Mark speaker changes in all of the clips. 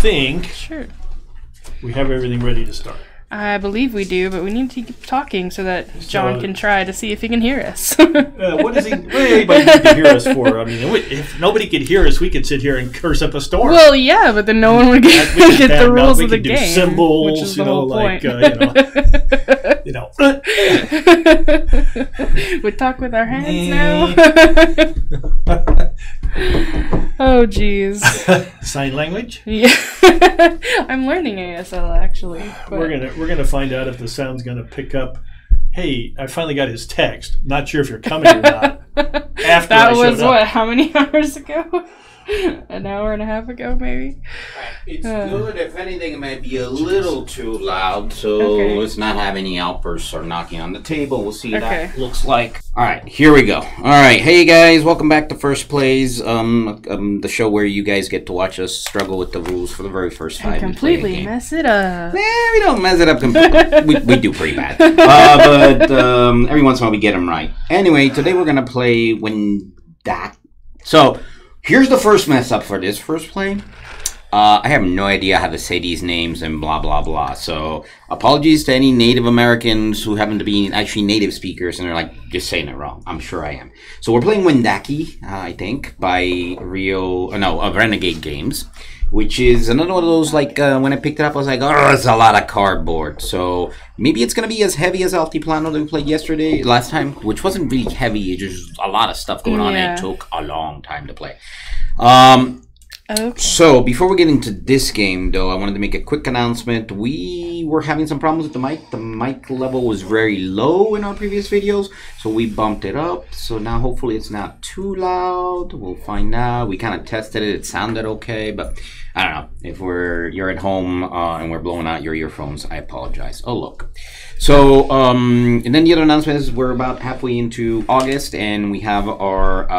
Speaker 1: think
Speaker 2: Sure.
Speaker 1: we have everything ready to start.
Speaker 2: I believe we do, but we need to keep talking so that John can try to see if he can hear us.
Speaker 1: What does anybody need to hear us for? I mean, if nobody could hear us, we could sit here and curse up a storm.
Speaker 2: Well, yeah, but then no one would get the rules of the game.
Speaker 1: We could do symbols,
Speaker 2: which is the whole point. We talk with our hands now. Oh, jeez.
Speaker 1: Sign language?
Speaker 2: Yeah. I'm learning ASL, actually. But
Speaker 1: We're gonna find out if the sound's gonna pick up. Hey, I finally got his text. Not sure if you're coming or not. After
Speaker 2: that
Speaker 1: I showed
Speaker 2: was
Speaker 1: up.
Speaker 2: what? How many hours ago? An hour and a half ago, maybe.
Speaker 3: It's good. If anything, it might be a little too loud, so let's not have any outbursts or knocking on the table. We'll see what that looks like. All right, here we go. All right, hey guys, welcome back to First Plays, the show where you guys get to watch us struggle with the rules for the very first time.
Speaker 2: Completely mess it up.
Speaker 3: We don't mess it up completely. we do pretty bad, but every once in a while we get them right. Anyway, today we're gonna play Wendake. So. Here's the first mess up for this first play. I have no idea how to say these names and blah, blah, blah. So apologies to any Native Americans who happen to be actually native speakers and they're like, just saying it wrong. I'm sure I am. So we're playing Wendake, I think, by Renegade Games, which is another one of those, like, when I picked it up, I was like, oh, it's a lot of cardboard. So maybe it's going to be as heavy as Altiplano that we played last time, which wasn't really heavy. It's just a lot of stuff going on, and it took a long time to play. So before we get into this game, though, I wanted to make a quick announcement. We were having some problems with the mic. The mic level was very low in our previous videos, so we bumped it up. So now hopefully it's not too loud. We'll find out. We kind of tested it. It sounded okay, but I don't know. If you're at home and we're blowing out your earphones, I apologize. Oh, look. So, and then the other announcement is we're about halfway into August, and we have our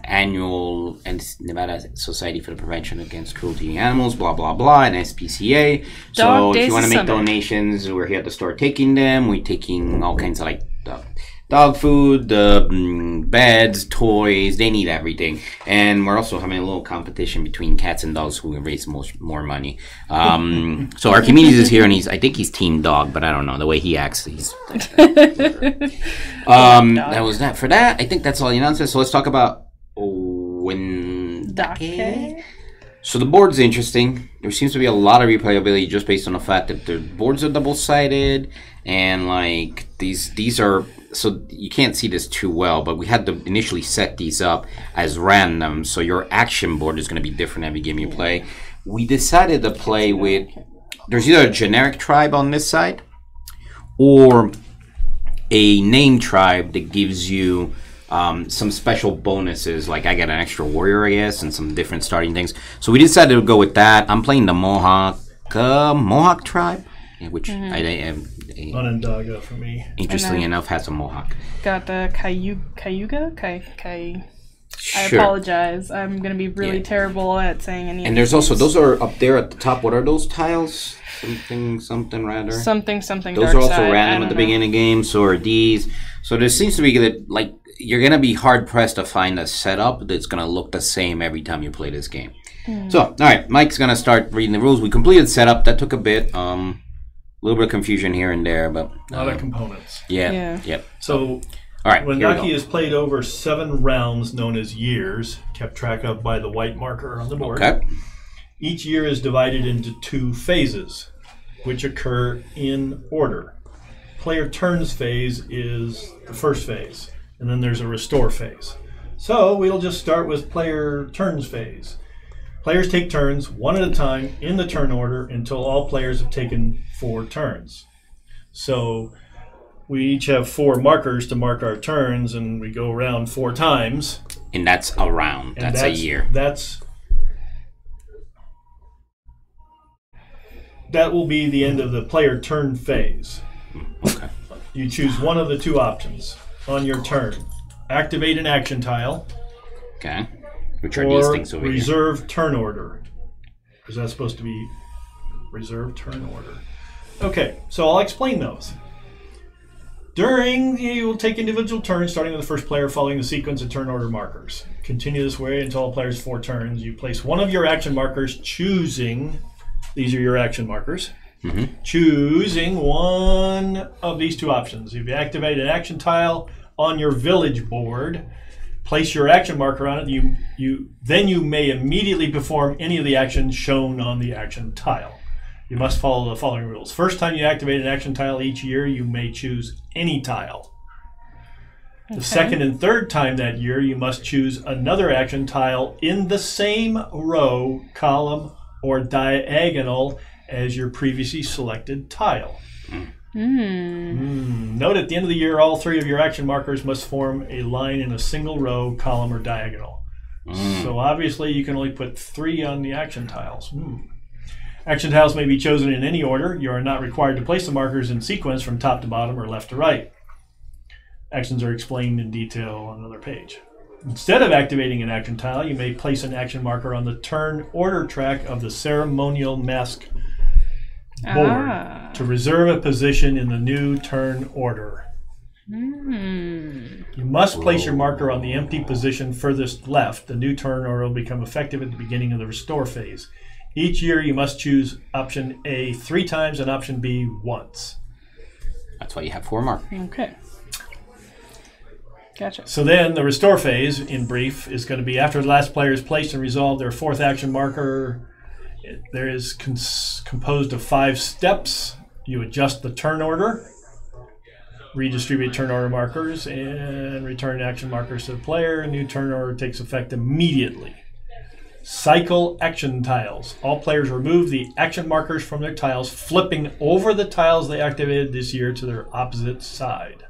Speaker 3: annual Nevada Society for the Prevention Against Cruelty to Animals, blah, blah, blah, and SPCA. So if you want to make donations, we're here at the store taking them. We're taking all kinds of like dog food, beds, toys. They need everything. And we're also having a little competition between cats and dogs who can raise more money. So Archimedes is here, and I think he's team dog, but I don't know. The way he acts, he's... that was that. For that, I think that's all the announcements. So let's talk about Wendake. So the board's interesting. There seems to be a lot of replayability just based on the fact that the boards are double-sided, and like these are... So you can't see this too well, but we had to initially set these up as random, so your action board is going to be different every game you play. We decided to play with... There's either a generic tribe on this side, or a name tribe that gives you some special bonuses, like I get an extra warrior, I guess, and some different starting things. So we decided to go with that. I'm playing the Mohawk tribe, which I am...
Speaker 1: Onondaga for me.
Speaker 3: Interestingly enough, has a Mohawk.
Speaker 2: Got the Cayuga?
Speaker 3: Sure.
Speaker 2: I apologize. I'm going to be really terrible at saying any of
Speaker 3: And there's also, those are up there at the top. What are those tiles? Something rather.
Speaker 2: Something
Speaker 3: Those are also random at the beginning of the game, so are these. So there seems to be, like, you're going to be hard-pressed to find a setup that's going to look the same every time you play this game. So, all right, Mike's going to start reading the rules. We completed setup. That took a bit. A little bit of confusion here and there, but...
Speaker 1: A lot of components.
Speaker 3: Yeah. Yep.
Speaker 1: So,
Speaker 3: all right,
Speaker 1: Wendake is played over 7 rounds known as years, kept track of by the white marker on the board.
Speaker 3: Okay.
Speaker 1: Each year is divided into 2 phases, which occur in order. Player turns phase is the first phase, and then there's a restore phase. So we'll just start with player turns phase. Players take turns, one at a time, in the turn order until all players have taken 4 turns. So we each have 4 markers to mark our turns, and we go around 4 times.
Speaker 3: And that's a round. That's a year.
Speaker 1: That will be the end of the player turn phase.
Speaker 3: Okay.
Speaker 1: You choose one of the 2 options on your turn. Activate an action tile.
Speaker 3: Okay. Which are these things over here?
Speaker 1: Reserve turn order. Because that's supposed to be reserve turn order. Okay, so I'll explain those. You will take individual turns, starting with the first player, following the sequence of turn order markers. Continue this way until all players 4 turns. You place one of your action markers, choosing. These are your action markers. Choosing one of these 2 options. If you activate an action tile on your village board, place your action marker on it. Then you may immediately perform any of the actions shown on the action tile. You must follow the following rules. First time you activate an action tile each year, you may choose any tile. The second and third time that year, you must choose another action tile in the same row, column, or diagonal as your previously selected tile. Note at the end of the year, all 3 of your action markers must form a line in a single row, column, or diagonal. So obviously you can only put 3 on the action tiles. Action tiles may be chosen in any order. You are not required to place the markers in sequence from top to bottom or left to right. Actions are explained in detail on another page. Instead of activating an action tile, you may place an action marker on the turn order track of the ceremonial mask board to reserve a position in the new turn order. You must place your marker on the empty position furthest left. The new turn order will become effective at the beginning of the restore phase. Each year you must choose option A 3 times and option B once.
Speaker 3: That's why you have 4 markers.
Speaker 2: Okay. Gotcha.
Speaker 1: So then the restore phase, in brief, is going to be after the last player has placed and resolved their 4th action marker. There is composed of 5 steps. You adjust the turn order, redistribute turn order markers, and return action markers to the player. A new turn order takes effect immediately. Cycle action tiles. All players remove the action markers from their tiles, flipping over the tiles they activated this year to their opposite side.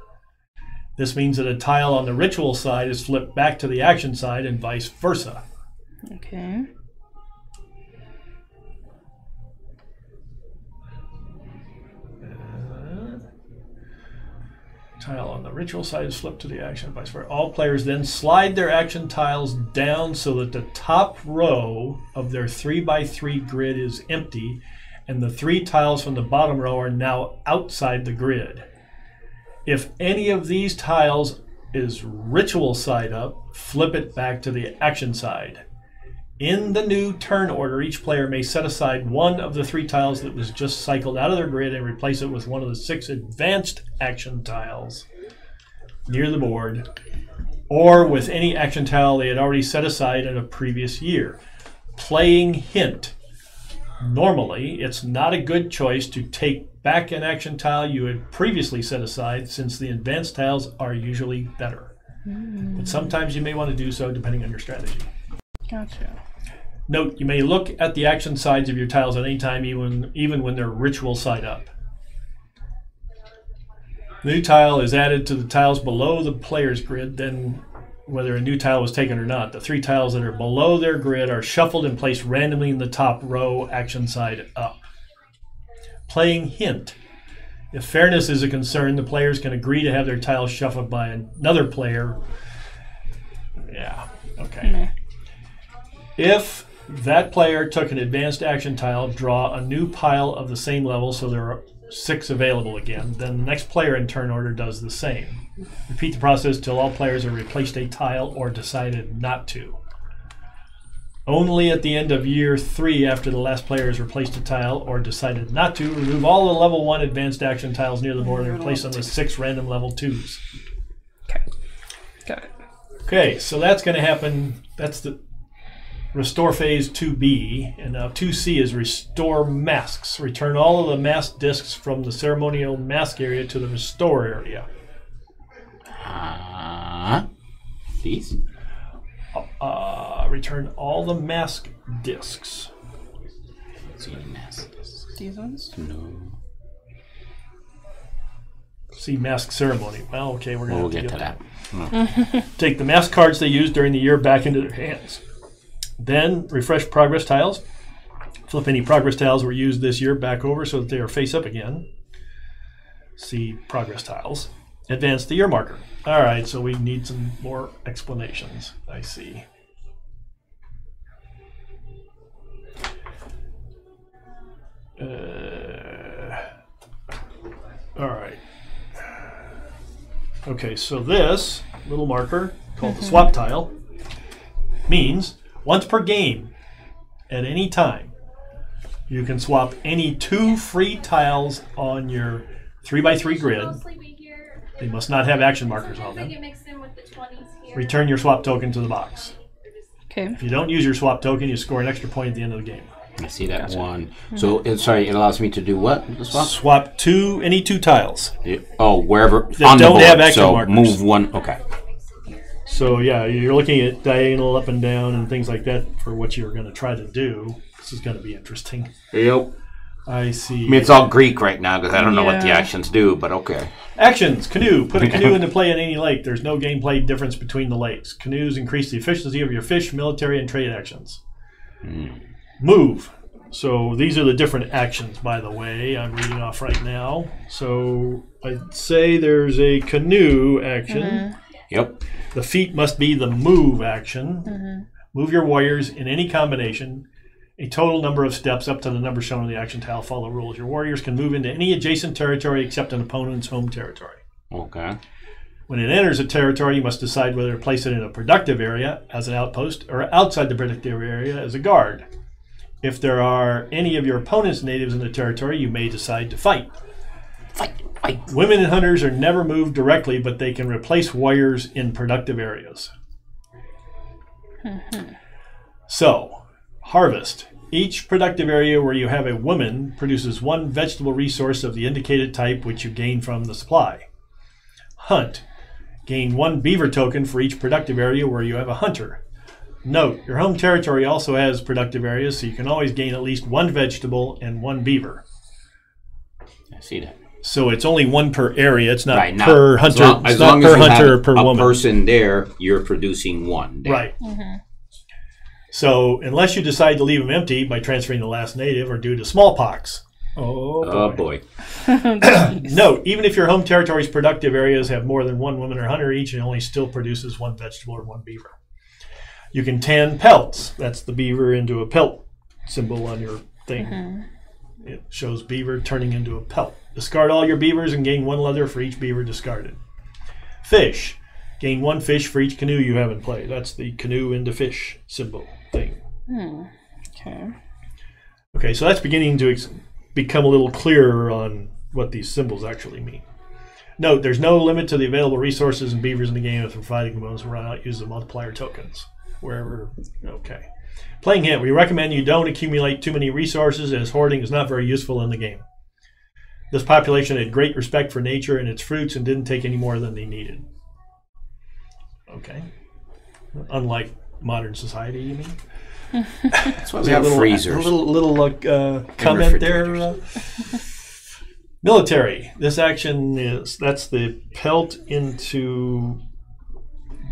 Speaker 1: This means that a tile on the ritual side is flipped back to the action side and vice versa.
Speaker 2: Okay.
Speaker 1: Tile on the ritual side is flipped to the action, vice versa. All players then slide their action tiles down so that the top row of their 3x3 grid is empty, and the 3 tiles from the bottom row are now outside the grid. If any of these tiles is ritual side up, flip it back to the action side. In the new turn order, each player may set aside one of the 3 tiles that was just cycled out of their grid and replace it with one of the 6 advanced action tiles near the board, or with any action tile they had already set aside in a previous year. Playing hint. Normally, it's not a good choice to take back an action tile you had previously set aside, since the advanced tiles are usually better. But sometimes you may want to do so depending on your strategy.
Speaker 2: Gotcha.
Speaker 1: Note, you may look at the action sides of your tiles at any time, even when they're ritual side up. The new tile is added to the tiles below the player's grid, then whether a new tile was taken or not. The 3 tiles that are below their grid are shuffled and placed randomly in the top row, action side up. Playing hint. If fairness is a concern, the players can agree to have their tiles shuffled by another player. Yeah, okay. If that player took an advanced action tile, draw a new pile of the same level so there are 6 available again. Then the next player in turn order does the same. Repeat the process till all players have replaced a tile or decided not to. Only at the end of year 3, after the last player has replaced a tile or decided not to, remove all the level 1 advanced action tiles near the board and replace them with 6 random level 2s.
Speaker 2: Okay. Got it.
Speaker 1: Okay, so that's going to happen. That's the Restore Phase 2B. And now 2C is Restore Masks. Return all of the mask discs from the ceremonial mask area to the Restore area.
Speaker 3: These?
Speaker 1: Return all the mask discs.
Speaker 3: See any mask discs?
Speaker 2: These ones?
Speaker 3: No.
Speaker 1: See mask ceremony. Well, okay, we're going
Speaker 3: We'll get to that.
Speaker 1: Take the mask cards they used during the year back into their hands. Then refresh progress tiles. Flip any progress tiles were used this year back over so that they are face up again. See progress tiles. Advance the year marker. All right, so we need some more explanations. I see. All right. Okay, so this little marker, called the swap tile, means once per game, at any time, you can swap any 2 free tiles on your 3x3 grid. They must not have action markers on them. Return your swap token to the box.
Speaker 2: Okay.
Speaker 1: If you don't use your swap token, you score an extra point at the end of the game.
Speaker 3: I see that one. So, it allows me to do what? The swap?
Speaker 1: Swap any 2 tiles.
Speaker 3: Wherever.
Speaker 1: That
Speaker 3: on
Speaker 1: don't
Speaker 3: the board.
Speaker 1: have action
Speaker 3: so
Speaker 1: markers.
Speaker 3: Move one. Okay.
Speaker 1: So, yeah, you're looking at diagonal up and down and things like that for what you're going to try to do. This is going to be interesting.
Speaker 3: Yep.
Speaker 1: I see.
Speaker 3: I mean, it's all Greek right now because I don't know what the
Speaker 2: Yeah.
Speaker 3: actions do, but okay.
Speaker 1: Actions. Canoe. Put a canoe into play in any lake. There's no gameplay difference between the lakes. Canoes increase the efficiency of your fish, military, and trade actions. Move. So these are the different actions, by the way, I'm reading off right now. So I'd say there's a canoe action.
Speaker 3: Yep.
Speaker 1: The feat must be the move action. Move your warriors in any combination. A total number of steps up to the number shown on the action tile. Follow rules. Your warriors can move into any adjacent territory except an opponent's home territory.
Speaker 3: Okay.
Speaker 1: When it enters a territory, you must decide whether to place it in a productive area as an outpost or outside the productive area as a guard. If there are any of your opponent's natives in the territory, you may decide to fight.
Speaker 3: Fight.
Speaker 1: Women and hunters are never moved directly, but they can replace warriors in productive areas. So, harvest. Each productive area where you have a woman produces 1 vegetable resource of the indicated type which you gain from the supply. Hunt. Gain 1 beaver token for each productive area where you have a hunter. Note, your home territory also has productive areas, so you can always gain at least 1 vegetable and 1 beaver.
Speaker 3: I see that.
Speaker 1: So it's only 1 per area. It's not
Speaker 3: Right, now,
Speaker 1: per hunter.
Speaker 3: as
Speaker 1: It's
Speaker 3: long
Speaker 1: not
Speaker 3: as
Speaker 1: per
Speaker 3: you
Speaker 1: hunter or
Speaker 3: have
Speaker 1: per
Speaker 3: a
Speaker 1: woman.
Speaker 3: person there, you're producing 1. There.
Speaker 1: Right. So unless you decide to leave them empty by transferring the last native or due to smallpox.
Speaker 3: Oh boy.
Speaker 1: Note, even if your home territory's productive areas have more than 1 woman or hunter each, it only still produces 1 vegetable or 1 beaver. You can tan pelts. That's the beaver into a pelt symbol on your thing. It shows beaver turning into a pelt. Discard all your beavers and gain 1 leather for each beaver discarded. Fish. Gain 1 fish for each canoe you have in play. That's the canoe into fish symbol thing.
Speaker 2: Okay.
Speaker 1: Okay, so that's beginning to become a little clearer on what these symbols actually mean. Note, there's no limit to the available resources and beavers in the game if the fighting components run out. Use the multiplier tokens. Wherever, okay. Playing hint, we recommend you don't accumulate too many resources as hoarding is not very useful in the game. This population had great respect for nature and its fruits and didn't take any more than they needed. Okay. Unlike modern society, you mean?
Speaker 3: That's why we have freezers.
Speaker 1: A little comment there. Military. This action that's the pelt into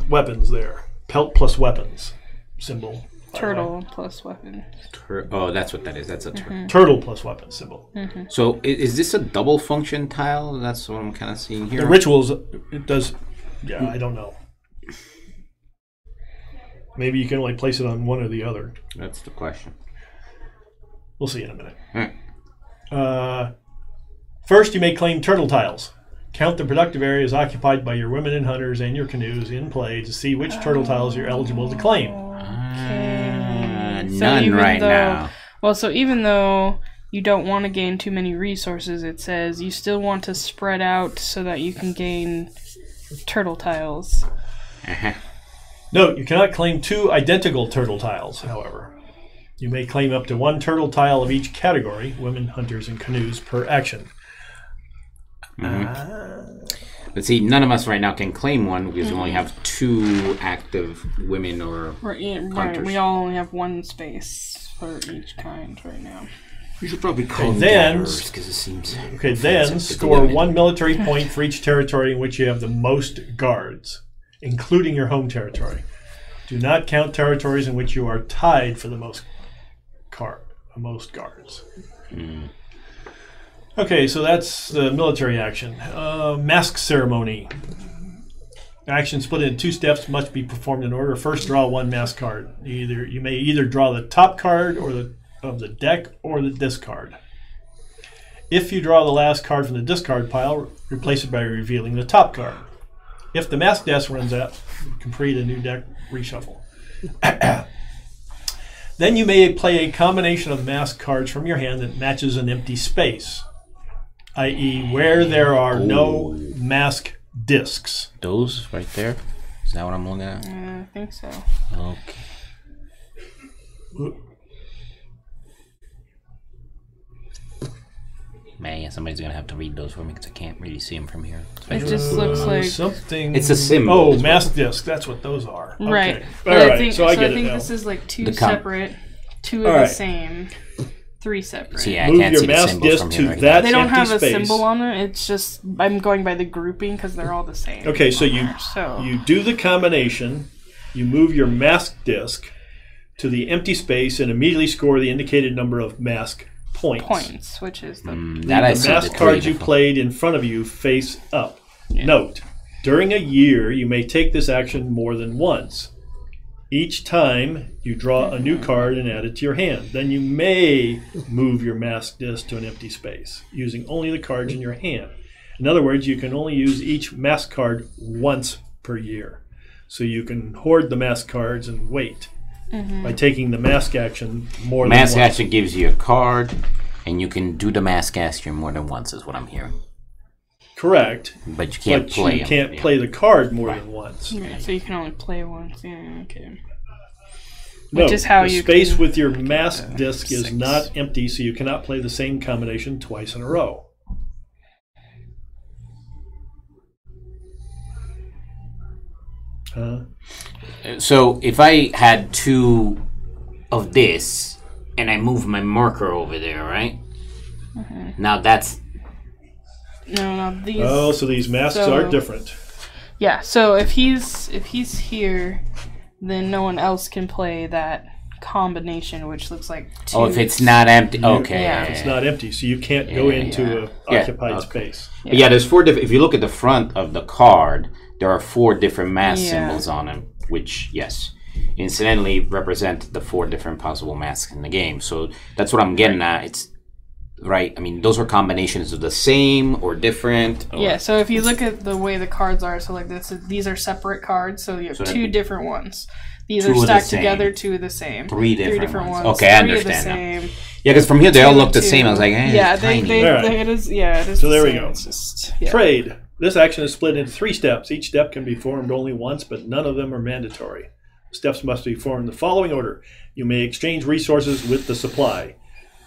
Speaker 1: weapons there. Pelt plus weapons symbol.
Speaker 2: Turtle plus weapon.
Speaker 3: That's what that is. That's a turtle.
Speaker 1: Turtle plus weapon symbol.
Speaker 3: So is this a double function tile? That's what I'm kind of seeing here.
Speaker 1: The rituals, it does. Yeah, I don't know. Maybe you can only place it on one or the other.
Speaker 3: That's the question.
Speaker 1: We'll see in a minute.
Speaker 3: All right.
Speaker 1: First, you may claim turtle tiles. Count the productive areas occupied by your women and hunters and your canoes in play to see which turtle tiles you're eligible to claim.
Speaker 3: None right now.
Speaker 2: Well, so even though you don't want to gain too many resources, it says you still want to spread out so that you can gain turtle tiles.
Speaker 1: Note, you cannot claim 2 identical turtle tiles, however. You may claim up to 1 turtle tile of each category, women, hunters, and canoes, per action.
Speaker 3: But see, none of us right now can claim one because we only have 2 active women or
Speaker 2: Right,
Speaker 3: hunters.
Speaker 2: we all only have 1 space for each kind right now.
Speaker 3: We should probably call them
Speaker 1: then
Speaker 3: gatherers because it seems.
Speaker 1: Okay, then score 1 military point for each territory in which you have the most guards, including your home territory. Do not count territories in which you are tied for the most guards. Okay, so that's the military action. Mask ceremony. Action split into 2 steps must be performed in order. First, draw 1 mask card. You may either draw the top card of the deck or the discard. If you draw the last card from the discard pile, replace it by revealing the top card. If the mask desk runs out, you can create a new deck reshuffle. Then you may play a combination of mask cards from your hand that matches an empty space, i.e. where there are no mask discs.
Speaker 3: Those right there? Is that what I'm looking at?
Speaker 2: I think so.
Speaker 3: Okay. Man, yeah, somebody's gonna have to read those for me because I can't really see them from here.
Speaker 2: It just looks like
Speaker 1: something.
Speaker 3: It's a symbol.
Speaker 1: Oh, mask disc. That's what those are.
Speaker 2: Right.
Speaker 1: Okay.
Speaker 2: But
Speaker 1: All
Speaker 2: I
Speaker 1: right.
Speaker 2: think,
Speaker 1: So I get
Speaker 2: I
Speaker 1: it
Speaker 2: think
Speaker 1: now.
Speaker 2: this is like two
Speaker 3: The com-
Speaker 2: separate, two
Speaker 1: All
Speaker 2: of the
Speaker 1: right.
Speaker 2: same, three separate.
Speaker 3: See, I
Speaker 1: Move
Speaker 3: can't
Speaker 1: your
Speaker 3: see the
Speaker 1: mouse
Speaker 3: symbols
Speaker 1: disc
Speaker 3: from
Speaker 1: to
Speaker 3: here. Right
Speaker 1: that
Speaker 2: They don't
Speaker 1: empty
Speaker 2: have a
Speaker 1: space.
Speaker 2: symbol on it. It's just I'm going by the grouping because they're all the same.
Speaker 1: Okay, so
Speaker 2: on
Speaker 1: you
Speaker 2: there, so
Speaker 1: you do the combination. You move your mask disc to the empty space and immediately score the indicated number of mask points.
Speaker 2: which is the
Speaker 3: that I
Speaker 1: The
Speaker 3: see
Speaker 1: mask
Speaker 3: the
Speaker 1: cards you
Speaker 3: three.
Speaker 1: played in front of you face up. Note, during a year, you may take this action more than once. Each time, you draw a new card and add it to your hand. Then you may move your mask disc to an empty space, using only the cards in your hand. In other words, you can only use each mask card once per year. So you can hoard the mask cards and wait by taking the mask action more than
Speaker 3: Mask
Speaker 1: once.
Speaker 3: action gives you a card, and you can do the mask action more than once, is what I'm hearing.
Speaker 1: Correct.
Speaker 3: But you can't
Speaker 1: But
Speaker 3: play
Speaker 1: you
Speaker 3: them.
Speaker 1: can't play the card more than once.
Speaker 2: yeah, so you can only play once. Yeah, okay.
Speaker 1: No,
Speaker 2: Which is how
Speaker 1: the
Speaker 2: you
Speaker 1: space
Speaker 2: can-
Speaker 1: with your mask disc is
Speaker 2: 6.
Speaker 1: not empty, so you cannot play the same combination twice in a row.
Speaker 3: So if I had 2 of this, and I move my marker over there, right? Now that's...
Speaker 2: No, these.
Speaker 1: Oh, so these masks
Speaker 2: So-
Speaker 1: are different.
Speaker 2: Yeah, so if he's here, then no one else can play that combination, which looks like two.
Speaker 3: Oh, if it's not empty... Okay.
Speaker 2: Yeah.
Speaker 1: It's not empty, so you can't go into a
Speaker 3: Yeah,
Speaker 1: occupied
Speaker 3: okay.
Speaker 1: space.
Speaker 3: But yeah, there's 4 different... If you look at the front of the card, there are 4 different mask
Speaker 2: Yeah.
Speaker 3: symbols on them, which, yes, incidentally represent the 4 different possible masks in the game. So that's what I'm getting at. It's... Right, I mean, those are combinations of the same or different. Or,
Speaker 2: Yeah, so if you look at the way the cards are, so like this, these are separate cards, so you have
Speaker 3: So that-
Speaker 2: 2 different ones. These
Speaker 3: 2
Speaker 2: are
Speaker 3: of the
Speaker 2: stacked
Speaker 3: same.
Speaker 2: together, 2 of the same.
Speaker 3: 3 different ones. Okay, I
Speaker 2: 3 of the
Speaker 3: understand now.
Speaker 2: same.
Speaker 3: Yeah, because from here they all
Speaker 2: 2
Speaker 3: look the
Speaker 2: of
Speaker 3: same. I was like,
Speaker 2: 2.
Speaker 3: eh,
Speaker 2: Yeah,
Speaker 3: it's
Speaker 2: they,
Speaker 3: tiny.
Speaker 1: All right.
Speaker 2: it is. Yeah, it is.
Speaker 1: So
Speaker 2: the
Speaker 1: there we
Speaker 2: same.
Speaker 1: go.
Speaker 2: It's just yeah.
Speaker 1: Trade. This action is split into 3 steps. Each step can be formed only once, but none of them are mandatory. Steps must be formed in the following order. You may exchange resources with the supply.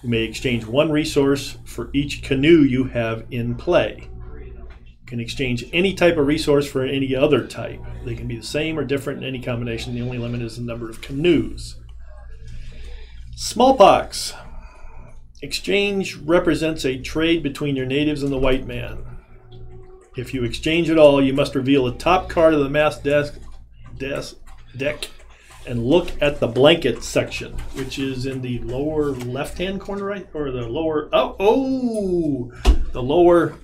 Speaker 1: You may exchange 1 resource for each canoe you have in play. You can exchange any type of resource for any other type. They can be the same or different in any combination. The only limit is the number of canoes. Smallpox. Exchange represents a trade between your natives and the white man. If you exchange at all, you must reveal the top card of the mask deck and look at the blanket section, which is in the lower left-hand corner, right? Or the lower... the lower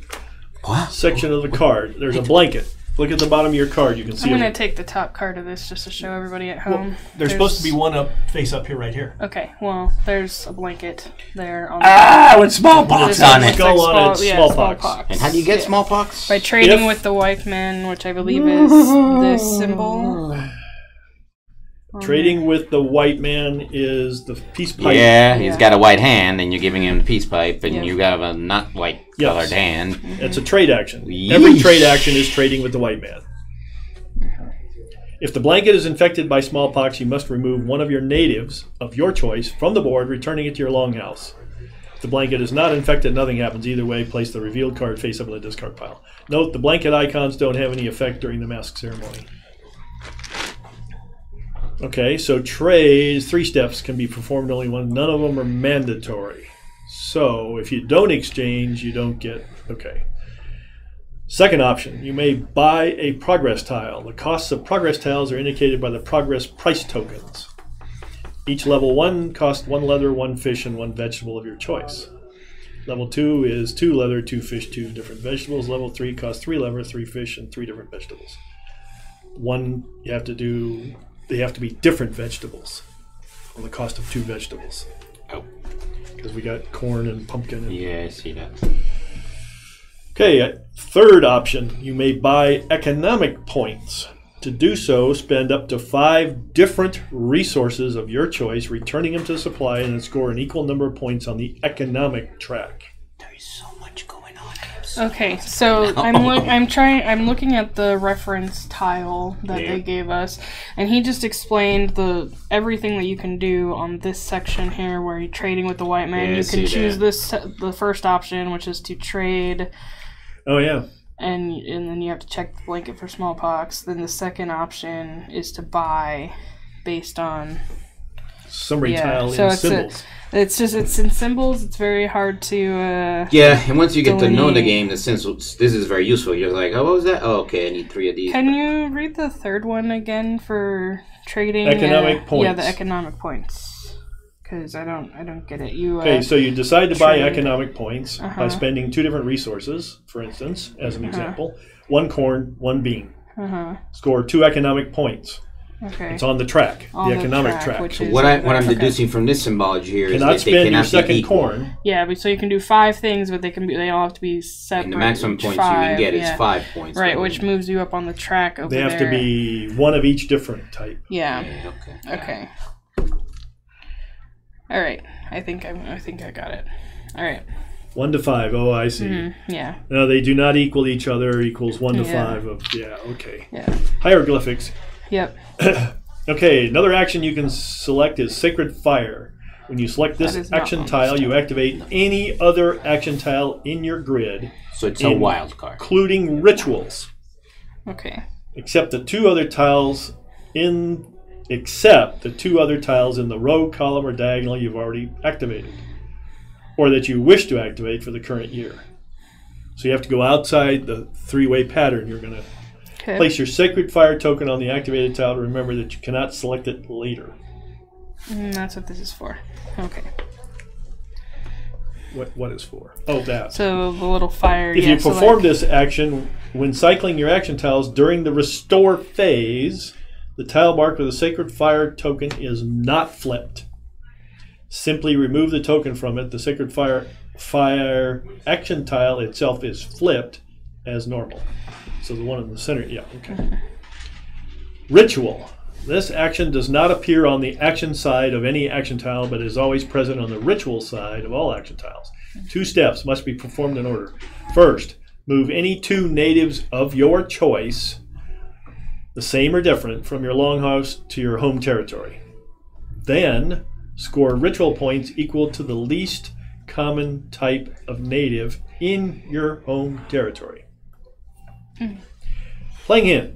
Speaker 3: What?
Speaker 1: section of the card. There's a blanket. Look at the bottom of your card. You can see
Speaker 2: I'm gonna
Speaker 1: it.
Speaker 2: take the top card of this just to show everybody at home.
Speaker 1: There's supposed to be one up, face up here, right here.
Speaker 2: Okay, well, there's a blanket there on
Speaker 3: With smallpox
Speaker 2: There's
Speaker 3: on
Speaker 2: a-
Speaker 3: it.
Speaker 1: Skull on it, smallpox.
Speaker 3: And how do you get
Speaker 2: Yeah.
Speaker 3: smallpox?
Speaker 2: By trading
Speaker 1: If-
Speaker 2: with the white man, which I believe is this symbol.
Speaker 1: Trading with the white man is the peace pipe.
Speaker 3: Yeah, he's
Speaker 2: Yeah.
Speaker 3: got a white hand, and you're giving him the peace pipe, and
Speaker 2: Yeah.
Speaker 3: you got a not white
Speaker 1: Yes.
Speaker 3: colored hand.
Speaker 1: It's a trade action.
Speaker 3: Yeesh.
Speaker 1: Every trade action is trading with the white man. If the blanket is infected by smallpox, you must remove one of your natives of your choice from the board, returning it to your longhouse. If the blanket is not infected, nothing happens. Either way, place the revealed card face up in the discard pile. Note, the blanket icons don't have any effect during the mask ceremony. Okay, so trades, 3 steps can be performed only once. None of them are mandatory. So if you don't exchange, you don't get... Okay. Second option, you may buy a progress tile. The costs of progress tiles are indicated by the progress price tokens. Each level 1 costs 1 leather, 1 fish, and 1 vegetable of your choice. Level 2 is 2 leather, 2 fish, 2 different vegetables. Level 3 costs 3 leather, 3 fish, and 3 different vegetables. They have to be different vegetables on the cost of 2 vegetables.
Speaker 3: Oh.
Speaker 1: Because we got corn and pumpkin. And
Speaker 3: Yeah, I see that.
Speaker 1: Okay, third option, you may buy economic points. To do so, spend up to 5 different resources of your choice, returning them to the supply, and then score an equal number of points on the economic track.
Speaker 3: There is so much going on.
Speaker 2: Okay, so I'm looking at the reference tile that they gave us, and he just explained everything that you can do on this section here where you're trading with the white man. You can choose the first option, which is to trade.
Speaker 1: Oh yeah.
Speaker 2: And then you have to check the blanket for smallpox. Then the second option is to buy based on
Speaker 1: summary tile
Speaker 2: so
Speaker 1: in symbols.
Speaker 2: It's in symbols. It's very hard to
Speaker 3: and once you get to know the game, this is very useful. You're like, oh, what was that? Oh, okay, I need 3 of these.
Speaker 2: Can you read the third one again for trading?
Speaker 1: Economic points.
Speaker 2: Yeah, the economic points. Because I don't get it.
Speaker 1: Okay, so you decide to buy economic points by spending 2 different resources, for instance, as an example. 1 corn, 1 bean. Score 2 economic points.
Speaker 2: Okay.
Speaker 1: It's on the track, the economic track.
Speaker 3: So what I'm deducing from this symbology here is that they
Speaker 1: spend
Speaker 3: cannot
Speaker 1: your second
Speaker 3: be equal.
Speaker 1: corn.
Speaker 2: Yeah, but so you can do 5 things, but they all have to be separate.
Speaker 3: And the maximum points you can get is 5 points.
Speaker 2: Right, which moves you up on the track over there.
Speaker 1: They have to be 1 of each different type.
Speaker 2: Yeah.
Speaker 3: Okay.
Speaker 2: All right. I think I got it. All right.
Speaker 1: 1 to 5. Oh, I see.
Speaker 2: Yeah.
Speaker 1: No, they do not equal each other. Equals 1 to 5 of okay.
Speaker 2: Yeah.
Speaker 1: Hieroglyphics.
Speaker 2: Yep.
Speaker 1: Okay, another action you can select is Sacred Fire. When you select this action tile, you activate any other action tile in your grid.
Speaker 3: So it's a wild card.
Speaker 1: Including rituals.
Speaker 2: Okay.
Speaker 1: Except the 2 other tiles in the row, column, or diagonal you've already activated, or that you wish to activate for the current year. So you have to go outside the 3-way pattern. You're going to place your Sacred Fire token on the activated tile to remember that you cannot select it later.
Speaker 2: That's what this is for. Okay.
Speaker 1: What is for? Oh, that.
Speaker 2: So the little fire.
Speaker 1: If you perform this action when cycling your action tiles during the restore phase, the tile marked with a Sacred Fire token is not flipped. Simply remove the token from it. The Sacred Fire action tile itself is flipped as normal. So the one in the center, okay. Ritual. This action does not appear on the action side of any action tile, but is always present on the ritual side of all action tiles. 2 steps must be performed in order. First, move any 2 natives of your choice, the same or different, from your longhouse to your home territory. Then, score ritual points equal to the least common type of native in your home territory. Playing hint.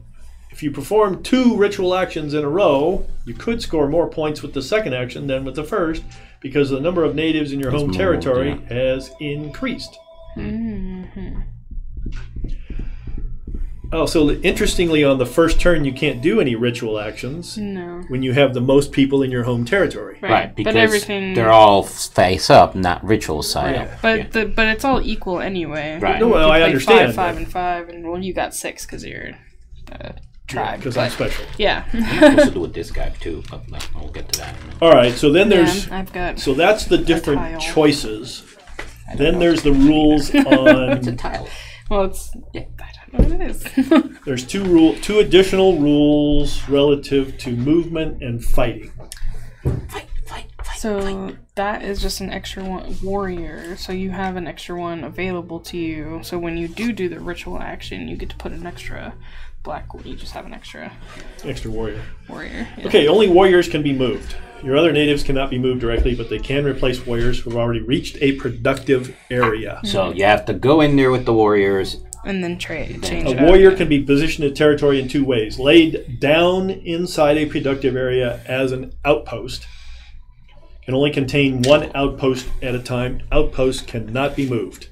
Speaker 1: If you perform 2 ritual actions in a row, you could score more points with the second action than with the first because the number of natives in your home territory has increased. Oh, so interestingly, on the first turn, you can't do any ritual actions.
Speaker 2: No.
Speaker 1: When you have the most people in your home territory.
Speaker 3: Right, because they're all face up, not ritual side.
Speaker 2: Right. But it's all equal anyway.
Speaker 3: Right.
Speaker 1: No, well, I understand.
Speaker 2: 5, 5, and 5, and well, you got 6 because you're tribe.
Speaker 1: Because I'm special.
Speaker 2: Yeah.
Speaker 3: I'm supposed to do with this guy too, but we'll get to that.
Speaker 1: All right, so then there's.
Speaker 2: I've got.
Speaker 1: So that's the different choices. Then there's the rules on.
Speaker 3: It's a tile.
Speaker 2: Well, it's. Yeah. I don't know what it is.
Speaker 1: There's 2 additional rules relative to movement and fighting.
Speaker 2: So that is just an extra one warrior. So you have an extra one available to you. So when you do the ritual action, you get to put an extra black. You just have an extra
Speaker 1: warrior.
Speaker 2: Yeah.
Speaker 1: Okay, only warriors can be moved. Your other natives cannot be moved directly, but they can replace warriors who have already reached a productive area.
Speaker 3: So you have to go in there with the warriors.
Speaker 2: And then change
Speaker 1: A warrior can be positioned in territory in 2 ways. Laid down inside a productive area as an outpost. Can only contain 1 outpost at a time. Outposts cannot be moved.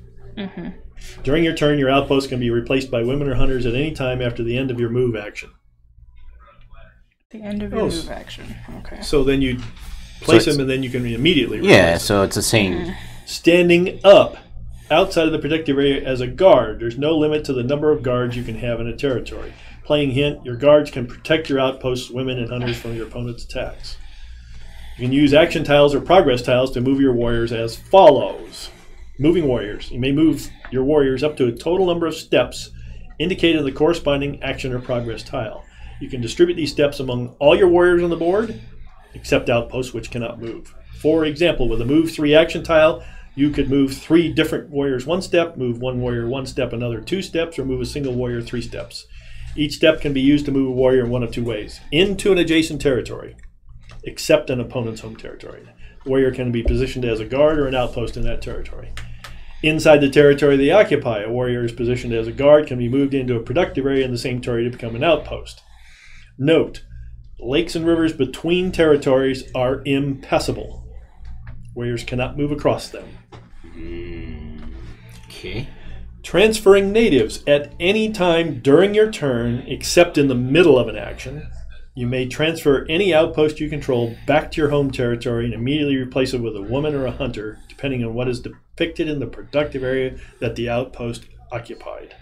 Speaker 1: During your turn, your outpost can be replaced by women or hunters at any time after the end of your move action.
Speaker 2: The end of your move action. Okay.
Speaker 1: So then you place them and then you can immediately replace them.
Speaker 3: So it's the same.
Speaker 1: Standing up outside of the protective area as a guard. There's no limit to the number of guards you can have in a territory. Playing hint, your guards can protect your outposts, women, and hunters from your opponent's attacks. You can use action tiles or progress tiles to move your warriors as follows. Moving warriors. You may move your warriors up to a total number of steps indicated in the corresponding action or progress tile. You can distribute these steps among all your warriors on the board, except outposts which cannot move. For example, with a move 3 action tile, you could move 3 different warriors 1 step, move 1 warrior 1 step, another 2 steps, or move a single warrior 3 steps. Each step can be used to move a warrior in one of 2 ways. Into an adjacent territory, except an opponent's home territory. The warrior can be positioned as a guard or an outpost in that territory. Inside the territory they occupy, a warrior is positioned as a guard, can be moved into a productive area in the same territory to become an outpost. Note, lakes and rivers between territories are impassable. Warriors cannot move across them.
Speaker 3: Okay.
Speaker 1: Transferring natives at any time during your turn, except in the middle of an action. You may transfer any outpost you control back to your home territory and immediately replace it with a woman or a hunter, depending on what is depicted in the productive area that the outpost occupied.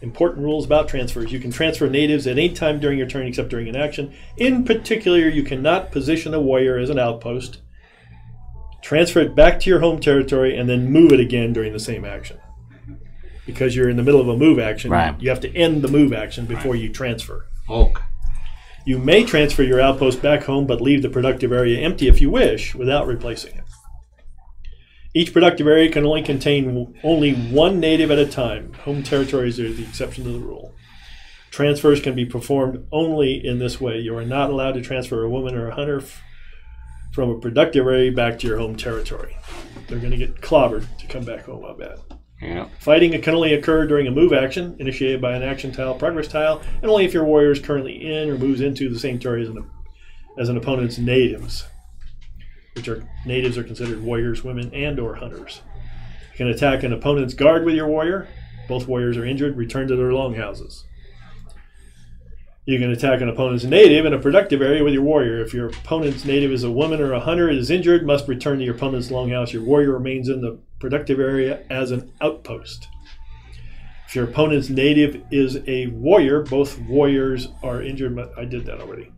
Speaker 1: Important rules about transfers. You can transfer natives at any time during your turn except during an action. In particular, you cannot position a warrior as an outpost, transfer it back to your home territory, and then move it again during the same action. Because you're in the middle of a move action,
Speaker 3: right.
Speaker 1: You have to end the move action before you transfer.
Speaker 3: Okay.
Speaker 1: You may transfer your outpost back home, but leave the productive area empty if you wish, without replacing it. Each productive area can only contain only 1 native at a time. Home territories are the exception to the rule. Transfers can be performed only in this way. You are not allowed to transfer a woman or a hunter from a productive area back to your home territory. They're going to get clobbered to come back home, I bet.
Speaker 3: Yeah.
Speaker 1: Fighting can only occur during a move action initiated by an action tile, progress tile, and only if your warrior is currently in or moves into the same territory as an opponent's natives, natives are considered warriors, women, and or hunters. You can attack an opponent's guard with your warrior. Both warriors are injured, return to their longhouses. You can attack an opponent's native in a productive area with your warrior. If your opponent's native is a woman or a hunter and is injured, must return to your opponent's longhouse. Your warrior remains in the productive area as an outpost. If your opponent's native is a warrior, both warriors are injured. I did that already.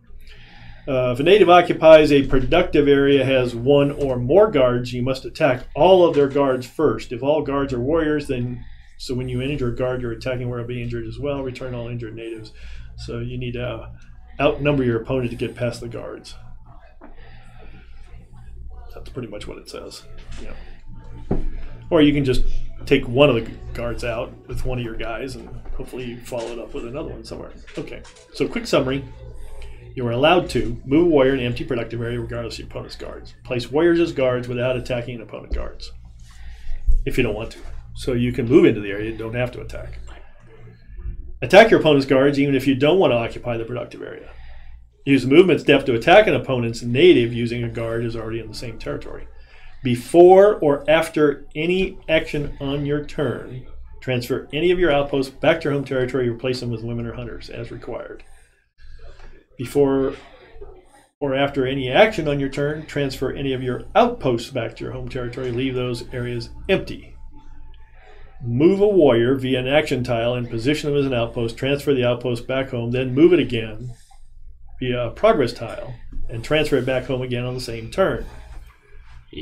Speaker 1: If a native occupies a productive area, has 1 or more guards, you must attack all of their guards first. If all guards are warriors, so when you injure a guard, you're attacking where it'll be injured as well. Return all injured natives. So you need to outnumber your opponent to get past the guards. That's pretty much what it says. Yeah. Or you can just take one of the guards out with one of your guys and hopefully you follow it up with another one somewhere. Okay, so quick summary. You are allowed to move a warrior in an empty productive area regardless of your opponent's guards. Place warriors as guards without attacking an opponent guards, if you don't want to. So you can move into the area, you don't have to attack. Attack your opponent's guards even if you don't want to occupy the productive area. Use the movement step to attack an opponent's native using a guard who's already in the same territory. Before or after any action on your turn, transfer any of your outposts back to your home territory, replace them with women or hunters as required. Before or after any action on your turn, transfer any of your outposts back to your home territory, leave those areas empty. Move a warrior via an action tile and position them as an outpost, transfer the outpost back home, then move it again via a progress tile and transfer it back home again on the same turn.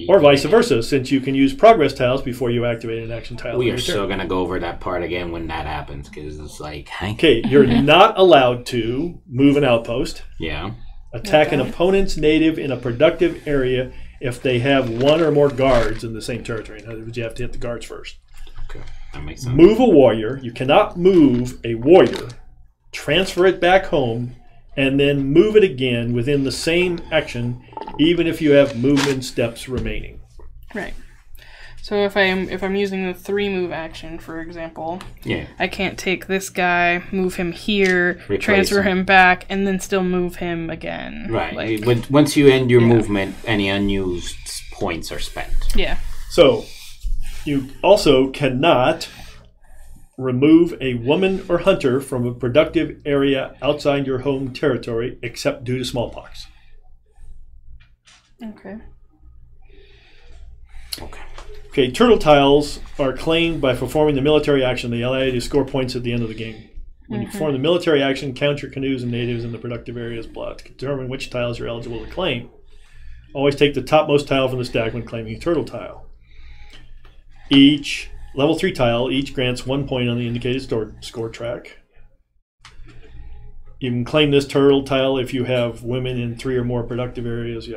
Speaker 1: Or vice versa, since you can use progress tiles before you activate an action tile.
Speaker 3: We are still going to go over that part again when that happens, because it's like...
Speaker 1: Okay, you're not allowed to move an outpost.
Speaker 3: Yeah.
Speaker 1: Attack an opponent's native in a productive area if they have 1 or more guards in the same territory. In other words, you have to hit the guards first.
Speaker 3: Okay, that makes sense.
Speaker 1: Move a warrior. You cannot move a warrior, transfer it back home, and then move it again within the same action, even if you have movement steps remaining.
Speaker 2: Right. So if I'm using the 3 move action, for example,
Speaker 3: yeah,
Speaker 2: I can't take this guy, move him here,
Speaker 3: Replace
Speaker 2: transfer
Speaker 3: him.
Speaker 2: him back, and then still move him again.
Speaker 3: Right.
Speaker 2: Like,
Speaker 3: Once you end your movement, any unused points are spent.
Speaker 2: Yeah.
Speaker 1: So you also cannot remove a woman or hunter from a productive area outside your home territory except due to smallpox.
Speaker 2: Okay.
Speaker 1: Okay, turtle tiles are claimed by performing the military action. They allow you to score points at the end of the game. When you perform the military action, count your canoes and natives in the productive area as blood to determine which tiles you're eligible to claim. Always take the topmost tile from the stack when claiming a turtle tile. Each level 3 tile each grants 1 point on the indicated score track. You can claim this turtle tile if you have women in 3 or more productive areas.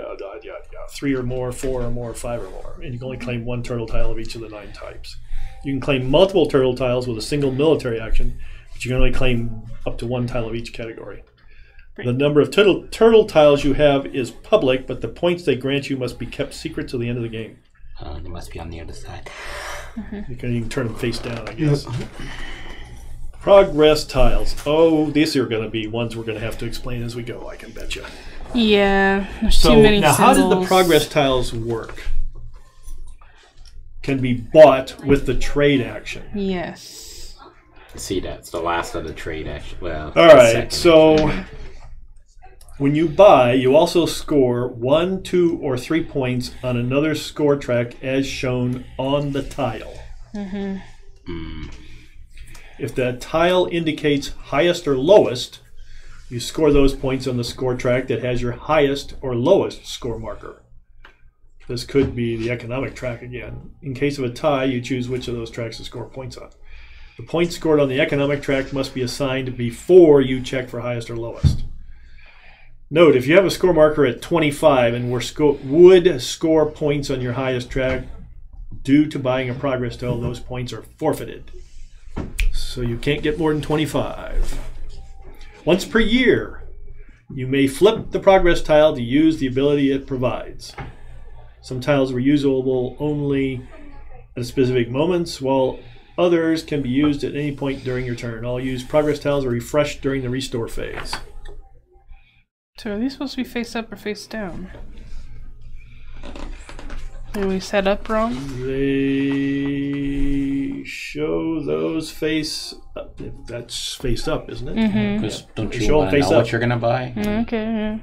Speaker 1: 3 or more, 4 or more, 5 or more. And you can only claim 1 turtle tile of each of the 9 types. You can claim multiple turtle tiles with a single military action, but you can only claim up to 1 tile of each category. The number of turtle tiles you have is public, but the points they grant you must be kept secret till the end of the game.
Speaker 3: They must be on the other side.
Speaker 1: You can turn them face down, I guess. Progress tiles. Oh, these are going to be ones we're going to have to explain as we go, I can bet you.
Speaker 2: Yeah, there's too many
Speaker 1: now,
Speaker 2: symbols.
Speaker 1: how did the progress tiles work? Can be bought with the trade action.
Speaker 2: Yes.
Speaker 3: See, that's the last of the trade action. Well,
Speaker 1: all right, so when you buy, you also score 1, 2, or 3 points on another score track as shown on the tile. If that tile indicates highest or lowest, you score those points on the score track that has your highest or lowest score marker. This could be the economic track again. In case of a tie, you choose which of those tracks to score points on. The points scored on the economic track must be assigned before you check for highest or lowest. Note, if you have a score marker at 25 and would score points on your highest track due to buying a progress tile, those points are forfeited. So you can't get more than 25. Once per year, you may flip the progress tile to use the ability it provides. Some tiles are usable only at specific moments, while others can be used at any point during your turn. All used progress tiles are refreshed during the restore phase.
Speaker 2: So are these supposed to be face up or face down? Did we set up wrong?
Speaker 1: They show those face up. That's face up, isn't it?
Speaker 3: Because don't you want to know what you're going to buy?
Speaker 2: Okay, yeah.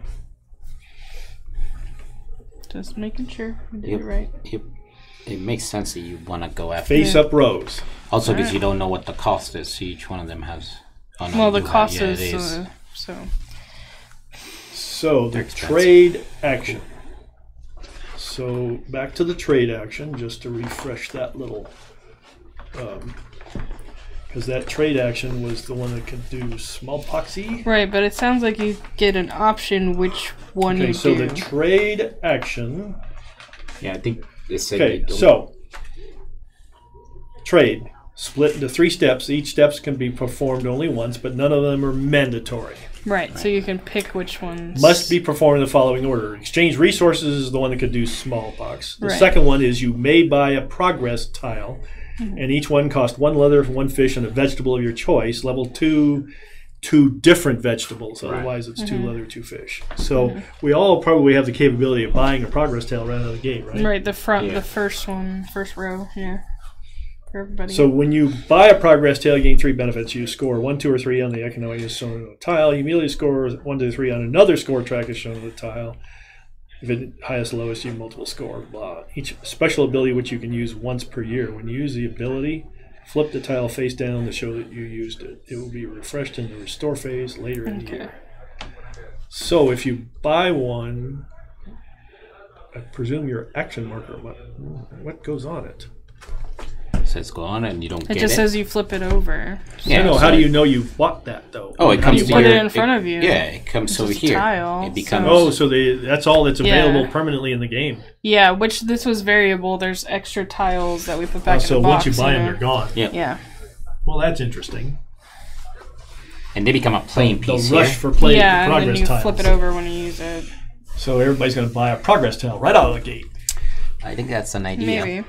Speaker 2: Just making sure we did it right.
Speaker 3: It makes sense that you want to go after
Speaker 1: face up rows.
Speaker 3: Also, because you don't know what the cost is. So each one of them has.
Speaker 2: Oh, no, well, the cost is
Speaker 1: so the trade action. So back to the trade action, just to refresh that little, because that trade action was the one that could do smallpoxy.
Speaker 2: Right, but it sounds like you get an option which one you do.
Speaker 1: Okay, so the trade action.
Speaker 3: Yeah, I think they said.
Speaker 1: Okay, so trade split into 3 steps. Each steps can be performed only once, but none of them are mandatory.
Speaker 2: Right, so you can pick which ones.
Speaker 1: Must be performed in the following order. Exchange resources is the one that could do smallpox. The second one is you may buy a progress tile, and each one costs 1 leather, 1 fish, and a vegetable of your choice. Level 2, 2 different vegetables. Otherwise, it's 2 leather, 2 fish. So we all probably have the capability of buying a progress tile right out of the gate, right?
Speaker 2: Right, the front, the first one, first row, yeah. Everybody.
Speaker 1: So when you buy a progress tile, you gain 3 benefits. You score 1, 2, or 3 on the economic as shown on the tile. You immediately score 1, 2, 3 on another score track as shown on the tile. If it's highest, lowest, you multiple score. Blah. Each special ability which you can use once per year. When you use the ability, flip the tile face down to show that you used it. It will be refreshed in the restore phase later in the year. So if you buy one, I presume your action marker. What goes on it?
Speaker 3: Says go on and you don't get it.
Speaker 2: It just says you flip it over.
Speaker 1: So yeah, no, how do you know you've bought that though?
Speaker 3: Oh, it comes to
Speaker 2: put it in front of you.
Speaker 3: Yeah, it comes over here.
Speaker 2: Tile,
Speaker 3: it becomes
Speaker 1: that's all that's available permanently in the game.
Speaker 2: Yeah, which this was variable. There's extra tiles that we put back in the box.
Speaker 1: So once you buy them, they're gone.
Speaker 2: Yeah.
Speaker 1: Well, that's interesting.
Speaker 3: And they become a playing piece.
Speaker 1: The rush for play
Speaker 2: progress
Speaker 1: tiles.
Speaker 2: And then you flip it over when you use it.
Speaker 1: So everybody's going to buy a progress tile right out of the gate.
Speaker 3: I think that's an idea.
Speaker 2: Maybe.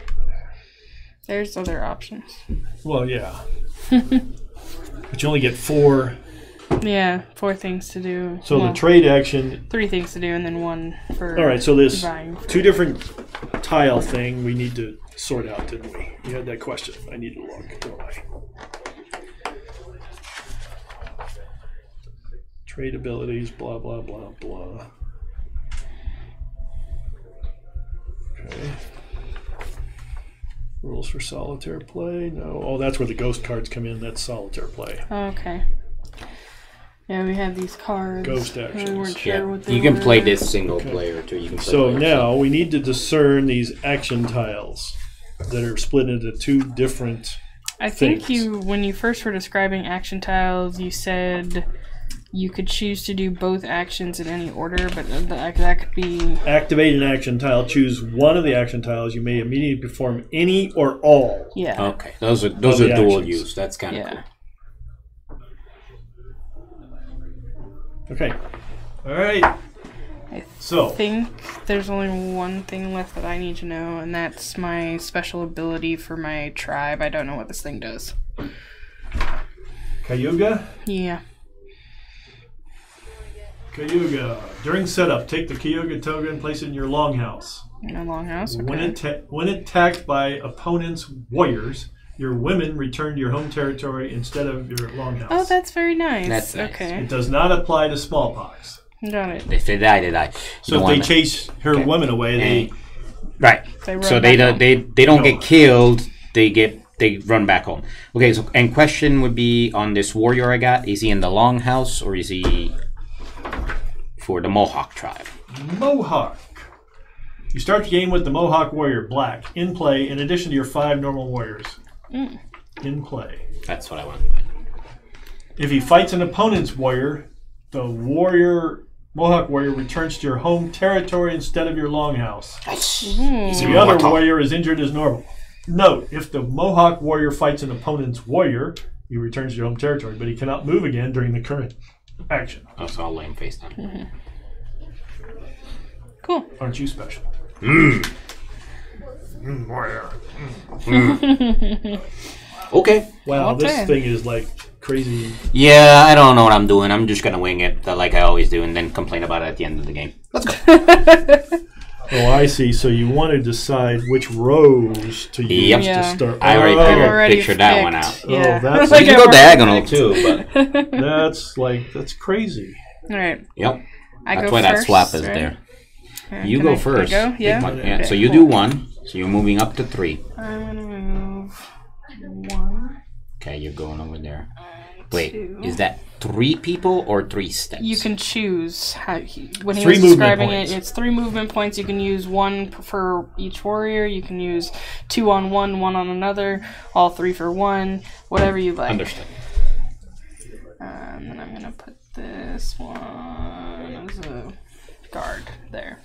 Speaker 2: There's other options.
Speaker 1: Well, yeah. But you only get 4.
Speaker 2: Yeah, 4 things to do.
Speaker 1: So the trade action.
Speaker 2: 3 things to do, and then 1 for.
Speaker 1: All right. So this
Speaker 2: buying.
Speaker 1: 2 different tile thing we need to sort out, didn't we? You had that question. I need to look. Don't I? Trade abilities. Blah blah blah blah. Okay. Rules for solitaire play? No. Oh, that's where the ghost cards come in. That's solitaire play.
Speaker 2: Okay. Yeah, we have these cards.
Speaker 1: Ghost actions.
Speaker 2: We weren't sure what they
Speaker 3: you can
Speaker 2: were.
Speaker 3: play this single player too. You can play
Speaker 1: so now we need to discern these action tiles. that are split into two different
Speaker 2: I think
Speaker 1: things.
Speaker 2: when you first were describing action tiles, you said you could choose to do both actions in any order, but that could be...
Speaker 1: Activate an action tile. Choose one of the action tiles. You may immediately perform any or all.
Speaker 2: Yeah.
Speaker 3: Okay, those are
Speaker 1: the
Speaker 3: dual
Speaker 1: actions.
Speaker 3: use. That's kind of
Speaker 2: Yeah.
Speaker 3: cool.
Speaker 1: Okay. All right.
Speaker 2: I
Speaker 1: So,
Speaker 2: think there's only one thing left that I need to know, and that's my special ability for my tribe. I don't know what this thing does.
Speaker 1: Cayuga.
Speaker 2: Yeah.
Speaker 1: Cayuga. During setup, take the Cayuga toga and place it in your longhouse.
Speaker 2: In a longhouse?
Speaker 1: When when attacked by opponent's warriors, your women return to your home territory instead of your longhouse.
Speaker 2: Oh, that's very nice.
Speaker 3: That's nice.
Speaker 2: Okay.
Speaker 1: It does not apply to smallpox.
Speaker 2: Got it.
Speaker 3: If they die, they die.
Speaker 1: So if they chase her women away, they
Speaker 3: right.
Speaker 2: They
Speaker 3: So
Speaker 2: run
Speaker 3: they
Speaker 2: back
Speaker 3: don't
Speaker 2: home.
Speaker 3: get killed. They run back home. Okay. So and question would be on this warrior I got: is he in the longhouse or is he for the Mohawk tribe?
Speaker 1: Mohawk. You start the game with the Mohawk warrior black in play, in addition to your 5 normal warriors in play.
Speaker 3: That's what I want.
Speaker 1: If he fights an opponent's warrior, the Mohawk warrior returns to your home territory instead of your longhouse. The other warrior is injured as normal. Note, if the Mohawk warrior fights an opponent's warrior, he returns to your home territory, but he cannot move again during the current action.
Speaker 3: Oh, so I'll lay him face down.
Speaker 2: Cool.
Speaker 1: Aren't you special? Warrior.
Speaker 3: Okay.
Speaker 1: Wow,
Speaker 2: Okay.
Speaker 1: this thing is like crazy.
Speaker 3: Yeah, I don't know what I'm doing. I'm just gonna wing it like I always do, and then complain about it at the end of the game. Let's go.
Speaker 1: Oh, I see. So you want to decide which rows to use
Speaker 3: Yep.
Speaker 1: to
Speaker 2: Yeah.
Speaker 1: start.
Speaker 3: I already
Speaker 2: I've
Speaker 3: figured-
Speaker 2: already
Speaker 3: pictured that one
Speaker 2: picked.
Speaker 3: out.
Speaker 2: Yeah.
Speaker 1: Oh, that's-
Speaker 2: Like
Speaker 3: You can
Speaker 2: I've
Speaker 3: go
Speaker 2: already
Speaker 3: diagonal
Speaker 2: picked.
Speaker 3: too, but
Speaker 1: That's crazy.
Speaker 2: All right.
Speaker 3: yep.
Speaker 2: I
Speaker 3: That's
Speaker 2: go
Speaker 3: why
Speaker 2: first,
Speaker 3: that swap is
Speaker 2: right?
Speaker 3: there.
Speaker 2: Alright,
Speaker 3: You
Speaker 2: can
Speaker 3: go
Speaker 2: I
Speaker 3: first.
Speaker 2: go? Yeah.
Speaker 3: Yeah.
Speaker 2: Okay,
Speaker 3: So you
Speaker 2: cool.
Speaker 3: do 1. So you're moving up to 3.
Speaker 2: I'm gonna move 1.
Speaker 3: Okay, you're going over there. Wait,
Speaker 2: 2.
Speaker 3: is that 3 people or 3 steps?
Speaker 2: You can choose how when he
Speaker 1: 3
Speaker 2: was
Speaker 1: movement
Speaker 2: describing
Speaker 1: points.
Speaker 2: it. It's 3 movement points. You can use 1 for each warrior. You can use 2 on one, 1 on another, all 3 for 1, whatever you like.
Speaker 3: Understood.
Speaker 2: And then I'm gonna put this one as a guard there.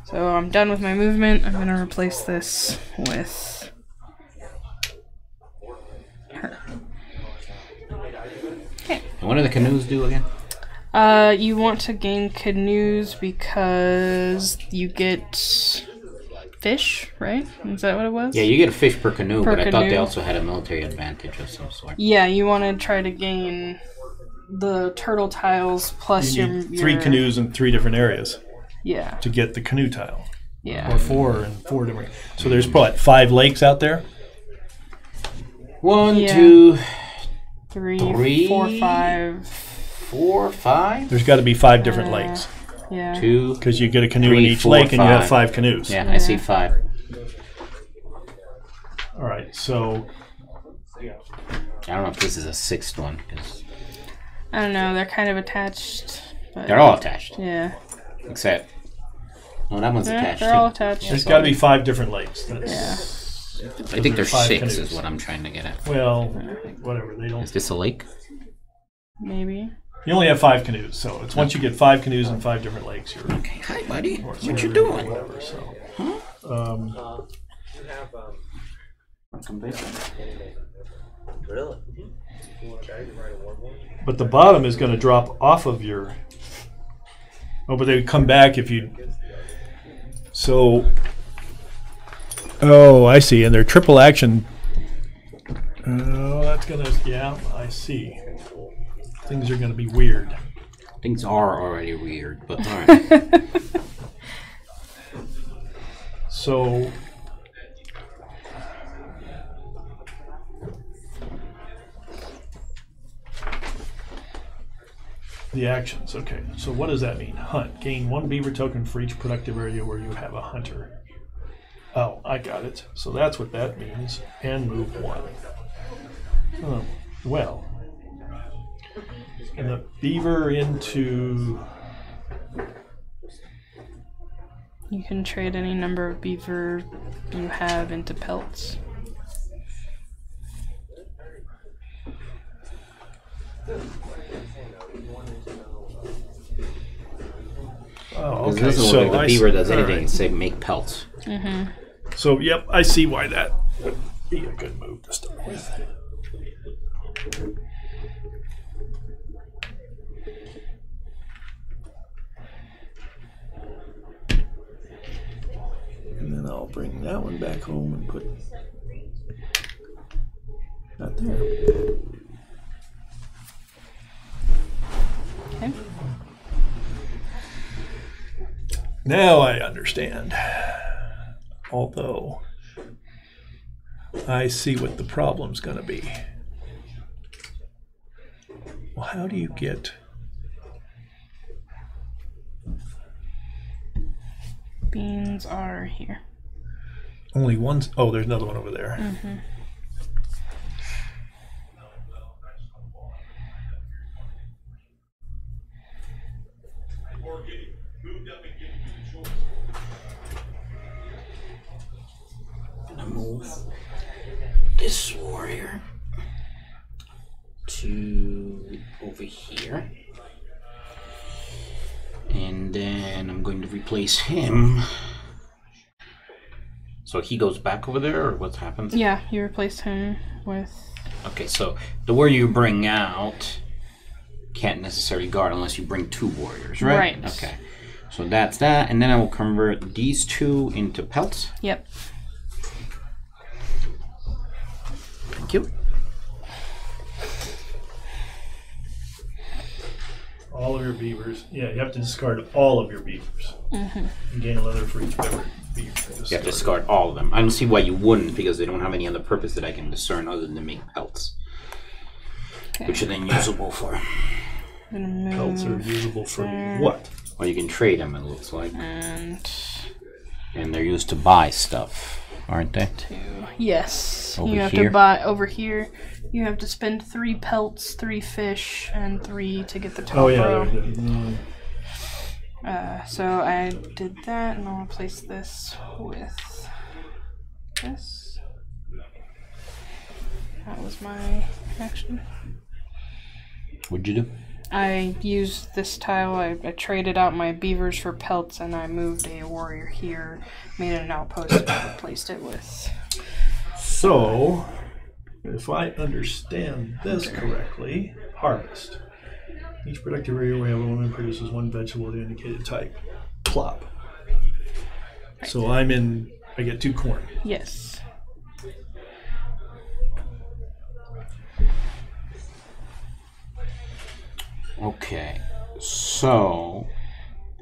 Speaker 2: So I'm done with my movement. I'm gonna replace this with her. Okay.
Speaker 3: And what do the canoes do again?
Speaker 2: You want to gain canoes because you get fish, right? Is that what it was?
Speaker 3: Yeah, you get a fish per canoe,
Speaker 2: Per
Speaker 3: but I thought they
Speaker 2: canoe.
Speaker 3: also had a military advantage of some sort.
Speaker 2: Yeah, you want to try to gain the turtle tiles plus
Speaker 1: You
Speaker 2: your,
Speaker 1: need 3
Speaker 2: your
Speaker 1: canoes in 3 different areas
Speaker 2: Yeah,
Speaker 1: to get the canoe tile.
Speaker 2: yeah.
Speaker 1: Or 4 and 4 different. So there's probably 5 lakes out there.
Speaker 3: 1,
Speaker 2: Yeah.
Speaker 3: 2,
Speaker 2: 3,
Speaker 3: 3,
Speaker 2: 4, 5.
Speaker 3: 4, 5,
Speaker 1: There's got to be 5 different lakes
Speaker 2: Yeah.
Speaker 3: 2.
Speaker 1: because you get a canoe in
Speaker 3: 3,
Speaker 1: each
Speaker 3: 4,
Speaker 1: lake and you have
Speaker 3: 5.
Speaker 1: 5 canoes.
Speaker 3: Yeah, I see 5.
Speaker 1: All right, so
Speaker 3: I don't know if this is a 6th one because
Speaker 2: I don't know. They're kind of attached. But
Speaker 3: they're all attached,
Speaker 2: Yeah.
Speaker 3: except that one's
Speaker 2: Yeah,
Speaker 3: attached
Speaker 2: they're all
Speaker 3: too.
Speaker 2: attached.
Speaker 1: there's got to be 5 different lakes. That's,
Speaker 3: I think there's
Speaker 1: 5
Speaker 3: 6
Speaker 1: canoes.
Speaker 3: is what I'm trying to get at.
Speaker 1: Well, whatever. They don't.
Speaker 3: Is this a lake?
Speaker 2: Maybe.
Speaker 1: You only have 5 canoes, so it's once you get 5 canoes in 5 different lakes, you're
Speaker 3: Okay, hi buddy.
Speaker 1: or
Speaker 3: What you
Speaker 1: whatever,
Speaker 3: doing?
Speaker 1: Whatever. So,
Speaker 4: Really?
Speaker 1: but the bottom is going to drop off of your. Oh, but they would come back if you. So. Oh, I see, and they're triple action. Oh, that's gonna. Yeah, I see. Things are gonna be weird.
Speaker 3: Things are already weird, but alright.
Speaker 1: So. The actions, okay. So what does that mean? Hunt. Gain 1 beaver token for each productive area where you have a hunter. Oh, I got it. So that's what that means. And move 1. Oh, well. And the beaver into
Speaker 2: You can trade any number of beaver you have into pelts.
Speaker 1: Oh,
Speaker 3: Because
Speaker 1: okay.
Speaker 3: it doesn't
Speaker 1: So
Speaker 3: look like the beaver does anything except make pelts.
Speaker 2: Mm-hmm.
Speaker 1: So, yep, I see why that would be a good move to start with. And then I'll bring that one back home and put that there.
Speaker 2: Okay.
Speaker 1: Now I understand. Although I see what the problem's going to be. Well, how do you get...
Speaker 2: Beans are here.
Speaker 1: Only one... Oh, there's another one over there.
Speaker 2: Mm-hmm.
Speaker 3: I'm gonna move this warrior to over here. And then I'm going to replace him. So he goes back over there, or what happens?
Speaker 2: Yeah, you replaced him with...
Speaker 3: Okay, so the warrior you bring out can't necessarily guard unless you bring two warriors, right?
Speaker 2: Right.
Speaker 3: Okay. So that's that, and then I will convert these two into pelts.
Speaker 2: Yep.
Speaker 3: Thank you.
Speaker 1: All of your beavers. Yeah, you have to discard all of your beavers.
Speaker 2: Mm-hmm.
Speaker 1: And gain a leather for each beaver.
Speaker 3: You have to discard all of them. I don't see why you wouldn't, because they don't have any other purpose that I can discern other than to make pelts.
Speaker 2: Okay.
Speaker 3: Which are then usable for...
Speaker 2: I'm gonna
Speaker 1: Pelts are
Speaker 2: move
Speaker 1: usable for
Speaker 2: there.
Speaker 1: what?
Speaker 3: Well, you can trade them, it looks like.
Speaker 2: And
Speaker 3: they're used to buy stuff, aren't they?
Speaker 2: yes,
Speaker 3: Over
Speaker 2: you have
Speaker 3: here?
Speaker 2: to buy over here. You have to spend 3 pelts, 3 fish, and 3 to get the top
Speaker 1: Oh, yeah.
Speaker 2: row.
Speaker 1: Mm.
Speaker 2: So I did that, and I'll replace this with this. That was my action.
Speaker 3: What'd you do?
Speaker 2: I used this tile. I traded out my beavers for pelts, and I moved a warrior here, made an outpost, and replaced it with.
Speaker 1: So, if I understand this correctly, harvest. Each productive area we have a woman produces 1 vegetable of the indicated type. Plop. So I get 2 corn.
Speaker 2: Yes.
Speaker 3: Okay, so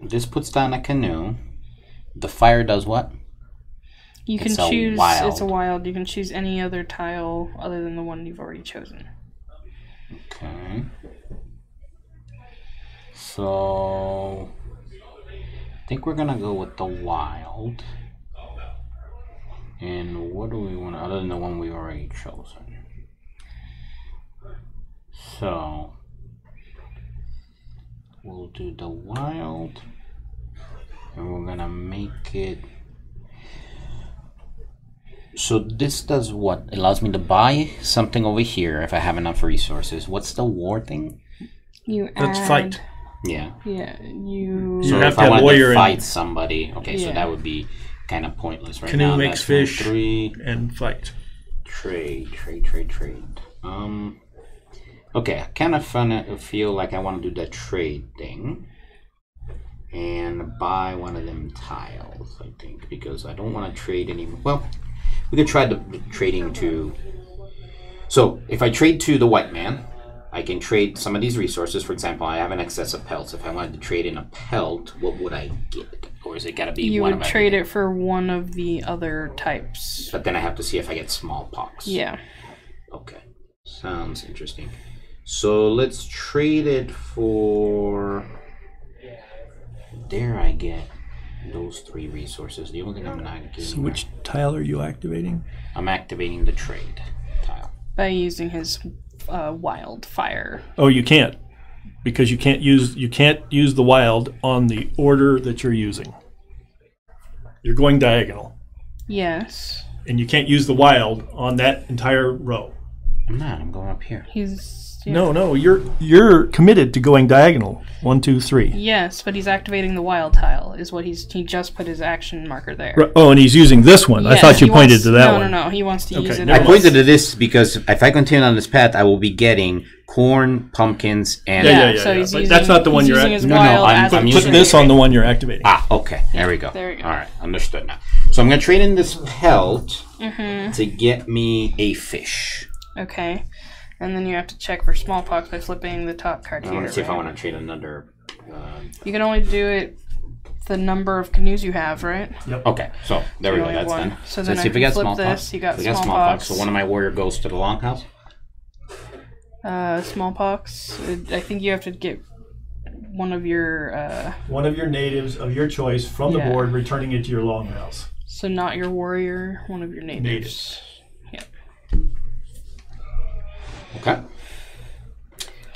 Speaker 3: this puts down a canoe. The fire does what?
Speaker 2: You can
Speaker 3: It's a
Speaker 2: choose.
Speaker 3: wild.
Speaker 2: It's a wild. You can choose any other tile other than the one you've already chosen.
Speaker 3: Okay. So I think we're gonna go with the wild. And what do we want other than the one we already chosen? So we'll do the wild, and we're gonna make it. So this does what? It allows me to buy something over here if I have enough resources. What's the war thing?
Speaker 2: You
Speaker 1: Let's
Speaker 2: add,
Speaker 1: fight.
Speaker 3: Yeah.
Speaker 2: Yeah, you.
Speaker 1: You
Speaker 3: So
Speaker 1: have
Speaker 3: if
Speaker 1: to
Speaker 3: I
Speaker 1: have
Speaker 3: wanted
Speaker 1: warrior
Speaker 3: to
Speaker 1: and-
Speaker 3: fight somebody, okay, so
Speaker 2: Yeah.
Speaker 3: that would be kind of pointless right
Speaker 1: Canoe
Speaker 3: now.
Speaker 1: makes
Speaker 3: That's
Speaker 1: fish.
Speaker 3: 3.
Speaker 1: And fight.
Speaker 3: Trade. Okay, I kind of feel like I want to do that trade thing and buy one of them tiles, I think, because I don't want to trade any. Well, we could try the trading to. So if I trade to the white man, I can trade some of these resources. For example, I have an excess of pelts. If I wanted to trade in a pelt, what would I get? Or is it got to be
Speaker 2: You
Speaker 3: one
Speaker 2: would
Speaker 3: of
Speaker 2: trade it for one of the other types.
Speaker 3: But then I have to see if I get smallpox.
Speaker 2: Yeah.
Speaker 3: Okay. Sounds interesting. So let's trade it for. There I get those 3 resources. The only thing I'm not getting.
Speaker 1: So which tile are you activating?
Speaker 3: I'm activating the trade tile.
Speaker 2: By using his wildfire.
Speaker 1: Oh, you can't. Because you can't use the wild on the order that you're using. You're going diagonal.
Speaker 2: Yes.
Speaker 1: And you can't use the wild on that entire row.
Speaker 3: I'm not. I'm going up here.
Speaker 2: He's
Speaker 1: No, you're committed to going diagonal. 1, 2, 3.
Speaker 2: Yes, but he's activating the wild tile. Is what he just put his action marker there.
Speaker 1: Oh, and he's using this one. I
Speaker 2: Yes,
Speaker 1: thought you
Speaker 2: he
Speaker 1: pointed
Speaker 2: wants-
Speaker 1: to that
Speaker 2: no,
Speaker 1: one.
Speaker 2: No, he wants to use it.
Speaker 1: no,
Speaker 3: I
Speaker 2: as-
Speaker 3: pointed to this because if I continue on this path, I will be getting corn, pumpkins, and...
Speaker 1: Yeah.
Speaker 2: So he's
Speaker 1: But
Speaker 2: using,
Speaker 1: that's not the one
Speaker 2: he's
Speaker 1: you're
Speaker 2: using
Speaker 1: at-
Speaker 2: his
Speaker 3: No,
Speaker 2: wild
Speaker 3: I'm-
Speaker 2: as
Speaker 3: I'm
Speaker 2: a
Speaker 3: using
Speaker 1: Put this on the one you're activating.
Speaker 3: Ah, okay. There we go.
Speaker 2: there we go.
Speaker 3: All right. Understood now. So I'm going to trade in this pelt to get me a fish.
Speaker 2: Okay. And then you have to check for smallpox by flipping the top card
Speaker 3: I
Speaker 2: here.
Speaker 3: want to see if I
Speaker 2: right?
Speaker 3: want to trade another...
Speaker 2: You can only do it the number of canoes you have, right?
Speaker 3: Okay, so there we
Speaker 2: You
Speaker 3: go.
Speaker 2: only have
Speaker 3: That's
Speaker 2: one.
Speaker 3: done.
Speaker 2: So
Speaker 3: Let's
Speaker 2: then
Speaker 3: see
Speaker 2: I
Speaker 3: if we
Speaker 2: can
Speaker 3: got
Speaker 2: flip
Speaker 3: smallpox.
Speaker 2: this. You got
Speaker 3: We got
Speaker 2: smallpox.
Speaker 3: So one of my warrior goes to the longhouse.
Speaker 2: Smallpox. I think you have to get one of your.
Speaker 1: One of your natives of your choice from the
Speaker 2: Yeah.
Speaker 1: board, returning it to your longhouse.
Speaker 2: So not your warrior, one of your natives.
Speaker 1: Natives.
Speaker 3: Okay.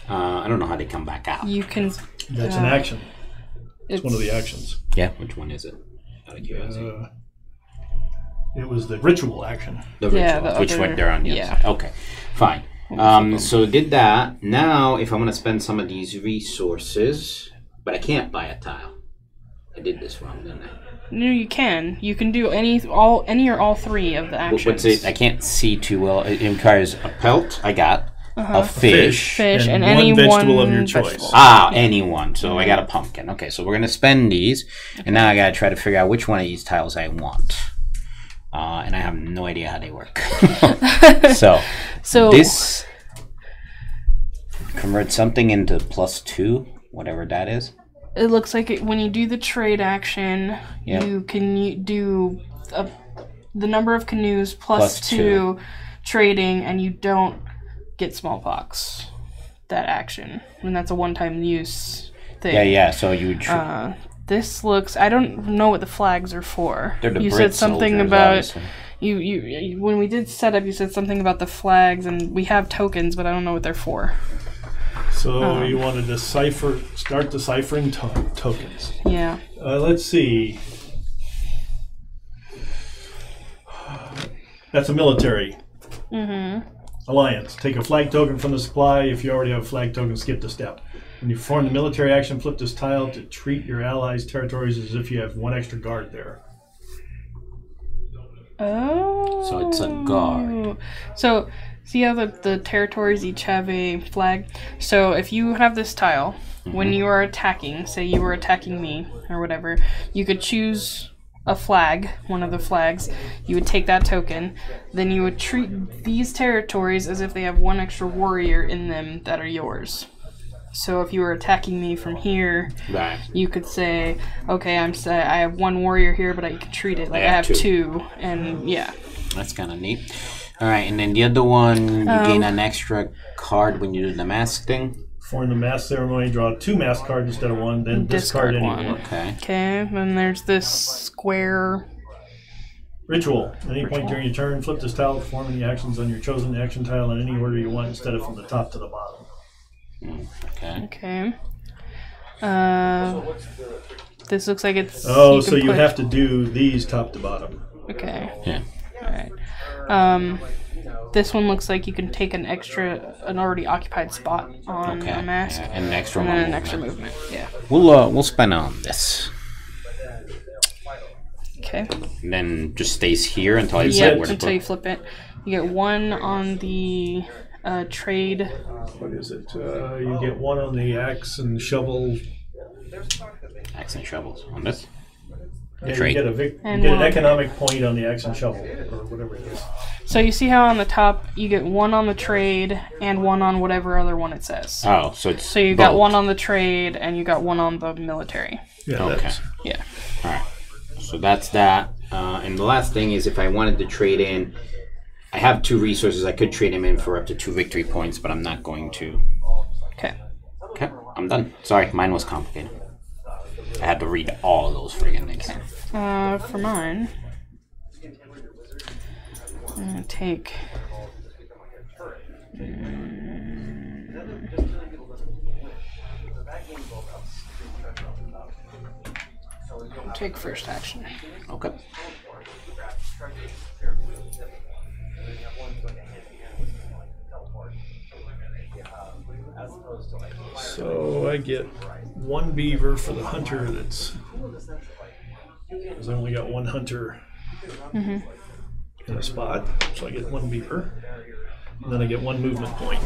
Speaker 3: I don't know how they come back out.
Speaker 2: You can.
Speaker 1: That's an action.
Speaker 2: It's
Speaker 1: One of the actions.
Speaker 3: Yeah, which one is it? Out of curiosity.
Speaker 1: It was the ritual action.
Speaker 3: The
Speaker 2: yeah,
Speaker 3: ritual,
Speaker 2: the
Speaker 3: which
Speaker 2: other-
Speaker 3: went there on the
Speaker 2: yeah.
Speaker 3: other side. Okay, fine. So did that. Now, if I'm going to spend some of these resources, but I can't buy a tile. I did this wrong, didn't I?
Speaker 2: No, you can. You can do any or all three of the actions.
Speaker 3: What's it? I can't see too well. It requires a pelt. I got a fish.
Speaker 2: Fish and
Speaker 1: one
Speaker 2: any
Speaker 1: vegetable of
Speaker 2: one
Speaker 1: your choice.
Speaker 2: vegetable.
Speaker 3: Ah, anyone. So I got a pumpkin. Okay, so we're gonna spend these, and now I gotta try to figure out which one of these tiles I want. And I have no idea how they work. So this converts something into +2, whatever that is.
Speaker 2: It looks like when you do the trade action,
Speaker 3: Yep.
Speaker 2: you can do the number of canoes plus
Speaker 3: Plus
Speaker 2: 2 trading, and you don't get smallpox. That action, and that's a one-time use thing.
Speaker 3: Yeah. So you would.
Speaker 2: This looks. I don't know what the flags are for.
Speaker 3: They're the
Speaker 2: You
Speaker 3: Brit
Speaker 2: said something
Speaker 3: soldiers,
Speaker 2: about.
Speaker 3: obviously.
Speaker 2: You when we did setup, you said something about the flags, and we have tokens, but I don't know what they're for.
Speaker 1: So you want to start deciphering tokens.
Speaker 2: Yeah.
Speaker 1: Let's see. That's a military alliance. Take a flag token from the supply. If you already have a flag token, skip the step. When you perform the military action, flip this tile to treat your allies' territories as if you have one extra guard there.
Speaker 2: Oh.
Speaker 3: So it's a guard.
Speaker 2: So see how the territories each have a flag? So if you have this tile, when you are attacking, say you were attacking me or whatever, you could choose a flag, one of the flags. You would take that token. Then you would treat these territories as if they have one extra warrior in them that are yours. So if you were attacking me from here,
Speaker 3: Right.
Speaker 2: you could say, okay, I have one warrior here, but I can treat it like I have two. And yeah.
Speaker 3: That's kind of neat. All right, and then the other one, you gain an extra card when you do the mask thing.
Speaker 1: Perform the mask ceremony, draw 2 mask cards instead of 1, then discard any
Speaker 2: one.
Speaker 1: more.
Speaker 3: Okay.
Speaker 2: Okay, then there's this square.
Speaker 1: Ritual. At any point during your turn, flip this tile, perform any actions on your chosen action tile in any order you want instead of from the top to the bottom.
Speaker 3: Okay.
Speaker 2: Okay. This looks like it's.
Speaker 1: Oh,
Speaker 2: you
Speaker 1: so
Speaker 2: can
Speaker 1: you
Speaker 2: put-
Speaker 1: have to do these top to bottom.
Speaker 2: Okay.
Speaker 3: Yeah.
Speaker 2: All right. This one looks like you can take an already occupied spot on
Speaker 3: Okay.
Speaker 2: a mask,
Speaker 3: Yeah, and an extra
Speaker 2: and then
Speaker 3: one
Speaker 2: an extra
Speaker 3: movement.
Speaker 2: movement. Yeah.
Speaker 3: We'll spend on this.
Speaker 2: Okay.
Speaker 3: And then just stays here until I
Speaker 2: Yeah,
Speaker 3: decide where to
Speaker 2: until
Speaker 3: put
Speaker 2: you flip it. You get 1 on the trade.
Speaker 1: What is it? You get 1 on the axe and shovel.
Speaker 3: axe and shovels on this.
Speaker 1: Yeah,
Speaker 3: Trade.
Speaker 1: you get,
Speaker 2: And
Speaker 1: you get an
Speaker 2: one.
Speaker 1: economic point on the axe and shovel, or whatever it is.
Speaker 2: So you see how on the top you get 1 on the trade and 1 on whatever other one it says.
Speaker 3: Oh, so it's
Speaker 2: So you got
Speaker 3: both.
Speaker 2: 1 on the trade and you got 1 on the military.
Speaker 1: Yeah,
Speaker 3: Okay.
Speaker 1: that's-
Speaker 2: Yeah.
Speaker 3: All right. So that's that. And the last thing is if I wanted to trade in, I have 2 resources. I could trade them in for up to 2 victory points, but I'm not going to.
Speaker 2: Okay.
Speaker 3: Okay, I'm done. Sorry, mine was complicated. I had to read all of those friggin' things.
Speaker 2: For mine, I'm gonna take. Take first action.
Speaker 3: Okay.
Speaker 1: So I get 1 beaver for the hunter that's... Because I only got 1 hunter in a spot. So I get 1 beaver. And then I get 1 movement point.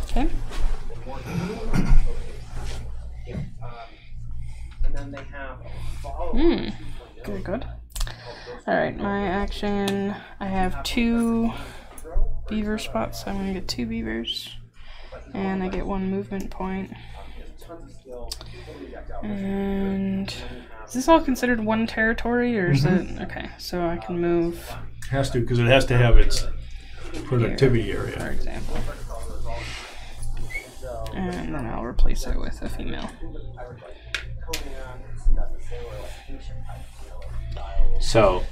Speaker 2: Okay. Good, good. Alright, my action, I have 2 beaver spots, so I'm going to get 2 beavers. And I get 1 movement point. And is this all considered 1 territory, or is it? Okay, so I can move.
Speaker 1: Has to, because it has to have its productivity
Speaker 2: here,
Speaker 1: area.
Speaker 2: for example. And then I'll replace it with a female.
Speaker 3: So,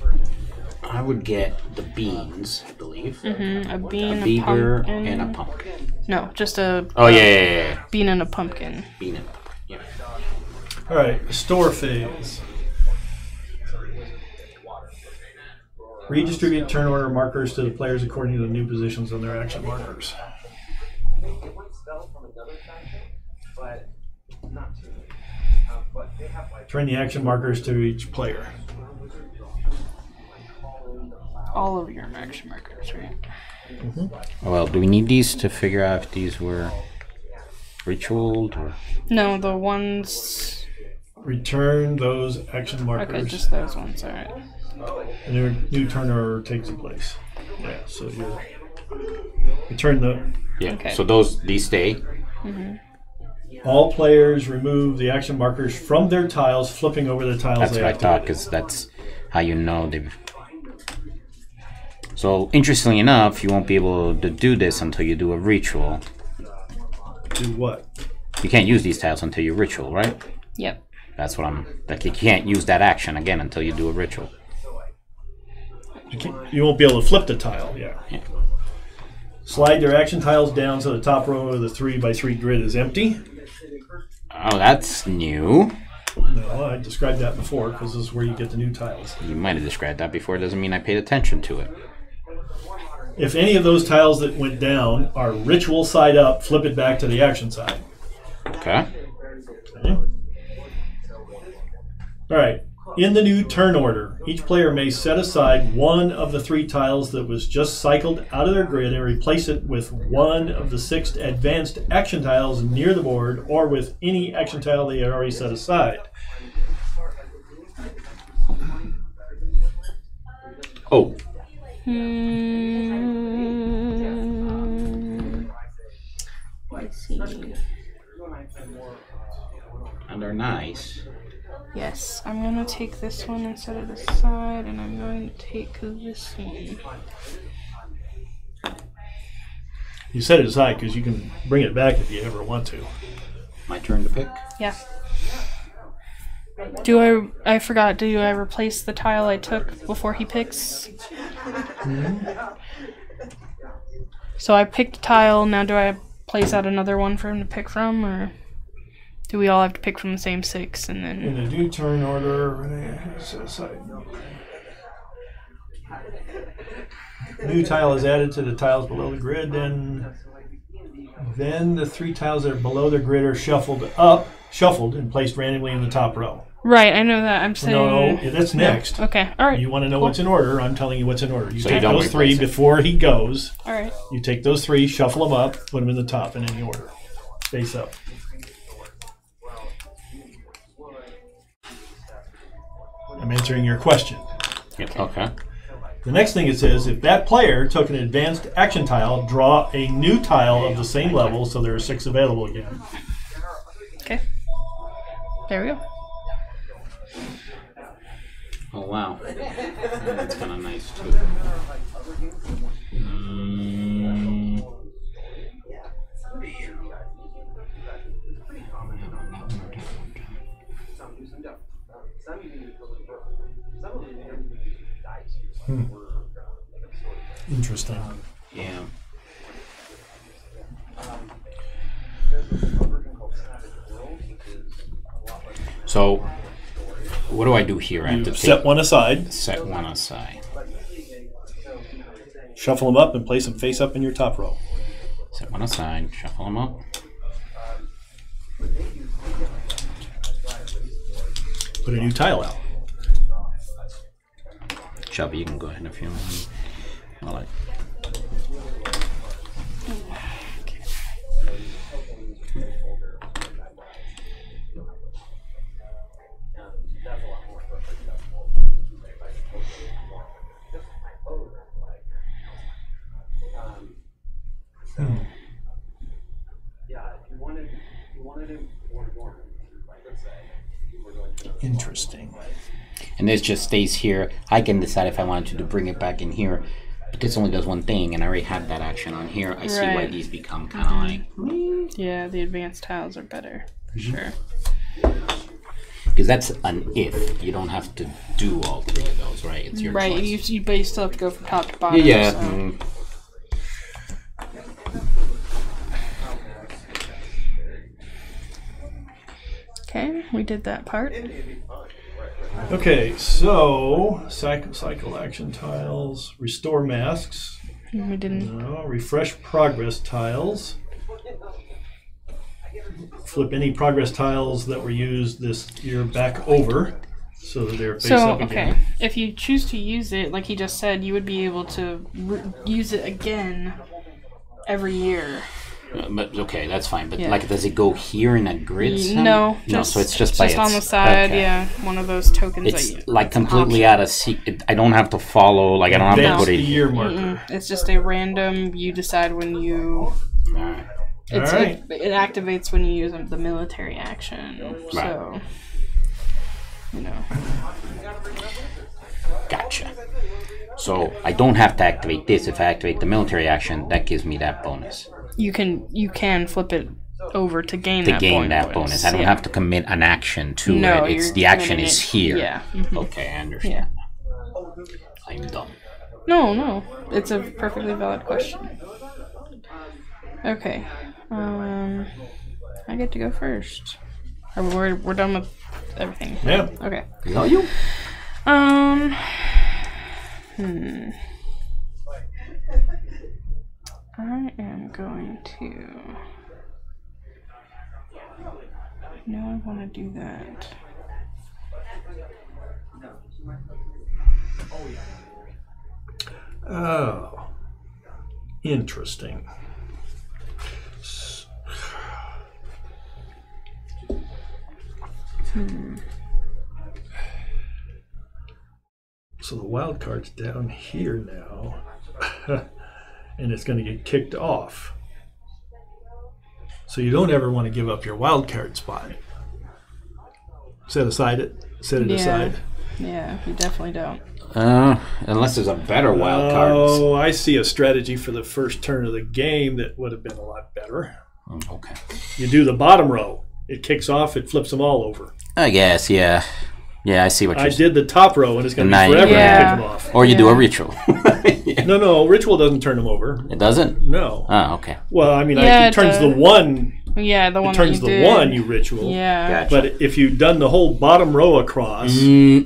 Speaker 3: I would get the beans, I believe.
Speaker 2: A bean,
Speaker 3: A beaver,
Speaker 2: a pumpkin.
Speaker 3: and a pumpkin.
Speaker 2: No, just a
Speaker 3: Oh, yeah.
Speaker 2: bean and a pumpkin.
Speaker 3: Bean and pumpkin, yeah.
Speaker 1: Alright, restore phase. Redistribute turn order markers to the players according to the new positions on their action markers. Turn the action markers to each player.
Speaker 2: All of your action markers, right?
Speaker 3: Well, do we need these to figure out if these were ritualed or?
Speaker 2: No, the ones.
Speaker 1: Return those action markers.
Speaker 2: Okay, just those ones. All right.
Speaker 1: A new turn order takes place. Yeah, so you turn the...
Speaker 3: Yeah,
Speaker 2: Okay.
Speaker 3: so these stay.
Speaker 1: All players remove the action markers from their tiles, flipping over the tiles
Speaker 3: That's
Speaker 1: they
Speaker 3: what I thought,
Speaker 1: activated.
Speaker 3: because that's how you know they've... So, interestingly enough, you won't be able to do this until you do a ritual.
Speaker 1: Do what?
Speaker 3: You can't use these tiles until you ritual, right?
Speaker 2: Yep.
Speaker 3: That's what I'm... Like, you can't use that action again until you do a ritual.
Speaker 1: You won't be able to flip the tile, yeah. Slide their action tiles down so the top row of the 3x3 grid is empty.
Speaker 3: Oh, that's new.
Speaker 1: No, I described that before because this is where you get the new tiles.
Speaker 3: You might have described that before. It doesn't mean I paid attention to it.
Speaker 1: If any of those tiles that went down are ritual side up, flip it back to the action side.
Speaker 3: Okay.
Speaker 1: Okay. All right. In the new turn order, each player may set aside 1 of the 3 tiles that was just cycled out of their grid and replace it with 1 of the 6 advanced action tiles near the board, or with any action tile they had already set aside.
Speaker 3: Oh.
Speaker 2: Let's see.
Speaker 3: And they're nice.
Speaker 2: Yes, I'm going to take this one and set it aside, and I'm going to take this one.
Speaker 1: You set it aside because you can bring it back if you ever want to.
Speaker 3: My turn to pick.
Speaker 2: Yeah. I forgot, do I replace the tile I took before he picks? So I picked a tile, now do I place out another one for him to pick from, or do we all have to pick from the same 6 and then...
Speaker 1: In the new turn order, set aside. New tile is added to the tiles below the grid, and then the 3 tiles that are below the grid are shuffled and placed randomly in the top row.
Speaker 2: Right, I know that. I'm saying...
Speaker 1: No, that's next.
Speaker 2: Okay, alright.
Speaker 1: You want to know what's in order, I'm telling you what's in order. You
Speaker 3: So
Speaker 1: take
Speaker 3: you don't
Speaker 1: those 3
Speaker 3: replace it.
Speaker 1: before he goes.
Speaker 2: Alright.
Speaker 1: You take those 3, shuffle them up, put them in the top in any order. Face up. I'm answering your question.
Speaker 3: Yep. Okay.
Speaker 1: The next thing it says, if that player took an advanced action tile, draw a new tile of the same level, so there are 6 available again.
Speaker 2: Okay. There we go.
Speaker 3: Oh, wow. That's kind of nice, too.
Speaker 1: Interesting.
Speaker 3: Yeah. So, what do I do here? I have
Speaker 1: You
Speaker 3: to
Speaker 1: set one aside,
Speaker 3: set one aside.
Speaker 1: shuffle them up, and place them face up in your top row.
Speaker 3: Set one aside. Shuffle them up.
Speaker 1: Put a new tile out.
Speaker 3: Shelby, you can go ahead if you want. I like.
Speaker 1: Interesting.
Speaker 3: And this just stays here. I can decide if I wanted to bring it back in here. But this only does one thing, and I already had that action on here. I see why
Speaker 2: Right.
Speaker 3: these become kind of like...
Speaker 2: Yeah, the advanced tiles are better, for sure.
Speaker 3: Because that's an if. You don't have to do all three of those, right? It's your
Speaker 2: Right,
Speaker 3: choice.
Speaker 2: but you still have to go from top to bottom.
Speaker 3: Yeah.
Speaker 2: So. Okay, we did that part.
Speaker 1: Okay, so cycle action tiles, restore masks,
Speaker 2: We didn't.
Speaker 1: no, refresh progress tiles, flip any progress tiles that were used this year back over so that they're face
Speaker 2: So,
Speaker 1: up again.
Speaker 2: okay, if you choose to use it, like he just said, you would be able to use it again every year.
Speaker 3: But okay, that's fine. But
Speaker 2: Yeah.
Speaker 3: like, does it go here in a grid?
Speaker 2: No,
Speaker 3: no. So it's just by
Speaker 2: on the side.
Speaker 3: okay.
Speaker 2: Yeah, one of those tokens.
Speaker 3: It's
Speaker 2: that you,
Speaker 3: like completely out of I don't have to follow. Like I don't have to
Speaker 1: Advance
Speaker 3: put
Speaker 1: the
Speaker 3: it.
Speaker 1: year marker.
Speaker 2: It's just a random. You decide when you.
Speaker 3: Alright.
Speaker 2: It's
Speaker 1: Alright.
Speaker 2: it activates when you use the military action. So, you know.
Speaker 3: Gotcha. So I don't have to activate this. If I activate the military action, that gives me that bonus.
Speaker 2: You can flip it over to gain
Speaker 3: To
Speaker 2: that
Speaker 3: gain
Speaker 2: bonus.
Speaker 3: that bonus. I don't
Speaker 2: Yeah.
Speaker 3: have to commit an action to
Speaker 2: No,
Speaker 3: it. It's
Speaker 2: you're
Speaker 3: the action
Speaker 2: committing
Speaker 3: is
Speaker 2: it.
Speaker 3: here.
Speaker 2: Yeah.
Speaker 3: Okay, I understand.
Speaker 2: Yeah.
Speaker 3: I'm dumb.
Speaker 2: No, it's a perfectly valid question. Okay, I get to go first. We're done with everything.
Speaker 1: Yeah.
Speaker 2: Okay.
Speaker 3: Is that you?
Speaker 2: I am going to. No, I want to do that.
Speaker 1: Oh, interesting. So the wild card's down here now, and it's going to get kicked off. So you don't ever want to give up your wild card spot. Set it aside.
Speaker 2: Yeah, we definitely don't.
Speaker 3: Unless there's a better wild card.
Speaker 1: Oh, I see a strategy for the first turn of the game that would have been a lot better.
Speaker 3: Okay.
Speaker 1: You do the bottom row. It kicks off. It flips them all over.
Speaker 3: I guess, yeah. Yeah, I see what you're
Speaker 1: I
Speaker 3: saying.
Speaker 1: did the top row, and it's going to
Speaker 3: Now
Speaker 1: be
Speaker 3: you-
Speaker 1: forever
Speaker 2: Yeah.
Speaker 1: to kick them off.
Speaker 3: Or you do a ritual.
Speaker 1: No, ritual doesn't turn them over.
Speaker 3: It doesn't?
Speaker 1: No.
Speaker 3: Oh, okay.
Speaker 1: Well, I mean,
Speaker 2: Yeah,
Speaker 1: it turns
Speaker 2: it
Speaker 1: the
Speaker 2: does.
Speaker 1: one.
Speaker 2: Yeah, the one
Speaker 1: It turns
Speaker 2: that
Speaker 1: the
Speaker 2: you did.
Speaker 1: one you ritual.
Speaker 2: Yeah.
Speaker 3: Gotcha.
Speaker 1: But if you'd done the whole bottom row across, you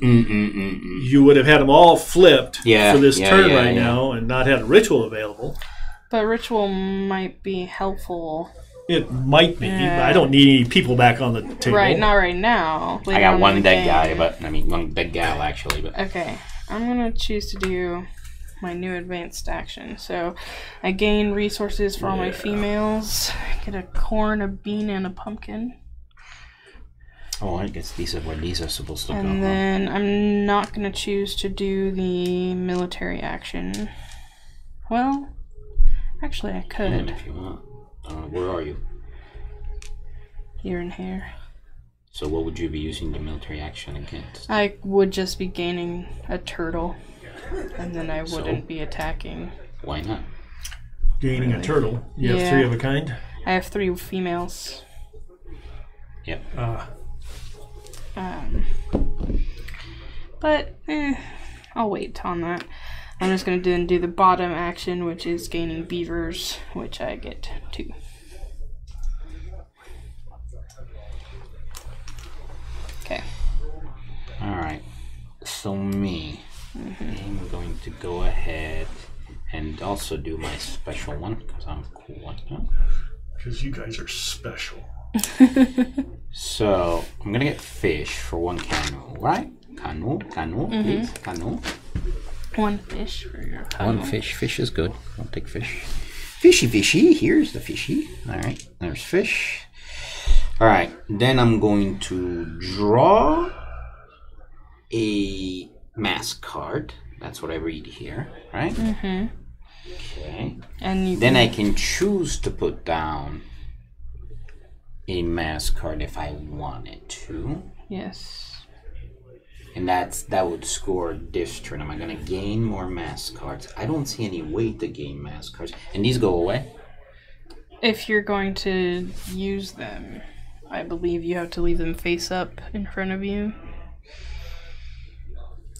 Speaker 1: would have had them all flipped
Speaker 3: Yeah,
Speaker 1: for this
Speaker 3: yeah,
Speaker 1: turn
Speaker 3: yeah,
Speaker 1: right
Speaker 3: yeah.
Speaker 1: now, and not had a ritual available.
Speaker 2: But ritual might be helpful.
Speaker 1: It might be.
Speaker 2: Yeah.
Speaker 1: But I don't need any people back on the table.
Speaker 2: Right, not right now.
Speaker 3: I
Speaker 2: Later
Speaker 3: got
Speaker 2: on
Speaker 3: one
Speaker 2: in the
Speaker 3: dead guy,
Speaker 2: game.
Speaker 3: but I mean one dead gal actually, but
Speaker 2: Okay, I'm gonna choose to do my new advanced action. So I gain resources for all my females. Get a corn, a bean, and a pumpkin.
Speaker 3: oh, I guess these are where these are supposed to go.
Speaker 2: And then I'm not gonna choose to do the military action. Well, actually I could.
Speaker 3: If you want. Where are you?
Speaker 2: Here and here.
Speaker 3: So what would you be using the military action against?
Speaker 2: I would just be gaining a turtle, and then I wouldn't be attacking.
Speaker 3: Why not?
Speaker 1: Gaining a turtle. You have
Speaker 2: Yeah.
Speaker 1: 3 of a kind?
Speaker 2: I have 3 females.
Speaker 3: Yep.
Speaker 2: But I'll wait on that. I'm just gonna do the bottom action, which is gaining beavers, which I get 2. Okay.
Speaker 3: So me, I'm going to go ahead and also do my special one because I'm cool like that.
Speaker 1: Because you guys are special.
Speaker 3: So I'm gonna get fish for 1 canoe, right? Canoe, please, canoe.
Speaker 2: 1 fish for your canoe.
Speaker 3: 1 fish. Fish is good. I'll take fish. Fishy. Here's the fishy. All right. There's fish. All right. Then I'm going to draw a mask card. That's what I read here, right? Mm-hmm. Okay.
Speaker 2: And
Speaker 3: then I can choose to put down a mask card if I wanted to.
Speaker 2: Yes.
Speaker 3: And that would score this turn. Am I going to gain more mask cards? I don't see any way to gain mask cards. And these go away?
Speaker 2: If you're going to use them, I believe you have to leave them face up in front of you.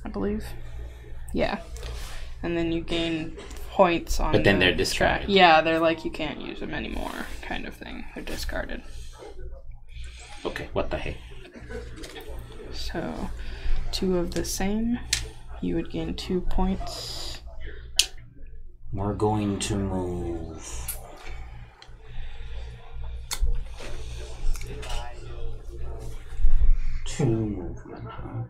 Speaker 2: I believe. Yeah. And then you gain points on.
Speaker 3: But then they're discarded.
Speaker 2: Yeah, they're like you can't use them anymore, kind of thing. They're discarded.
Speaker 3: Okay, what the heck?
Speaker 2: So, 2 of the same, you would gain 2 points.
Speaker 3: We're going to move. Two movement, huh?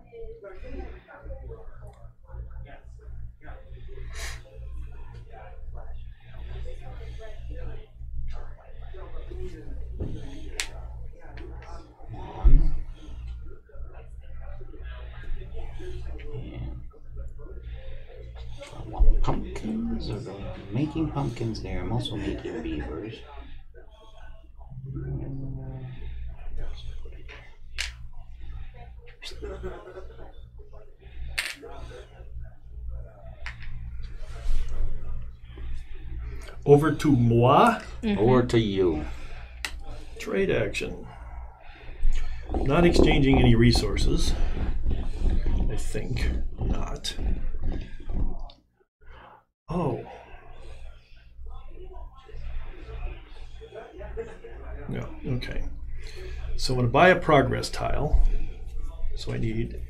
Speaker 3: Pumpkins, or making pumpkins there. I'm also making beavers.
Speaker 1: Over to moi.
Speaker 3: Over to you.
Speaker 1: Trade action. Not exchanging any resources. I think not. Oh. No, okay. So I'm going to buy a progress tile. So I need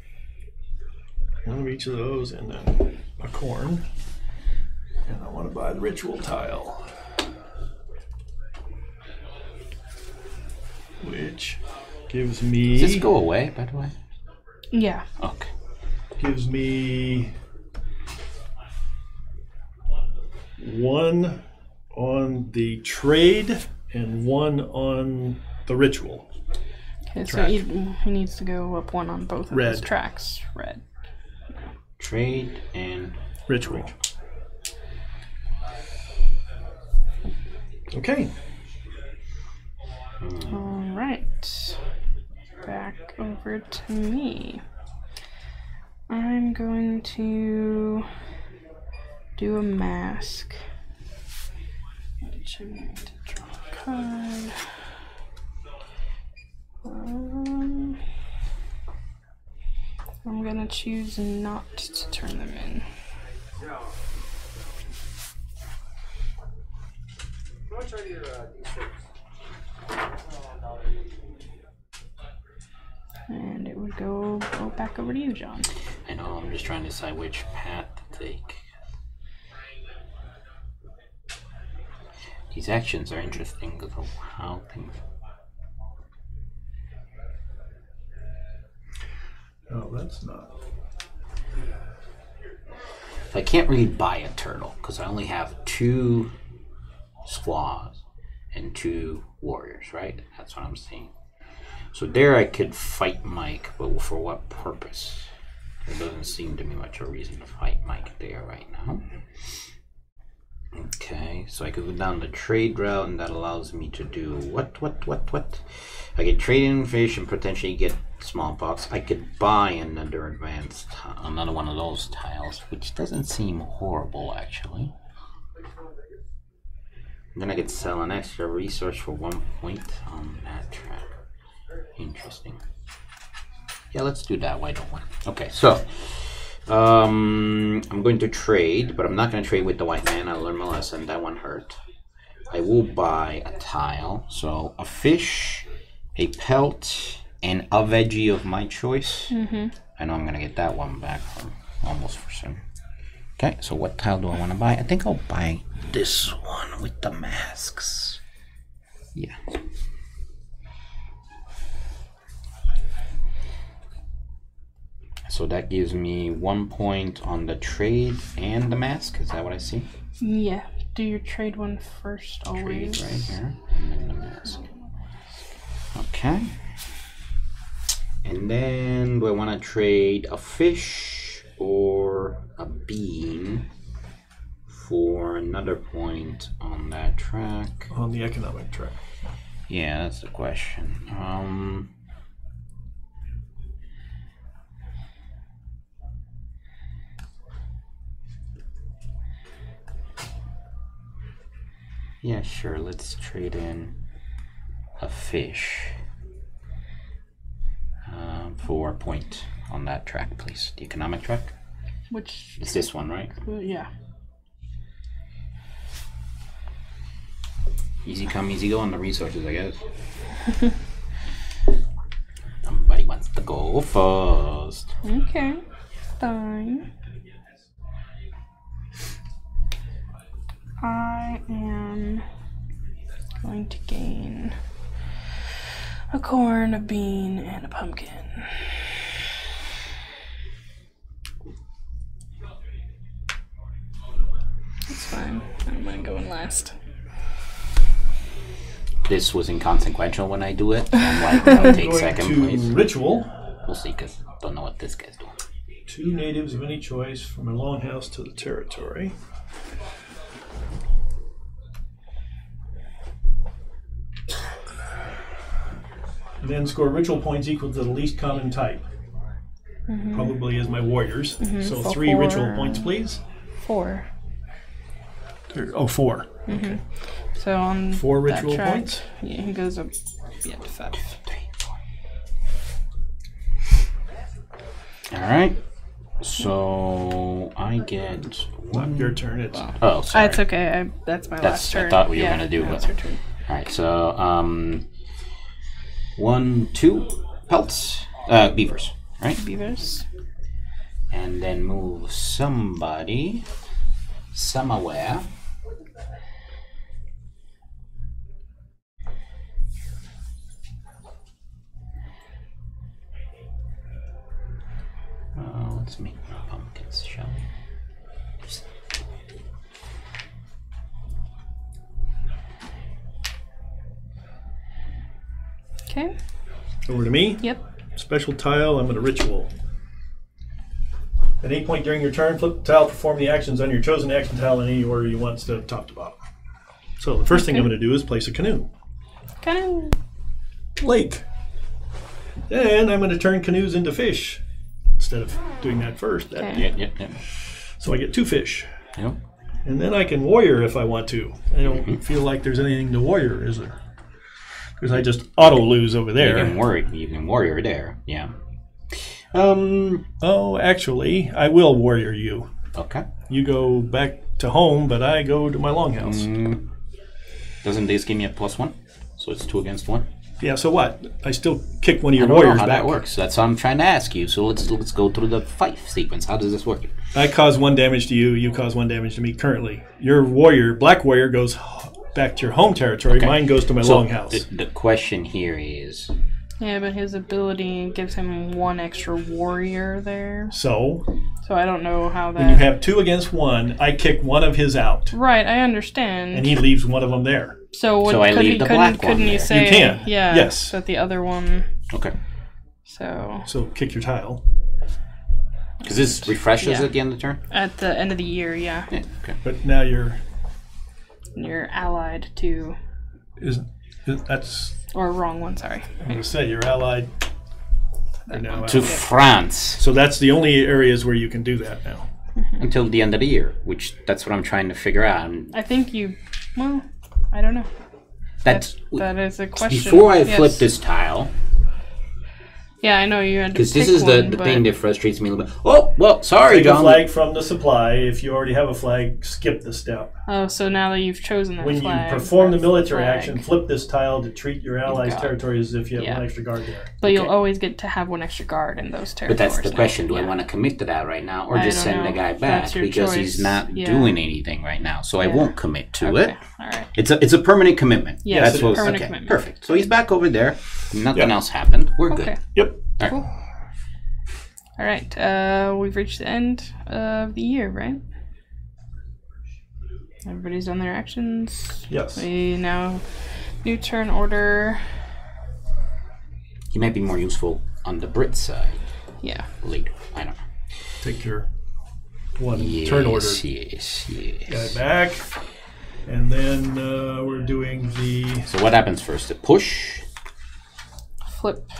Speaker 1: 1 of each of those and then a corn. And I want to buy the ritual tile. Which gives me...
Speaker 3: Does this go away, by the way?
Speaker 2: Yeah.
Speaker 3: Okay.
Speaker 1: Gives me 1 on the trade and 1 on the ritual.
Speaker 2: Okay, so
Speaker 1: Track.
Speaker 2: he needs to go up 1 on both of
Speaker 1: Red.
Speaker 2: those tracks. Red.
Speaker 3: Trade and
Speaker 1: Ritual. Okay.
Speaker 2: Alright. Back over to me. I'm going to do a mask. Which I'm going to draw a card. I'm going to choose not to turn them in. And it would go back over to you, John.
Speaker 3: I know, I'm just trying to decide which path to take. These actions are interesting because of how things...
Speaker 1: Oh, that's not.
Speaker 3: I can't really buy a turtle because I only have 2 squaws and 2 warriors, right? That's what I'm saying. So there I could fight Mike, but for what purpose? There doesn't seem to be much of a reason to fight Mike there right now. Okay, so I could go down the trade route, and that allows me to do what? I could trade in fish and potentially get smallpox. I could buy another another one of those tiles, which doesn't seem horrible actually. And then I could sell an extra resource for 1 point on that track. Interesting. Yeah, let's do that. Why don't we? Okay, so I'm going to trade, but I'm not going to trade with the white man. I learned my lesson. That one hurt. I will buy a tile. So a fish, a pelt, and a veggie of my choice.
Speaker 2: Mm-hmm.
Speaker 3: I know I'm gonna get that one back almost for soon. Okay, so what tile do I want to buy? I think I'll buy this one with the masks. Yeah. So that gives me 1 point on the trade and the mask. Is that what I see?
Speaker 2: Yeah. Do your trade one first, always.
Speaker 3: Trade right here, and then the mask. Okay. And then, do I want to trade a fish or a bean for another point on that track?
Speaker 1: On the economic track.
Speaker 3: Yeah, that's the question. Yeah, sure. Let's trade in a fish for a point on that track, please. The economic track.
Speaker 2: Which?
Speaker 3: It's this one, right?
Speaker 2: Yeah.
Speaker 3: Easy come, easy go on the resources, I guess. Somebody wants to go first.
Speaker 2: Okay. Fine. I am going to gain a corn, a bean, and a pumpkin. That's fine. I don't mind going last.
Speaker 3: This was inconsequential when I do it. I'm like, I'll take
Speaker 1: Going
Speaker 3: second
Speaker 1: to
Speaker 3: place.
Speaker 1: ritual.
Speaker 3: We'll see, because don't know what this guy's doing.
Speaker 1: 2 natives of any choice from a longhouse to the territory. And then score ritual points equal to the least common type. Probably is my warriors. So 3 ritual points, please.
Speaker 2: 4.
Speaker 1: Oh, 4.
Speaker 2: Okay. So on
Speaker 1: 4
Speaker 2: that
Speaker 1: ritual
Speaker 2: track,
Speaker 1: points.
Speaker 2: Yeah, he goes up to 5.
Speaker 3: Alright. So I get
Speaker 1: Not
Speaker 3: one.
Speaker 1: your turn. It's
Speaker 3: Oh, sorry.
Speaker 2: It's okay. That's my last turn.
Speaker 3: I thought what you were
Speaker 2: Yeah,
Speaker 3: gonna do.
Speaker 2: That's
Speaker 3: But...
Speaker 2: your turn.
Speaker 3: Alright, so 1, 2 pelts, beavers, right?
Speaker 2: Beavers.
Speaker 3: And then move somebody somewhere. Let's make more pumpkins, shall we?
Speaker 2: Okay.
Speaker 1: over to me.
Speaker 2: Yep.
Speaker 1: Special tile, I'm going to ritual. At any point during your turn, flip the tile, perform the actions on your chosen action tile in any order you want instead of top to bottom. So the first thing I'm going to do is place a canoe.
Speaker 2: Canoe.
Speaker 1: Lake. Then I'm going to turn canoes into fish. Instead of doing that first.
Speaker 2: Okay.
Speaker 3: Yeah.
Speaker 1: So I get 2 fish.
Speaker 3: Yep.
Speaker 1: And then I can warrior if I want to. I don't feel like there's anything to warrior, is there? Because I just auto lose over there.
Speaker 3: You can warrior there. Yeah.
Speaker 1: Oh, actually, I will warrior you.
Speaker 3: Okay.
Speaker 1: You go back to home, but I go to my longhouse.
Speaker 3: Doesn't this give me a +1? So it's 2 against 1.
Speaker 1: Yeah. So what? I still kick one of your
Speaker 3: I don't
Speaker 1: warriors
Speaker 3: know how
Speaker 1: back.
Speaker 3: that works. That's what I'm trying to ask you. So let's go through the fight sequence. How does this work?
Speaker 1: I cause 1 damage to you. You cause 1 damage to me. Currently, your warrior, black warrior, goes back to your home territory.
Speaker 3: Okay.
Speaker 1: Mine goes to my longhouse.
Speaker 3: The question here is.
Speaker 2: Yeah, but his ability gives him 1 extra warrior there.
Speaker 1: So
Speaker 2: I don't know how that.
Speaker 1: when you have 2 against 1, I kick one of his out,
Speaker 2: Right, I understand.
Speaker 1: and he leaves one of them there.
Speaker 2: So
Speaker 3: I leave the black one
Speaker 2: couldn't you
Speaker 3: there.
Speaker 2: say?
Speaker 1: You can,
Speaker 2: Yeah.
Speaker 1: yes.
Speaker 2: But the other one.
Speaker 3: Okay.
Speaker 2: So
Speaker 1: kick your tile.
Speaker 3: Because this refreshes
Speaker 2: Yeah.
Speaker 3: at the end of the turn?
Speaker 2: at the end of the year, yeah,
Speaker 3: Yeah, okay.
Speaker 1: But now you're
Speaker 2: allied to,
Speaker 1: that's
Speaker 2: or wrong one. Sorry.
Speaker 1: I'm going to say you're allied. You're now
Speaker 3: To
Speaker 1: allied.
Speaker 3: France
Speaker 1: So that's the only areas where you can do that now.
Speaker 3: until the end of the year, which that's what I'm trying to figure out. And
Speaker 2: I think you. Well, I don't know.
Speaker 3: that's
Speaker 2: That is a question.
Speaker 3: before I
Speaker 2: Yes.
Speaker 3: flip this tile.
Speaker 2: Yeah, I know you had to
Speaker 3: Because this
Speaker 2: pick
Speaker 3: is the
Speaker 2: one,
Speaker 3: thing that frustrates me a little bit. Oh, well, sorry,
Speaker 1: Take a
Speaker 3: John.
Speaker 1: flag from the supply. If you already have a flag, skip the step.
Speaker 2: Oh, so now that you've chosen that
Speaker 1: When
Speaker 2: flag,
Speaker 1: you perform the
Speaker 2: that's
Speaker 1: military
Speaker 2: flag.
Speaker 1: action, flip this tile to treat your allies'
Speaker 2: got it.
Speaker 1: territory as if you have
Speaker 2: Yeah.
Speaker 1: one extra guard there.
Speaker 2: But you'll always get to have one extra guard in those
Speaker 3: But
Speaker 2: territories.
Speaker 3: that's the
Speaker 2: now.
Speaker 3: question. Do I
Speaker 2: Yeah.
Speaker 3: want to commit to that right now or
Speaker 2: I
Speaker 3: just
Speaker 2: don't
Speaker 3: send the
Speaker 2: know.
Speaker 3: guy back
Speaker 2: That's your
Speaker 3: because he's
Speaker 2: choice.
Speaker 3: not
Speaker 2: Yeah.
Speaker 3: doing anything right now? So I
Speaker 2: Yeah.
Speaker 3: won't commit to
Speaker 2: Okay.
Speaker 3: it.
Speaker 2: All right.
Speaker 3: It's a permanent commitment.
Speaker 2: Yes,
Speaker 3: That's
Speaker 2: it's
Speaker 3: what,
Speaker 2: permanent
Speaker 3: okay,
Speaker 2: commitment.
Speaker 3: perfect. So he's back over there. Nothing
Speaker 1: Yeah.
Speaker 3: else happened. We're
Speaker 2: Okay.
Speaker 3: good.
Speaker 1: Yep.
Speaker 3: All right.
Speaker 2: Cool. All right. We've reached the end of the year, right? Everybody's done their actions.
Speaker 1: Yes.
Speaker 2: We now new turn order.
Speaker 3: He might be more useful on the Brit side
Speaker 2: Yeah.
Speaker 3: later. I don't know.
Speaker 1: Take your one
Speaker 3: Yes,
Speaker 1: turn order
Speaker 3: yes.
Speaker 1: guy back. And then we're doing the...
Speaker 3: So what happens first? The push.
Speaker 2: Flip.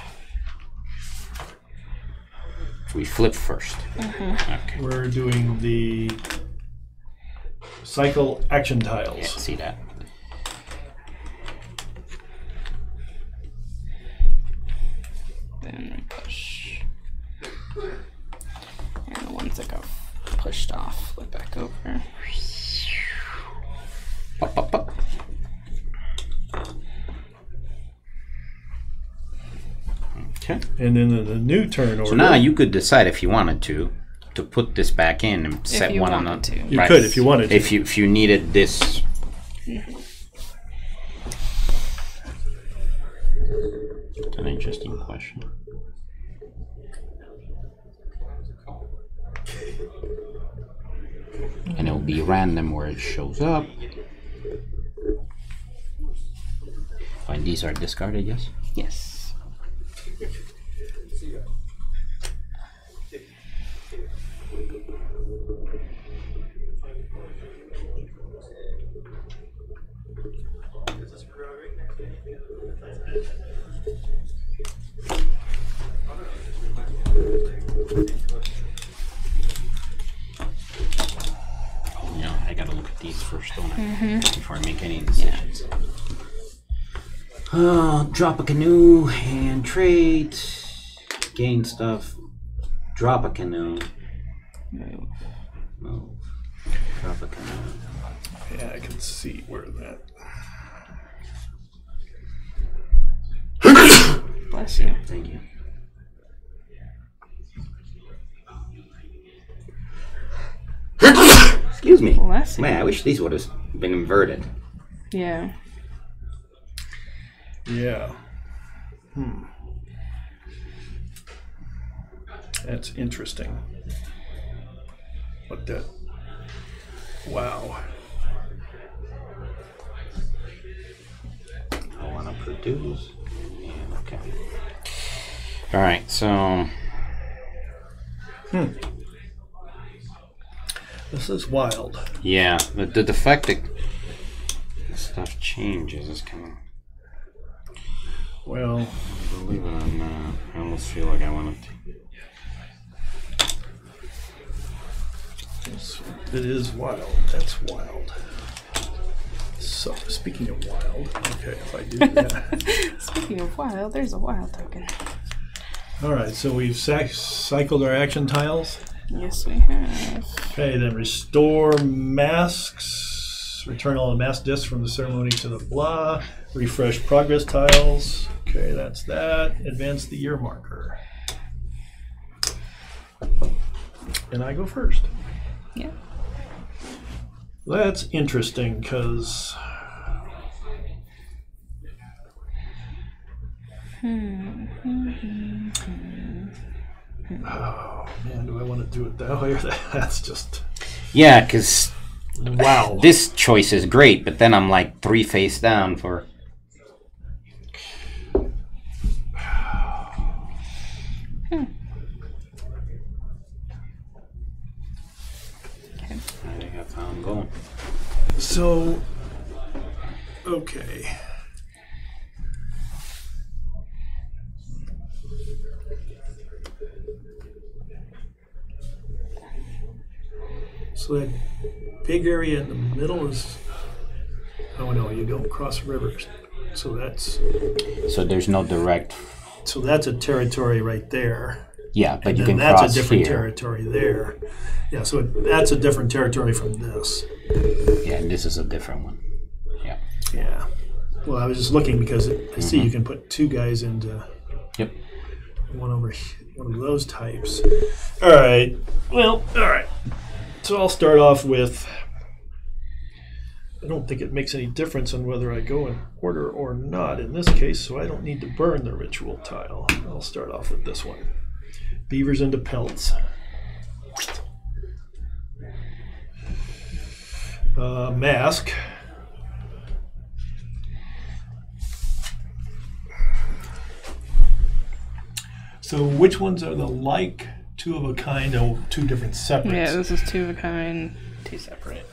Speaker 3: So we flip first. Okay.
Speaker 1: We're doing the cycle action
Speaker 3: Yeah,
Speaker 1: tiles.
Speaker 3: see that.
Speaker 2: Then we push. And the ones that got pushed off flip back over.
Speaker 3: Pop, pop, pop. Okay.
Speaker 1: And then the new turn order.
Speaker 3: So now you could decide if you wanted to put this back in and set
Speaker 2: you
Speaker 3: one on
Speaker 2: wanted
Speaker 3: the.
Speaker 2: to.
Speaker 1: You could if you wanted to.
Speaker 3: If you needed this. That's an interesting question. And it'll be random where it shows up. Fine, these are discarded, yes?
Speaker 2: Yes.
Speaker 3: Yeah, I gotta look at these first, don't I? Before I make any decisions. Drop a canoe and trade. Gain stuff. Drop a canoe.
Speaker 2: Move.
Speaker 3: Move. Drop a canoe.
Speaker 1: Yeah, I can see where that...
Speaker 2: Bless you.
Speaker 3: Thank you. Excuse me.
Speaker 2: Bless you.
Speaker 3: Man, I wish these would have been inverted.
Speaker 2: Yeah.
Speaker 1: Yeah. That's interesting. What that... Wow.
Speaker 3: I want to produce. Yeah, okay. All right, so
Speaker 1: This is wild.
Speaker 3: yeah, the fact that stuff changes is kind of.
Speaker 1: Well,
Speaker 3: Believe it or not, I almost feel like I want to.
Speaker 1: it is wild. That's wild. So, speaking of wild, okay, if I do that.
Speaker 2: Speaking of wild, there's a wild token.
Speaker 1: All right, so we've cycled our action tiles.
Speaker 2: Yes, we have.
Speaker 1: Okay, then restore masks. Return all the mask discs from the ceremony to the blah. Refresh progress tiles. Okay, that's that. Advance the year marker. And I go first.
Speaker 2: Yeah.
Speaker 1: That's interesting because oh man, do I want to do it that way or that? That's just
Speaker 3: Yeah, because
Speaker 1: wow.
Speaker 3: this choice is great, but then I'm like 3 face down for. I think that's how I'm going.
Speaker 1: So okay. So that big area in the middle is, oh no, you don't cross rivers. So that's,
Speaker 3: So there's no direct
Speaker 1: So that's a territory right there.
Speaker 3: Yeah, but
Speaker 1: And
Speaker 3: you
Speaker 1: then
Speaker 3: can
Speaker 1: that's
Speaker 3: cross
Speaker 1: a different
Speaker 3: here.
Speaker 1: territory there. Yeah, so that's a different territory from this.
Speaker 3: Yeah, and this is a different one. Yeah.
Speaker 1: Yeah. Well, I was just looking because I see you can put 2 guys into
Speaker 3: Yep.
Speaker 1: one of those types. All right. Well, all right. So I'll start off with. I don't think it makes any difference on whether I go in order or not in this case, so I don't need to burn the ritual tile. I'll start off with this one. Beavers into pelts. Mask. So which ones are the like, 2 of a kind, or 2 different separates?
Speaker 2: Yeah, this is 2 of a kind, 2 separate.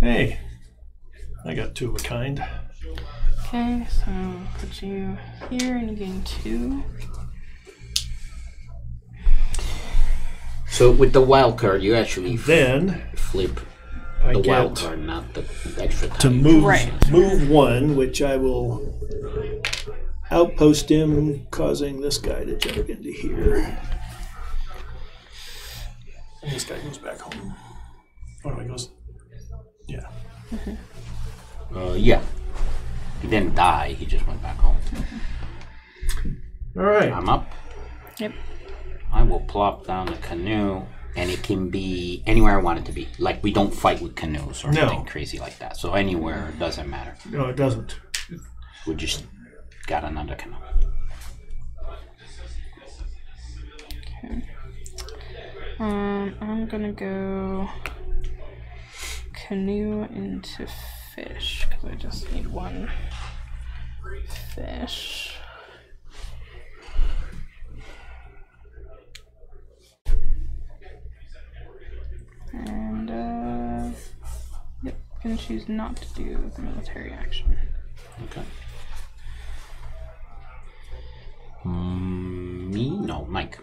Speaker 1: Hey, I got 2 of a kind.
Speaker 2: Okay, so put you here and you gain 2.
Speaker 3: So with the wild card, you actually
Speaker 1: Then
Speaker 3: flip
Speaker 1: I
Speaker 3: the wild
Speaker 1: get
Speaker 3: card, not the extra
Speaker 1: to
Speaker 3: tile.
Speaker 1: move
Speaker 2: Right.
Speaker 1: move 1, which I will outpost him, causing this guy to jump into here. And this guy goes back home. Oh no, he goes. Yeah.
Speaker 3: Yeah. He didn't die. He just went back home.
Speaker 1: All right.
Speaker 3: I'm up.
Speaker 2: Yep.
Speaker 3: I will plop down the canoe, and it can be anywhere I want it to be. Like, we don't fight with canoes or
Speaker 1: No.
Speaker 3: anything crazy like that. So anywhere, it doesn't matter.
Speaker 1: No, it doesn't.
Speaker 3: We just got another canoe.
Speaker 2: Okay. I'm gonna go canoe into fish because I just need 1 fish. And yep, gonna choose not to do the military action.
Speaker 3: Okay. Me? No, Mike.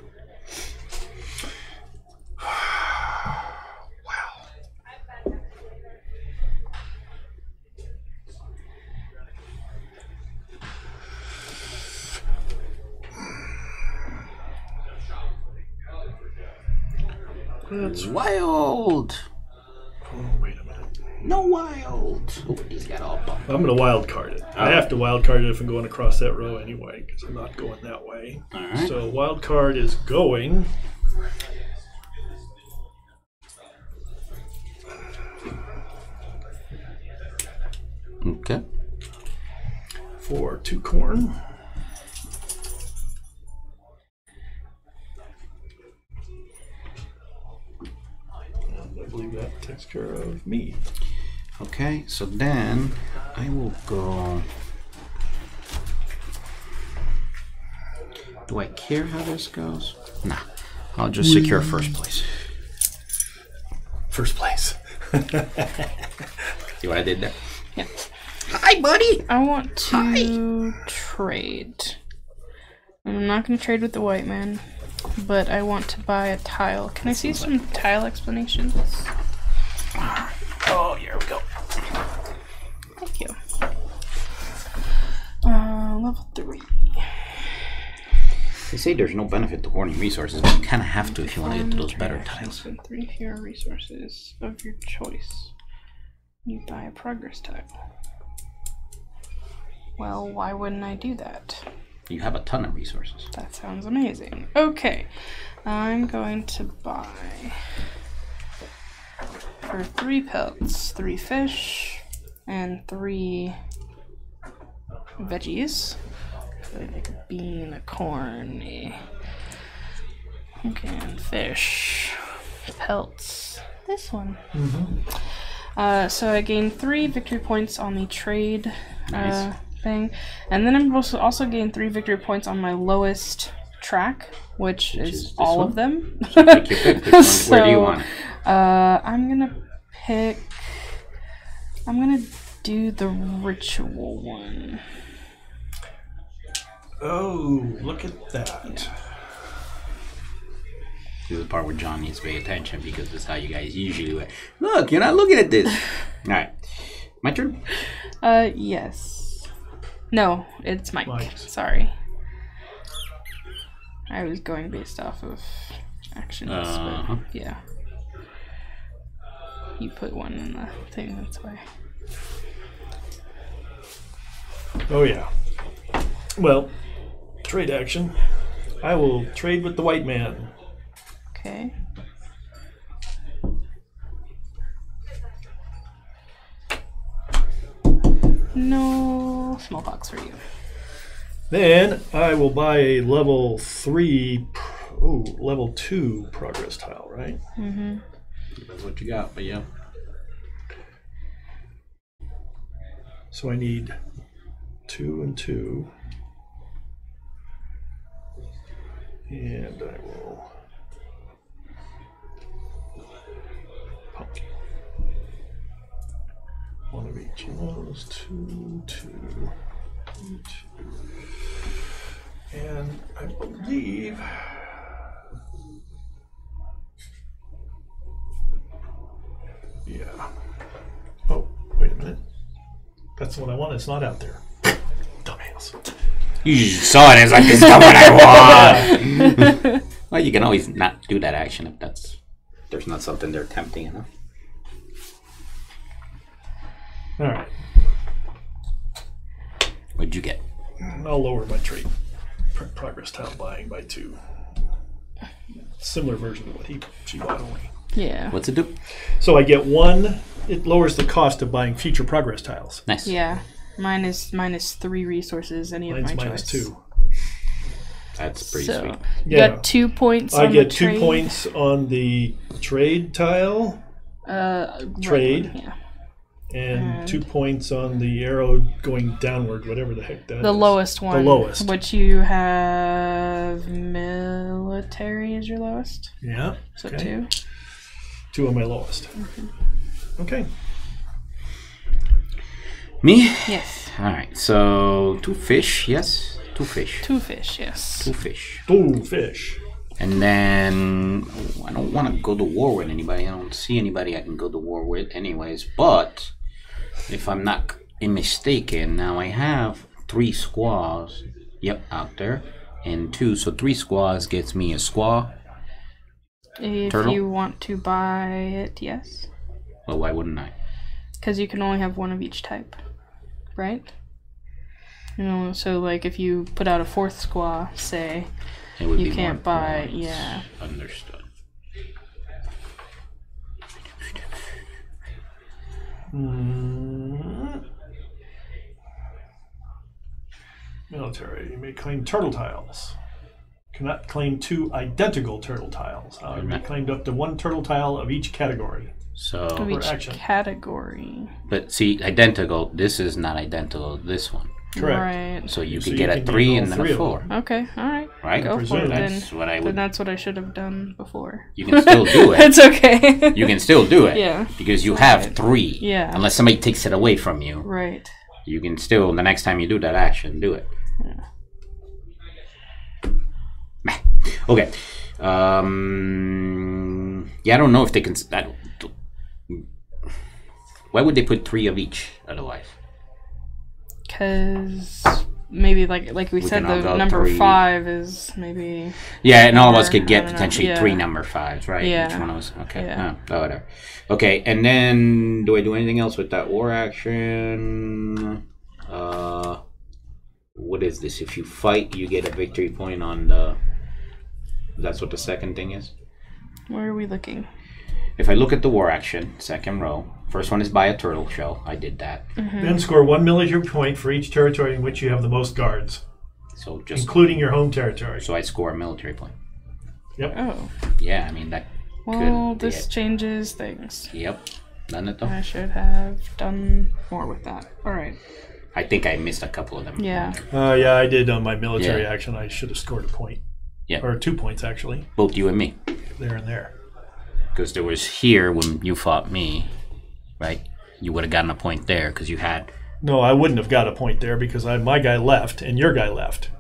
Speaker 1: That's
Speaker 3: Wild!
Speaker 1: Oh, wait a minute.
Speaker 3: No wild! Oh, he's got all bummed.
Speaker 1: I'm going to wild card it. I have to wild card it if I'm going across that row anyway, because I'm not going that way.
Speaker 3: Alright.
Speaker 1: So wild card is going.
Speaker 3: Okay.
Speaker 1: For 2 corn. And I believe that takes care of me.
Speaker 3: Okay, so then I will go. Do I care how this goes? Nah. I'll just secure first place.
Speaker 1: First place.
Speaker 3: See what I did there?
Speaker 2: Yeah.
Speaker 3: Hi, buddy!
Speaker 2: I want to trade. I'm not going to trade with the white man, but I want to buy a tile. Can I see some tile explanations?
Speaker 1: Oh, here we go.
Speaker 2: Thank you. Level 3.
Speaker 3: They say there's no benefit to hoarding resources, but you kind of have to if you want to get to those better tiles.
Speaker 2: Spend 3 fewer resources of your choice. You buy a progress tile. Well, why wouldn't I do that?
Speaker 3: You have a ton of resources.
Speaker 2: That sounds amazing. Okay, I'm going to buy for 3 pelts, 3 fish, and 3 veggies. Like a bean, a corn, okay, and fish, pelts. This one. So I gained 3 victory points on the trade
Speaker 3: Nice.
Speaker 2: thing, and then I'm also gained 3 victory points on my lowest track, which is
Speaker 3: this
Speaker 2: all
Speaker 3: one?
Speaker 2: of them.
Speaker 3: So pick your pick. Which one? Where do you want it?
Speaker 2: I'm gonna pick. I'm gonna do the ritual one.
Speaker 1: Oh, look at that.
Speaker 3: This is the part where John needs to pay attention because this is how you guys usually do it. Look, you're not looking at this. Alright. My turn?
Speaker 2: Yes. No, it's Mike.
Speaker 1: Mike's.
Speaker 2: Sorry. I was going based off of actions,
Speaker 3: Uh-huh.
Speaker 2: but yeah. You put one in the thing, that's why.
Speaker 1: Oh, yeah. Well, trade action. I will trade with the white man.
Speaker 2: Okay. No smallpox for you.
Speaker 1: Then I will buy a level 3, level 2 progress tile, right?
Speaker 2: Mm-hmm.
Speaker 3: That's what you got, but yeah.
Speaker 1: So I need 2 and 2. And I will pump one of each of those. 2, 2, 2. And I believe yeah. Oh, wait a minute. That's the one I want. It's not out there. Dumbass.
Speaker 3: You saw it as like, this is not what I want. Well, you can always not do that action if there's not something they're tempting enough.
Speaker 1: All right.
Speaker 3: What'd you get?
Speaker 1: I'll lower my trade progress tile buying by 2. Similar version of what she bought only.
Speaker 2: Yeah.
Speaker 3: What's it do?
Speaker 1: So I get 1. It lowers the cost of buying future progress tiles.
Speaker 3: Nice.
Speaker 2: Yeah. Minus 3 resources, any
Speaker 1: Mine's
Speaker 2: of my
Speaker 1: minus
Speaker 2: choice.
Speaker 1: 2.
Speaker 3: That's pretty
Speaker 2: So,
Speaker 3: sweet.
Speaker 2: you got 2 points
Speaker 1: I
Speaker 2: on
Speaker 1: get
Speaker 2: the
Speaker 1: 2
Speaker 2: trade.
Speaker 1: points on the trade tile trade.
Speaker 2: Yeah.
Speaker 1: and 2 points on the arrow going downward, whatever the heck that is.
Speaker 2: The lowest one.
Speaker 1: The lowest.
Speaker 2: Which you have military is your lowest.
Speaker 1: Yeah.
Speaker 2: So
Speaker 1: okay.
Speaker 2: 2.
Speaker 1: 2 on my lowest. Okay.
Speaker 3: Me?
Speaker 2: Yes.
Speaker 3: Alright, so 2 fish, yes? 2 fish.
Speaker 2: 2 fish, yes.
Speaker 3: 2 fish.
Speaker 1: Ooh, fish.
Speaker 3: And then I don't want to go to war with anybody. I don't see anybody I can go to war with anyways. But if I'm not mistaken, now I have 3 squaws. Yep, out there. And 2, so 3 squaws gets me a squaw.
Speaker 2: If
Speaker 3: Turtle?
Speaker 2: you want to buy it, yes.
Speaker 3: Well, why wouldn't I?
Speaker 2: Because you can only have 1 of each type, right? You know, so like if you put out a 4th squaw, say,
Speaker 3: It would
Speaker 2: you
Speaker 3: be
Speaker 2: can't
Speaker 3: more
Speaker 2: buy,
Speaker 3: points.
Speaker 2: yeah.
Speaker 3: Understood.
Speaker 1: Military. You may claim turtle tiles. Cannot claim 2 identical turtle tiles. You may claim up to 1 turtle tile of each category.
Speaker 2: Of
Speaker 3: So,
Speaker 2: each
Speaker 1: action.
Speaker 2: category.
Speaker 3: but see, identical. This is not identical to this one.
Speaker 1: Correct.
Speaker 2: Right.
Speaker 3: So you
Speaker 1: So
Speaker 3: could
Speaker 1: you
Speaker 3: get a
Speaker 1: can get
Speaker 3: 3
Speaker 1: all
Speaker 3: and then
Speaker 1: 3
Speaker 3: a
Speaker 1: of
Speaker 3: 4.
Speaker 1: them.
Speaker 2: Okay, alright.
Speaker 3: Right?
Speaker 2: Go for
Speaker 1: Presume
Speaker 2: it then.
Speaker 3: That's what I
Speaker 2: Then
Speaker 3: would.
Speaker 2: that's what I should have done before.
Speaker 3: You can still do it.
Speaker 2: It's okay.
Speaker 3: You can still do it.
Speaker 2: Yeah.
Speaker 3: Because you
Speaker 2: Right.
Speaker 3: have 3.
Speaker 2: Yeah.
Speaker 3: Unless somebody takes it away from you,
Speaker 2: Right.
Speaker 3: you can still, the next time you do that action, do it. Meh. Okay. Yeah, I don't know if they can. Why would they put 3 of each otherwise?
Speaker 2: Because maybe like we said,
Speaker 3: can all
Speaker 2: the
Speaker 3: go
Speaker 2: number
Speaker 3: 3.
Speaker 2: 5 is maybe.
Speaker 3: Yeah, and all of us
Speaker 2: Or,
Speaker 3: could
Speaker 2: I
Speaker 3: get
Speaker 2: don't know,
Speaker 3: potentially
Speaker 2: yeah.
Speaker 3: 3 number 5s, right?
Speaker 2: Yeah.
Speaker 3: Each one of us. Okay.
Speaker 2: Yeah.
Speaker 3: Oh, whatever. Okay, and then do I do anything else with that war action? What is this? If you fight, you get a victory point on the. That's what the second thing is.
Speaker 2: Where are we looking?
Speaker 3: If I look at the war action, second row, first one is buy a turtle shell. I did that.
Speaker 1: Then score 1 military point for each territory in which you have the most guards,
Speaker 3: So just
Speaker 1: including your home territory.
Speaker 3: so I score a military point.
Speaker 2: Oh.
Speaker 3: Yeah, I mean that.
Speaker 2: Well,
Speaker 3: Could be
Speaker 2: this
Speaker 3: it.
Speaker 2: changes things.
Speaker 3: Yep, done it though.
Speaker 2: I should have done more with that. Alright.
Speaker 3: I think I missed a couple of them.
Speaker 2: Yeah.
Speaker 1: Yeah, I did on my military
Speaker 3: Yeah.
Speaker 1: action. I should have scored a point.
Speaker 3: Yeah.
Speaker 1: Or 2 points, actually,
Speaker 3: Both you and me,
Speaker 1: there and there.
Speaker 3: because there was here when you fought me, right? You would have gotten a point there because you had.
Speaker 1: No, I wouldn't have got a point there because my guy left and your guy left.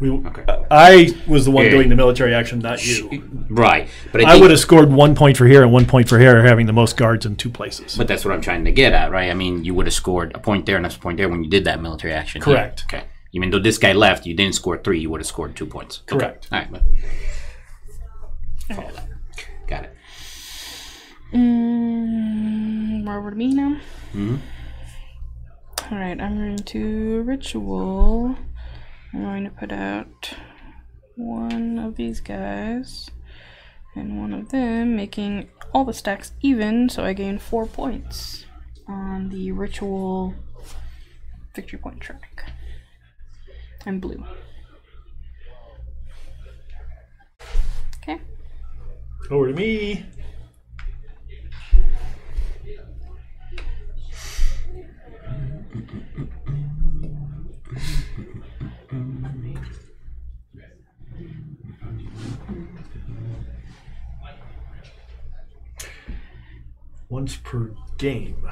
Speaker 3: Okay.
Speaker 1: I was the one
Speaker 3: Yeah.
Speaker 1: doing the military action, not you.
Speaker 3: Right, but
Speaker 1: I
Speaker 3: think,
Speaker 1: would have scored 1 point for here and 1 point for here, having the most guards in 2 places.
Speaker 3: But that's what I'm trying to get at, right? I mean, you would have scored a point there and a point there when you did that military action. here.
Speaker 1: Correct.
Speaker 3: Okay. Even though this guy left, you didn't score 3, you would have scored 2 points.
Speaker 1: Correct.
Speaker 3: Okay. All right. Follow that. Got it.
Speaker 2: Over to me now.
Speaker 3: Mm-hmm.
Speaker 2: Alright, I'm going to ritual. I'm going to put out one of these guys and one of them, making all the stacks even, so I gain 4 points on the ritual victory point track. I'm blue. Okay.
Speaker 1: Over to me. Once per game.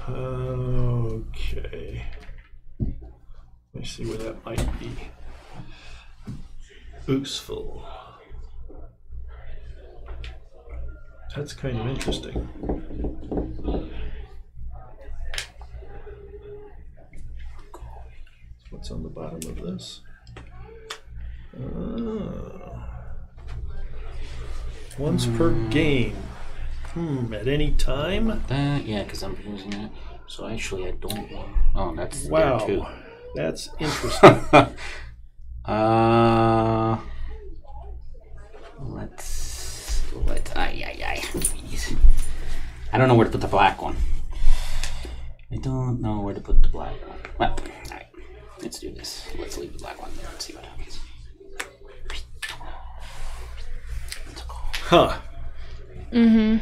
Speaker 1: Okay. Let me see where that might be. Useful. That's kind of interesting. What's on the bottom of this? Once per game. At any time?
Speaker 3: Yeah, because I'm using it. So actually, I don't want. Oh, that's
Speaker 1: Wow.
Speaker 3: there too.
Speaker 1: That's interesting.
Speaker 3: Let's. Jeez. I don't know where to put the black one. I don't know where to put the black one. Well, alright. Let's do this. Let's leave the black one there and see what happens.
Speaker 1: Huh.
Speaker 2: Mm-hmm.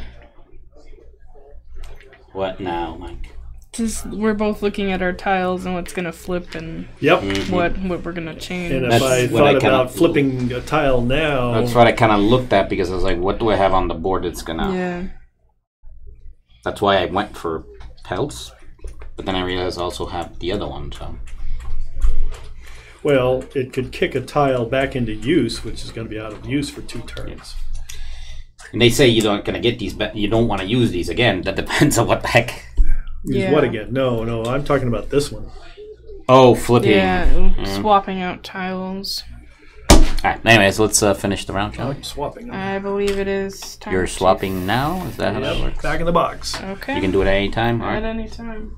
Speaker 3: What now, Mike?
Speaker 2: Just we're both looking at our tiles and what's gonna flip and
Speaker 1: Yep.
Speaker 2: what we're gonna change.
Speaker 1: And if
Speaker 3: That's
Speaker 1: I
Speaker 3: what I
Speaker 1: thought
Speaker 3: kinda-
Speaker 1: about flipping a tile now,
Speaker 3: That's what I kind of looked at because I was like, what do I have on the board that's gonna.
Speaker 2: Yeah.
Speaker 3: That's why I went for pelts. But then I realized I also have the other one, so.
Speaker 1: well, it could kick a tile back into use, which is going to be out of use for 2 turns.
Speaker 3: And they say you don't gonna get these, but you don't want to use these again. That depends on what the heck.
Speaker 1: Use
Speaker 2: Yeah.
Speaker 1: what again? No, I'm talking about this one.
Speaker 3: Oh, flipping.
Speaker 2: Yeah, swapping out tiles.
Speaker 3: Alright, anyways, let's finish the round, shall we?
Speaker 1: I'm swapping them.
Speaker 2: I believe it is time.
Speaker 3: You're
Speaker 2: to-
Speaker 3: swapping now? Is that how that
Speaker 1: Yep,
Speaker 3: works?
Speaker 1: back in the box.
Speaker 2: Okay.
Speaker 3: You can do it at any time?
Speaker 2: At
Speaker 3: Alright.
Speaker 2: any time.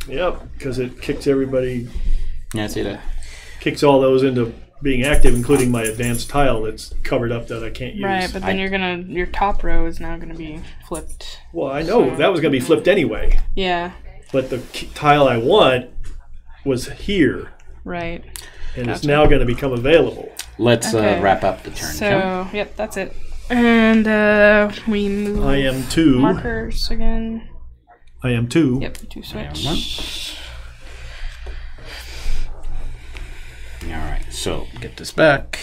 Speaker 1: Yep, because it kicks everybody,
Speaker 3: Yeah, I see that.
Speaker 1: kicks all those into being active, including my advanced tile that's covered up that I can't use.
Speaker 2: Right, but then your top row is now gonna be flipped.
Speaker 1: Well, I know that was going to be flipped anyway,
Speaker 2: Yeah.
Speaker 1: but the tile I want was here,
Speaker 2: Right.
Speaker 1: and it's
Speaker 2: Gotcha.
Speaker 1: now going to become available.
Speaker 3: Let's
Speaker 2: Okay.
Speaker 3: wrap up the turn, shall
Speaker 2: So yep, that's it. And we move
Speaker 1: I am 2.
Speaker 2: markers again.
Speaker 1: I am 2.
Speaker 2: Yep, 2 switch.
Speaker 3: we? Alright, so get this back.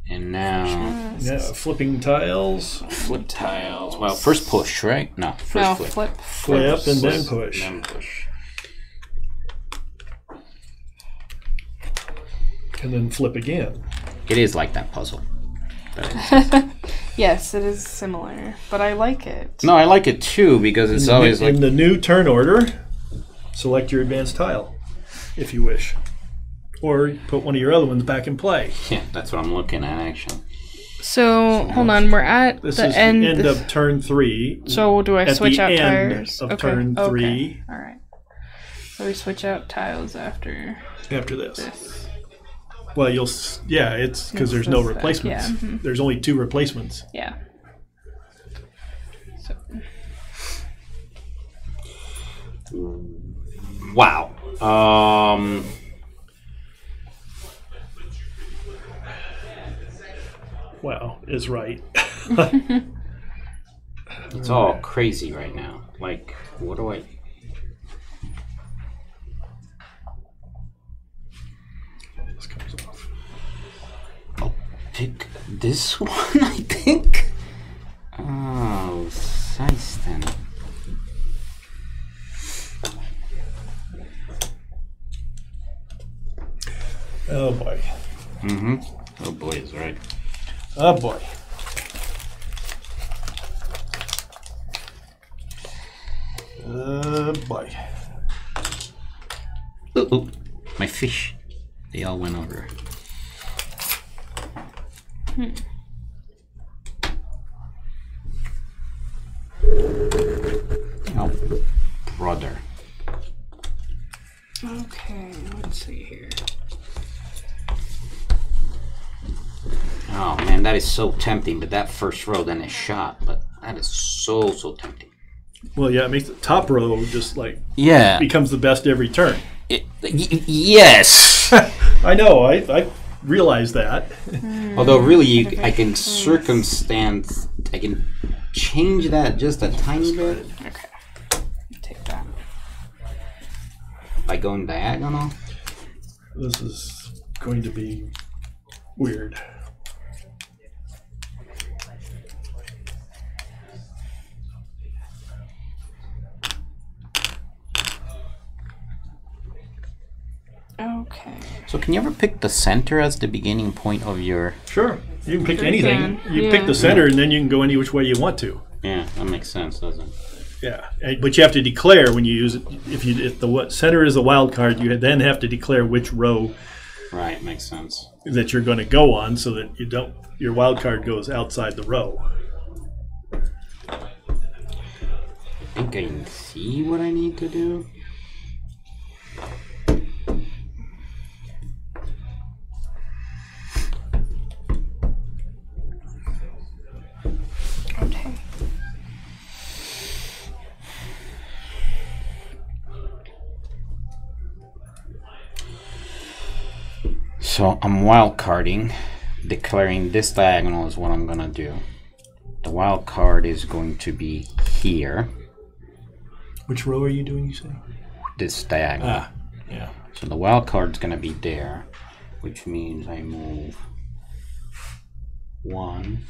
Speaker 3: And now
Speaker 1: Yeah, flipping tiles,
Speaker 3: flip tiles. Well, first push, right? No, first
Speaker 2: No,
Speaker 3: flip.
Speaker 2: flip.
Speaker 1: flip, and then push.
Speaker 3: Then push.
Speaker 1: And then flip again.
Speaker 3: It is like that puzzle.
Speaker 2: Yes, it is similar, but I like it.
Speaker 3: No, I like it too because it's always like
Speaker 1: In the new turn order, select your advanced tile, if you wish. Or put one of your other ones back in play.
Speaker 3: yeah, that's what I'm looking at actually.
Speaker 2: So hold on, we're at
Speaker 1: This
Speaker 2: the
Speaker 1: is
Speaker 2: end.
Speaker 1: the end of turn 3.
Speaker 2: So do I
Speaker 1: at
Speaker 2: switch
Speaker 1: the
Speaker 2: out
Speaker 1: end
Speaker 2: tires?
Speaker 1: of turn 3.
Speaker 2: All right. So we switch out tiles after
Speaker 1: After this.
Speaker 2: this.
Speaker 1: Well, it's because there's no
Speaker 2: It's this back,
Speaker 1: replacements.
Speaker 2: yeah, mhm.
Speaker 1: There's only 2 replacements.
Speaker 2: Yeah. So
Speaker 3: Wow.
Speaker 1: Wow, is right.
Speaker 3: It's all crazy right now. Like, what do I?
Speaker 1: This comes off.
Speaker 3: I'll pick this one, I think. Oh, System.
Speaker 1: Oh boy.
Speaker 3: Mm-hmm. Oh boy, is right.
Speaker 1: Oh boy. Oh boy.
Speaker 3: Ooh, ooh. My fish. They all went over. Oh, brother.
Speaker 2: Okay, let's see here.
Speaker 3: Oh man, that is so tempting. But that first row then is shot. But that is so tempting.
Speaker 1: Well, yeah, it makes the top row just like
Speaker 3: Yeah.
Speaker 1: becomes the best every turn.
Speaker 3: Yes.
Speaker 1: I know. I realize that.
Speaker 3: Although really, I can circumstance. I can change that just a tiny bit
Speaker 2: Okay. Take that.
Speaker 3: by going diagonal.
Speaker 1: This is going to be weird.
Speaker 2: Okay.
Speaker 3: So can you ever pick the center as the beginning point of your...
Speaker 1: Sure. You can pick
Speaker 2: Sure
Speaker 1: anything.
Speaker 2: can.
Speaker 1: You
Speaker 2: Yeah.
Speaker 1: pick the center, and then you can go any which way you want to.
Speaker 3: Yeah, that makes sense, doesn't it?
Speaker 1: Yeah, but you have to declare when you use it. If the center is the wild card, you then have to declare which row
Speaker 3: Right, makes sense.
Speaker 1: that you're going to go on, so that your wild card goes outside the row.
Speaker 3: I think I can see what I need to do.
Speaker 2: Okay.
Speaker 3: So I'm wild carding, declaring this diagonal is what I'm gonna do. The wild card is going to be here,
Speaker 1: Which row are you doing, you say?
Speaker 3: this diagonal.
Speaker 1: Yeah.
Speaker 3: So the wild card's gonna be there, which means I move 1,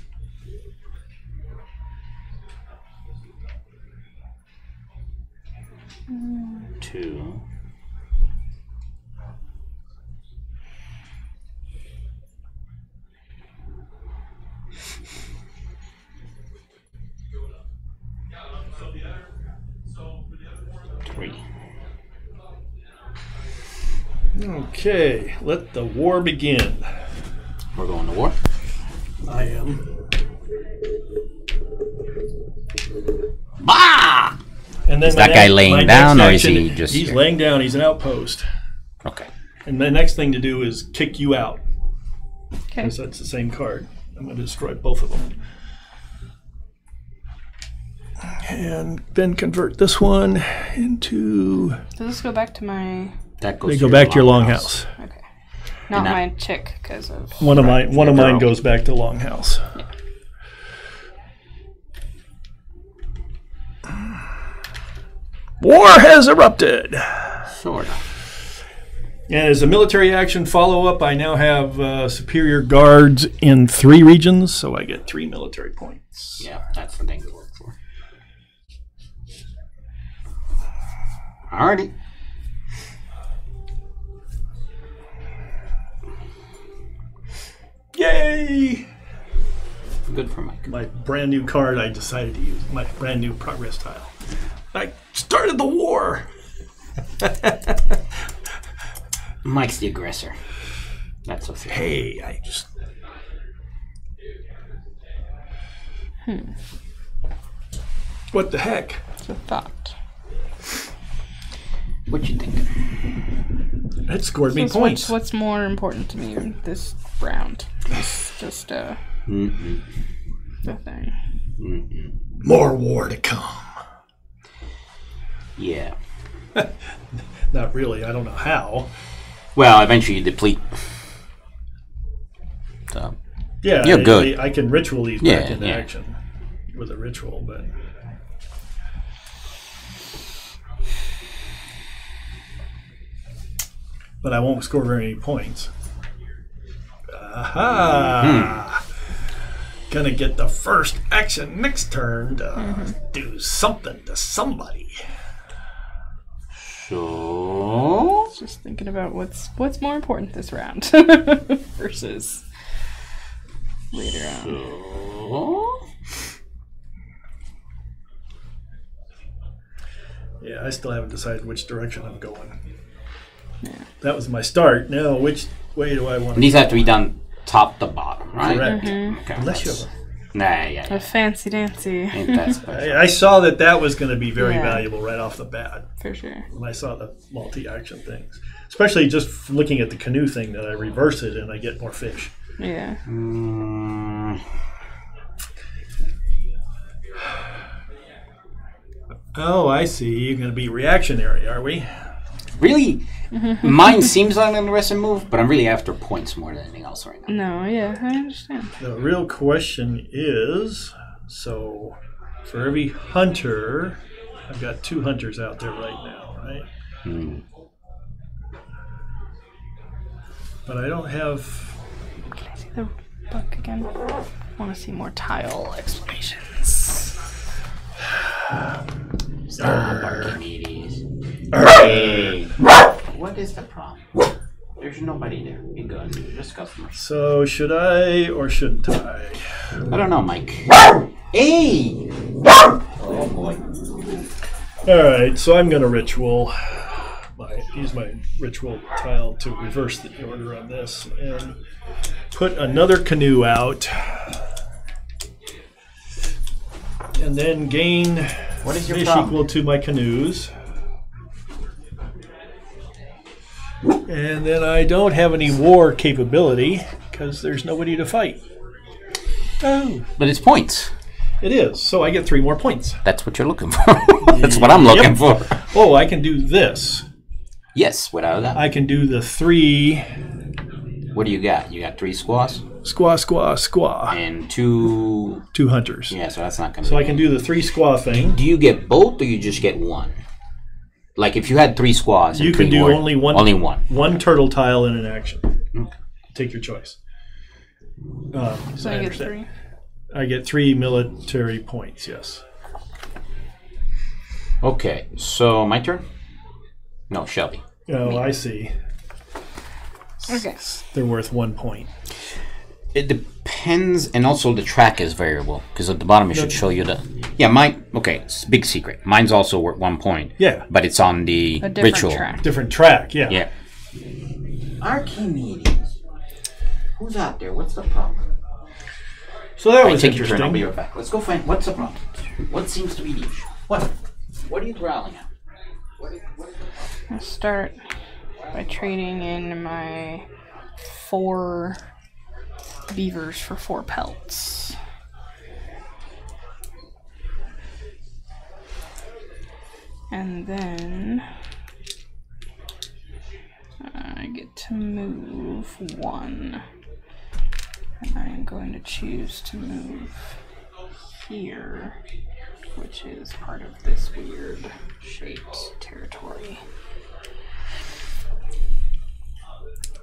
Speaker 3: 2, 3.
Speaker 1: Okay, let the war begin.
Speaker 3: We're going to war.
Speaker 1: I am.
Speaker 3: Bah!
Speaker 1: And then
Speaker 3: Is that guy laying down, or is he just
Speaker 1: He's
Speaker 3: here?
Speaker 1: laying down. He's an outpost.
Speaker 3: Okay.
Speaker 1: And the next thing to do is kick you out,
Speaker 2: Okay.
Speaker 1: because that's the same card. I'm going to destroy both of them. And then convert this one into...
Speaker 2: Does this go back to my...
Speaker 3: That goes
Speaker 1: They go back to your longhouse.
Speaker 2: Okay. Not
Speaker 3: And that-
Speaker 2: my chick, because of...
Speaker 1: One of mine
Speaker 3: girl.
Speaker 1: goes back to longhouse. War has erupted.
Speaker 3: Sort of.
Speaker 1: And as a military action follow-up, I now have superior guards in 3 regions, so I get 3 military points.
Speaker 3: Yeah, that's the thing to work for. Alrighty.
Speaker 1: Yay!
Speaker 3: Good for Mike.
Speaker 1: My brand new card I decided to use, my brand new progress tile. I started the war!
Speaker 3: Mike's the aggressor. That's so fair.
Speaker 1: Hey, I just... What the heck?
Speaker 2: It's a thought.
Speaker 3: What you think?
Speaker 1: That scored me
Speaker 2: So
Speaker 1: points.
Speaker 2: what's more important to me this round? It's just the thing.
Speaker 1: More war to come.
Speaker 3: Yeah.
Speaker 1: Not really, I don't know how.
Speaker 3: Well, eventually you deplete. So,
Speaker 1: Yeah,
Speaker 3: You're good.
Speaker 1: I can ritual these
Speaker 3: Yeah,
Speaker 1: back into
Speaker 3: yeah.
Speaker 1: action with a ritual, but... But I won't score very many points. Aha! Gonna get the first action next turn to do something to somebody.
Speaker 3: so
Speaker 2: Just thinking about what's more important this round versus later on.
Speaker 1: Yeah, I still haven't decided which direction I'm going. That was my start. Now, which way do I want to
Speaker 3: These have to be done top to bottom, right?
Speaker 1: Correct.
Speaker 3: Okay,
Speaker 1: Unless you
Speaker 3: that's-
Speaker 1: have
Speaker 3: yeah.
Speaker 2: A fancy dancy.
Speaker 3: Ain't that special.
Speaker 1: I saw that was going to be very
Speaker 2: Yeah.
Speaker 1: valuable right off the bat
Speaker 2: For sure.
Speaker 1: when I saw the multi-action things. Especially just looking at the canoe thing that I reverse it and I get more fish.
Speaker 2: Yeah.
Speaker 1: Oh, I see. You're going to be reactionary, are we?
Speaker 3: Really? Mine seems like an aggressive move, but I'm really after points more than anything else right now.
Speaker 2: No, yeah, I understand.
Speaker 1: The real question is, so for every hunter, I've got 2 hunters out there right now, right? But I don't have...
Speaker 2: Can I see the book again? I want to see more tile explanations.
Speaker 3: Archimedes. Hey. What is the problem? There's nobody there. Be good. Just customers.
Speaker 1: So should I or shouldn't I?
Speaker 3: I don't know, Mike. Hey! Oh boy.
Speaker 1: All right, so I'm going to ritual. Use my ritual tile to reverse the order on this and put another canoe out. And then gain
Speaker 3: What is your
Speaker 1: fish
Speaker 3: problem?
Speaker 1: equal to my canoes. And then I don't have any war capability because there's nobody to fight. Oh,
Speaker 3: But it's points.
Speaker 1: it is. So I get 3 more points.
Speaker 3: That's what you're looking for. That's what I'm looking for.
Speaker 1: Oh, I can do this.
Speaker 3: Yes, without that.
Speaker 1: I can do the 3
Speaker 3: What do you got? You got 3 squaws
Speaker 1: squaw
Speaker 3: and 2.
Speaker 1: 2 hunters.
Speaker 3: Yeah, so that's not going to
Speaker 1: So I can do the 3 squaw thing.
Speaker 3: Do you get both or you just get one? Like if you had 3 squaws and
Speaker 1: You can
Speaker 3: 3
Speaker 1: do
Speaker 3: more-
Speaker 1: only one.
Speaker 3: Only one.
Speaker 1: One turtle tile in an action.
Speaker 3: Okay.
Speaker 1: Take your choice.
Speaker 2: So I get
Speaker 1: understand.
Speaker 2: 3.
Speaker 1: I get 3 military points. Yes.
Speaker 3: Okay, so my turn? No, Shelby.
Speaker 1: Oh, I see.
Speaker 2: Okay.
Speaker 1: They're worth 1 point.
Speaker 3: It depends, and also the track is variable, because at the bottom it should show you the... Yeah, mine... Okay, it's a big secret. Mine's also worth 1 point.
Speaker 1: Yeah.
Speaker 3: But it's on the
Speaker 2: A different
Speaker 3: ritual.
Speaker 2: track.
Speaker 1: Different track. Yeah.
Speaker 3: Yeah. Archimedes. Who's out there? What's the problem?
Speaker 1: So that
Speaker 3: Alright,
Speaker 1: was
Speaker 3: take your turn. I'll be
Speaker 1: interesting.
Speaker 3: right back. Let's go find... What's the problem? What seems to be the issue? What? What are you growling at?
Speaker 2: I'll start by trading in my 4 beavers for 4 pelts. And then I get to move 1. And I'm going to choose to move here, which is part of this weird shaped territory.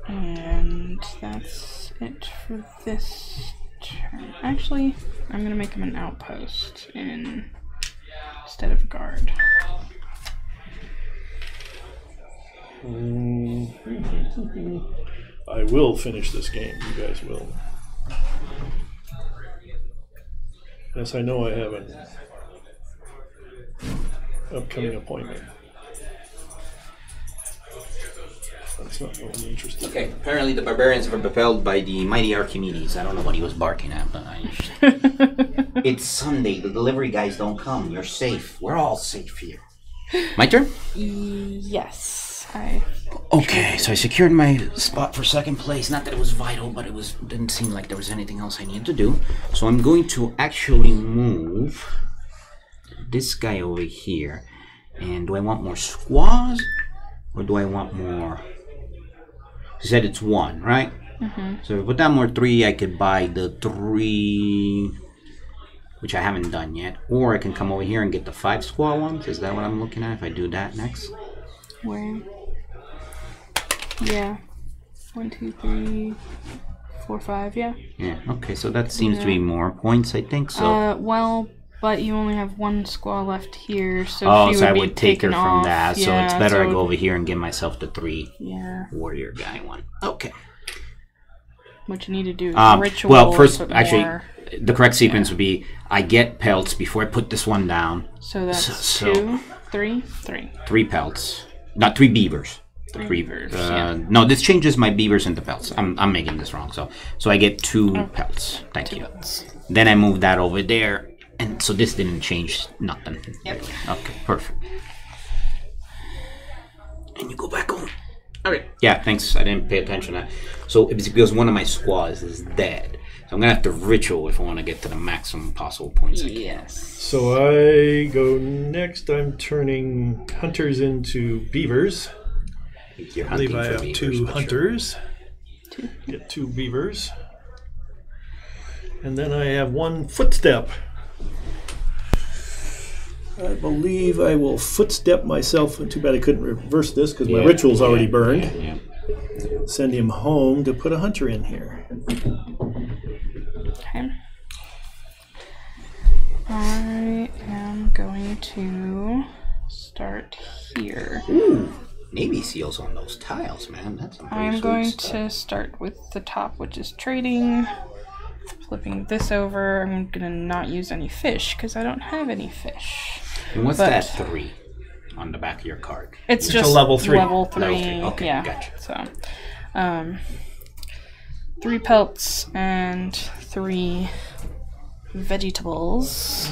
Speaker 2: And that's it for this turn. Actually, I'm gonna make him an outpost instead of a guard.
Speaker 1: I will finish this game. You guys will. Yes, I know I have an upcoming appointment. That's not really interesting.
Speaker 3: Okay, apparently the barbarians were propelled by the mighty Archimedes. I don't know what he was barking at, but It's Sunday. The delivery guys don't come. You're safe. We're all safe here. My turn?
Speaker 2: Yes,
Speaker 3: Okay, so I secured my spot for second place. Not that it was vital, but didn't seem like there was anything else I needed to do. So I'm going to actually move this guy over here. And do I want more squaws? Or do I want more... You said it's 1, right? Mm-hmm. So if I put down more 3, I could buy the 3... Which I haven't done yet. Or I can come over here and get the 5 squaw ones. Is that what I'm looking at if I do that next?
Speaker 2: where? Yeah. 1, 2, 3, 4, 5. Yeah.
Speaker 3: Yeah. Okay. So that seems to be more points, I think. So.
Speaker 2: Well, but you only have 1 squaw left here, so
Speaker 3: Oh,
Speaker 2: she
Speaker 3: so
Speaker 2: would
Speaker 3: I
Speaker 2: be
Speaker 3: would take her
Speaker 2: taken
Speaker 3: from
Speaker 2: off.
Speaker 3: that. So
Speaker 2: Yeah,
Speaker 3: it's better I
Speaker 2: so-
Speaker 3: go over here and give myself the 3
Speaker 2: Yeah.
Speaker 3: warrior guy one. Okay.
Speaker 2: What you need to do is ritual.
Speaker 3: Well, first,
Speaker 2: put
Speaker 3: actually,
Speaker 2: more.
Speaker 3: the correct sequence would be I get pelts before I put this one down.
Speaker 2: So that's
Speaker 3: so-
Speaker 2: 2, 3, 3.
Speaker 3: 3 pelts, not 3 beavers.
Speaker 2: 3 beavers.
Speaker 3: No, this changes my beavers into pelts. I'm making this wrong. So I get 2 pelts. Thank you.
Speaker 2: Pelts.
Speaker 3: Then I move that over there, and so this didn't change nothing.
Speaker 2: Yep.
Speaker 3: Okay, perfect. And you go back on. Okay. Yeah, thanks. I didn't pay attention to that. So it's because one of my squads is dead. So I'm gonna have to ritual if I want to get to the maximum possible points.
Speaker 2: Yes.
Speaker 1: So I go next. I'm turning hunters into beavers.
Speaker 3: You're
Speaker 1: I believe
Speaker 3: hunting
Speaker 1: I
Speaker 3: for
Speaker 1: have
Speaker 3: beavers,
Speaker 1: 2
Speaker 3: but
Speaker 1: hunters.
Speaker 2: Two.
Speaker 1: Get 2 beavers. And then I have 1 footstep. I believe I will footstep myself. Too bad I couldn't reverse this because my ritual's already burned.
Speaker 3: Yeah.
Speaker 1: Send him home to put a hunter in here.
Speaker 2: Okay. I am going to start here.
Speaker 3: Ooh, Navy SEALs on those tiles, man. That's some pretty
Speaker 2: I'm
Speaker 3: sweet
Speaker 2: going
Speaker 3: stuff.
Speaker 2: to start with the top, which is trading. Flipping this over. I'm going to not use any fish because I don't have any fish.
Speaker 3: And what's
Speaker 2: but-
Speaker 3: that 3 on the back of your card?
Speaker 2: It's
Speaker 1: a
Speaker 2: just
Speaker 1: level 3.
Speaker 2: Level 3.
Speaker 3: Level 3, okay,
Speaker 2: yeah.
Speaker 3: gotcha.
Speaker 2: So, 3 pelts and 3 vegetables.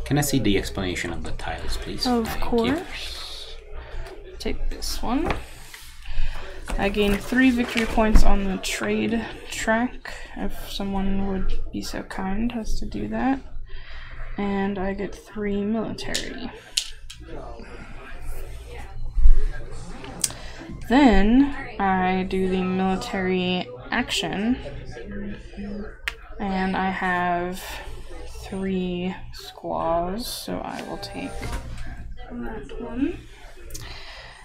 Speaker 3: Can I see the explanation of the tiles, please?
Speaker 2: Of
Speaker 3: Thank you.
Speaker 2: course. Take this one. I gain 3 victory points on the trade track, if someone would be so kind as to do that. And I get 3 military. Then I do the military action, and I have 3 squaws, so I will take that one.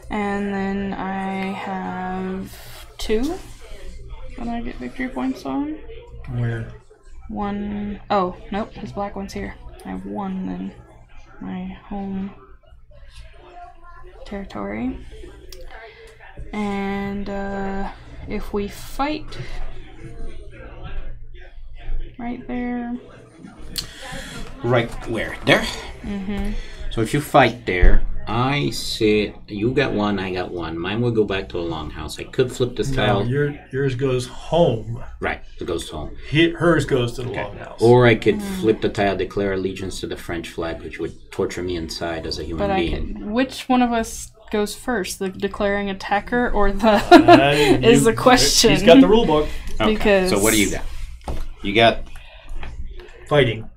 Speaker 2: And then I have 2 that I get victory points on.
Speaker 1: Where?
Speaker 2: 1. Oh, nope, his black one's here. I have 1 then. My home territory. And if we fight right there.
Speaker 3: Right where? There? So if you fight there, I sit. You got 1, I got 1. Mine will go back to the longhouse. I could flip this
Speaker 1: No,
Speaker 3: tile.
Speaker 1: yours goes home.
Speaker 3: Right, it goes home.
Speaker 1: Hers goes to the longhouse.
Speaker 3: Or I could flip the tile, declare allegiance to the French flag, which would torture me inside as a human
Speaker 2: But I
Speaker 3: being.
Speaker 2: can. Which one of us goes first? The declaring attacker or the. is the question.
Speaker 1: He's got the rule book.
Speaker 3: Okay,
Speaker 2: because-
Speaker 3: so what do you got? You got.
Speaker 1: Fighting.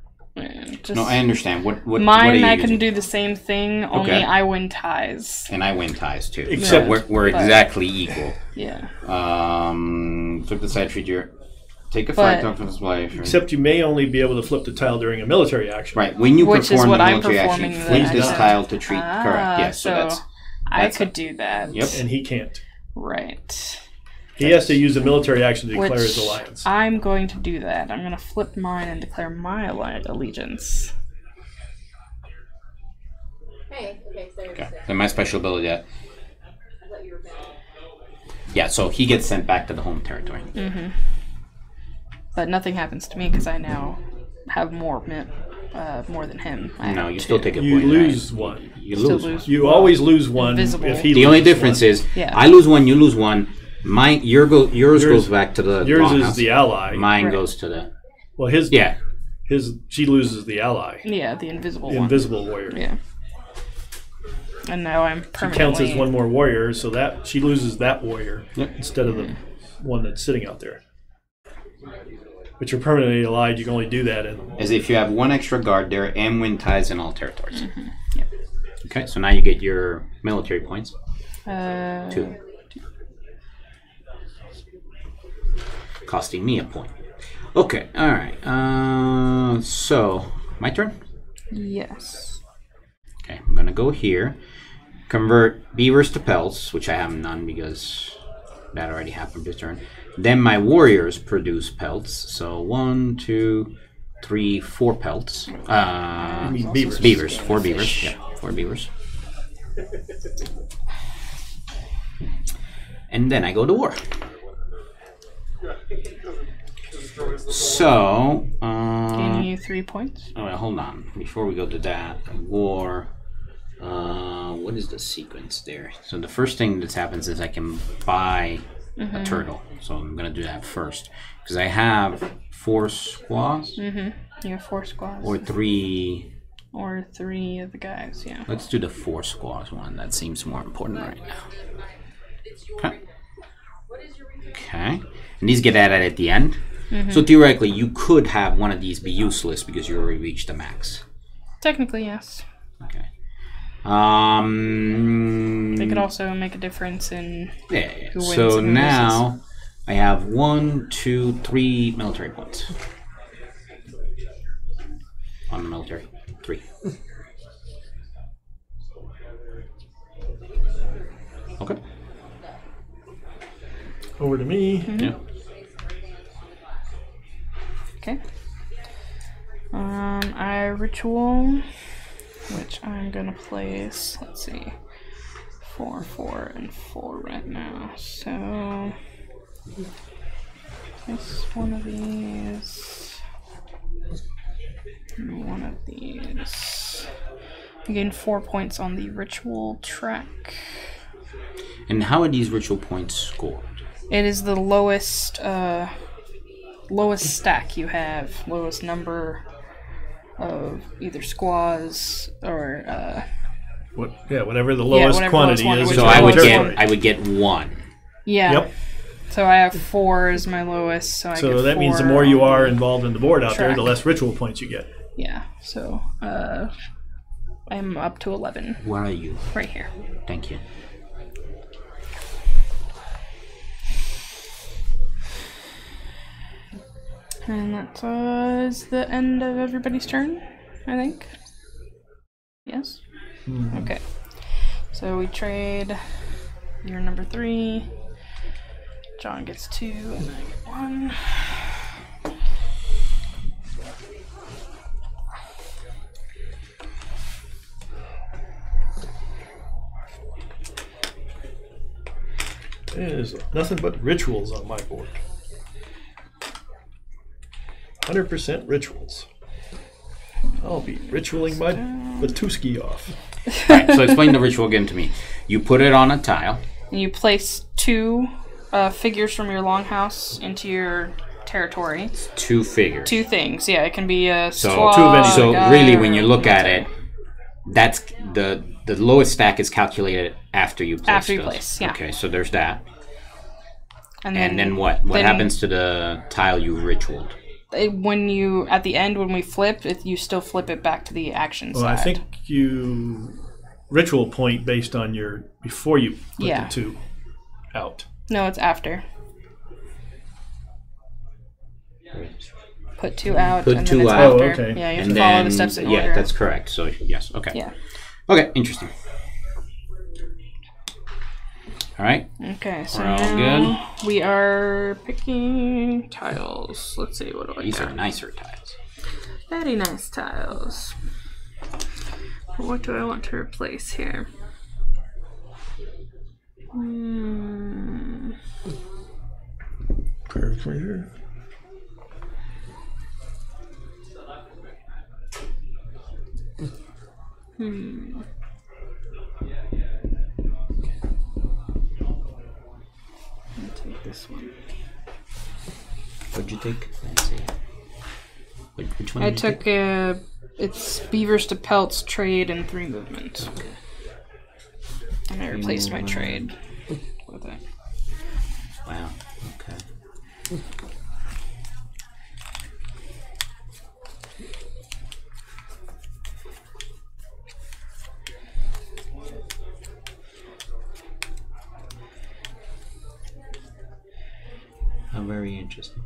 Speaker 2: Just
Speaker 3: No, I understand. What are
Speaker 2: mine,
Speaker 3: you
Speaker 2: I can
Speaker 3: using?
Speaker 2: do the same thing, only
Speaker 3: Okay.
Speaker 2: I win ties.
Speaker 3: And I win ties too.
Speaker 1: Except-
Speaker 3: so we're
Speaker 2: but-
Speaker 3: exactly equal.
Speaker 2: Yeah.
Speaker 3: Flip the side feature. Take a
Speaker 2: But-
Speaker 3: flag talk to display.
Speaker 1: Except you may only be able to flip the tile during a military action.
Speaker 3: Right, when you
Speaker 2: Which is
Speaker 3: perform
Speaker 2: what
Speaker 3: the
Speaker 2: I'm
Speaker 3: military action,
Speaker 2: performing
Speaker 3: flip
Speaker 2: the
Speaker 3: this
Speaker 1: action.
Speaker 3: tile to treat. Correct. Yes. So that's
Speaker 2: I
Speaker 3: that's
Speaker 2: could do that.
Speaker 3: Yep.
Speaker 1: And he can't.
Speaker 2: Right.
Speaker 1: He has to use a military action to declare
Speaker 2: Which
Speaker 1: his alliance.
Speaker 2: I'm going to do that. I'm going to flip mine and declare my allegiance.
Speaker 3: okay. Then my special ability. Yeah. So he gets sent back to the home territory.
Speaker 2: But nothing happens to me because I now have more than him. I
Speaker 3: No,
Speaker 2: have
Speaker 3: you
Speaker 2: 2.
Speaker 3: still take a
Speaker 1: You
Speaker 3: point.
Speaker 1: lose
Speaker 3: right?
Speaker 1: one.
Speaker 3: You
Speaker 2: Still
Speaker 3: lose.
Speaker 2: lose.
Speaker 3: One.
Speaker 1: You always lose one
Speaker 2: Invisible.
Speaker 1: if he
Speaker 3: The only
Speaker 1: loses
Speaker 3: difference
Speaker 1: one.
Speaker 3: is
Speaker 2: Yeah.
Speaker 3: I lose 1, you lose 1. Mine, yours goes back to the
Speaker 1: Yours
Speaker 3: longhouse.
Speaker 1: is the ally.
Speaker 3: Mine
Speaker 2: Right.
Speaker 3: goes to the
Speaker 1: Well, she loses the ally.
Speaker 2: Yeah, the invisible
Speaker 1: The
Speaker 2: one.
Speaker 1: invisible warrior.
Speaker 2: Yeah. And now I'm
Speaker 1: She
Speaker 2: permanently...
Speaker 1: counts as one more warrior, so that she loses that warrior
Speaker 3: Yep.
Speaker 1: instead of the one that's sitting out there. But you're permanently allied. You can only do that in.
Speaker 3: as if you have 1 extra guard there and win ties in all territories.
Speaker 2: Yep.
Speaker 3: Okay, so now you get your military points.
Speaker 2: 2.
Speaker 3: 2. Costing me a point. Okay, alright. So, my turn?
Speaker 2: Yes.
Speaker 3: Okay, I'm gonna go here. Convert beavers to pelts, which I have none because that already happened this turn. Then my warriors produce pelts. So 1, 2, 3, 4 pelts.
Speaker 1: I mean beavers.
Speaker 3: Beavers, 4 beavers. Yeah, 4 beavers. And then I go to war. So,
Speaker 2: Gaining you 3 points.
Speaker 3: oh, wait, hold on. Before we go to that, war. What is the sequence there? So the first thing that happens is I can buy a turtle. So I'm gonna do that first because I have 4 squaws.
Speaker 2: You have 4 squaws.
Speaker 3: Or 3.
Speaker 2: Or 3 of the guys. Yeah.
Speaker 3: Let's do the 4 squaws one. That seems more important right now. Okay. Okay. And these get added at the end. So theoretically, you could have one of these be useless because you already reached the max.
Speaker 2: Technically, yes.
Speaker 3: Okay.
Speaker 2: They could also make a difference in who wins
Speaker 3: So
Speaker 2: and who
Speaker 3: now
Speaker 2: loses.
Speaker 3: I have 1, 2, 3 military points. On the military. 3. Okay.
Speaker 1: Over to me.
Speaker 3: Yeah.
Speaker 2: Okay. I ritual, which I'm gonna place. Let's see, 4, 4, and 4 right now. So place one of these. And one of these. I gain 4 points on the ritual track.
Speaker 3: And how are these ritual points scored?
Speaker 2: It is the lowest stack you have, lowest number of either squaws or
Speaker 1: whatever the lowest
Speaker 2: whatever
Speaker 1: quantity
Speaker 2: lowest
Speaker 1: is.
Speaker 2: one,
Speaker 3: So I would get 1.
Speaker 2: yeah.
Speaker 1: Yep.
Speaker 2: So I have 4 as my lowest. So I
Speaker 1: So
Speaker 2: get
Speaker 1: that means the
Speaker 2: 4
Speaker 1: more you
Speaker 2: on
Speaker 1: are
Speaker 2: the
Speaker 1: involved in the board out there,
Speaker 2: track.
Speaker 1: the less ritual points you get.
Speaker 2: Yeah. So I'm up to 11
Speaker 3: Where are you?
Speaker 2: right here.
Speaker 3: Thank you.
Speaker 2: And that is the end of everybody's turn, I think. Yes? Okay. So we trade. You're number 3. John gets 2, and I get 1.
Speaker 1: There's nothing but rituals on my board. 100% rituals. I'll be ritualing my Batuski off.
Speaker 3: Alright, so explain the ritual again to me. You put it on a tile.
Speaker 2: And you place 2 figures from your longhouse into your territory.
Speaker 3: 2 figures.
Speaker 2: 2 things. Yeah, it can be a
Speaker 3: So,
Speaker 2: squaw,
Speaker 1: two of any-
Speaker 3: so
Speaker 2: a guy,
Speaker 3: really,
Speaker 2: or
Speaker 3: when you look at
Speaker 2: military.
Speaker 3: it, that's the lowest stack is calculated after you place.
Speaker 2: After you
Speaker 3: those.
Speaker 2: place, yeah.
Speaker 3: Okay, so there's that.
Speaker 2: And
Speaker 3: And then what? What
Speaker 2: then-
Speaker 3: happens to the tile you ritualed?
Speaker 2: When you at the end when we flip it, you still flip it back to the action
Speaker 1: Well,
Speaker 2: side.
Speaker 1: I think you ritual point based on your before you put
Speaker 2: Yeah.
Speaker 1: the 2 out.
Speaker 2: No, it's after. Put 2 out.
Speaker 3: Put
Speaker 2: and
Speaker 3: 2
Speaker 2: then it's
Speaker 3: out.
Speaker 2: After.
Speaker 1: Oh, okay.
Speaker 2: Yeah, you have
Speaker 3: And
Speaker 2: to follow
Speaker 3: then
Speaker 2: the steps in
Speaker 3: yeah,
Speaker 2: order.
Speaker 3: that's correct. So yes, okay.
Speaker 2: Yeah.
Speaker 3: Okay, interesting. All right.
Speaker 2: Okay, so
Speaker 3: We're all
Speaker 2: now we are picking tiles. Let's see, what do I
Speaker 3: These
Speaker 2: got?
Speaker 3: are nicer tiles.
Speaker 2: Very nice tiles. What do I want to replace here? I'll take this one.
Speaker 3: What'd you take? Let's see. Which one?
Speaker 2: I
Speaker 3: did you
Speaker 2: took it's beavers to pelts, trade, and 3 movement. And I replaced my trade with it.
Speaker 3: take? Wow. Okay. How very interesting.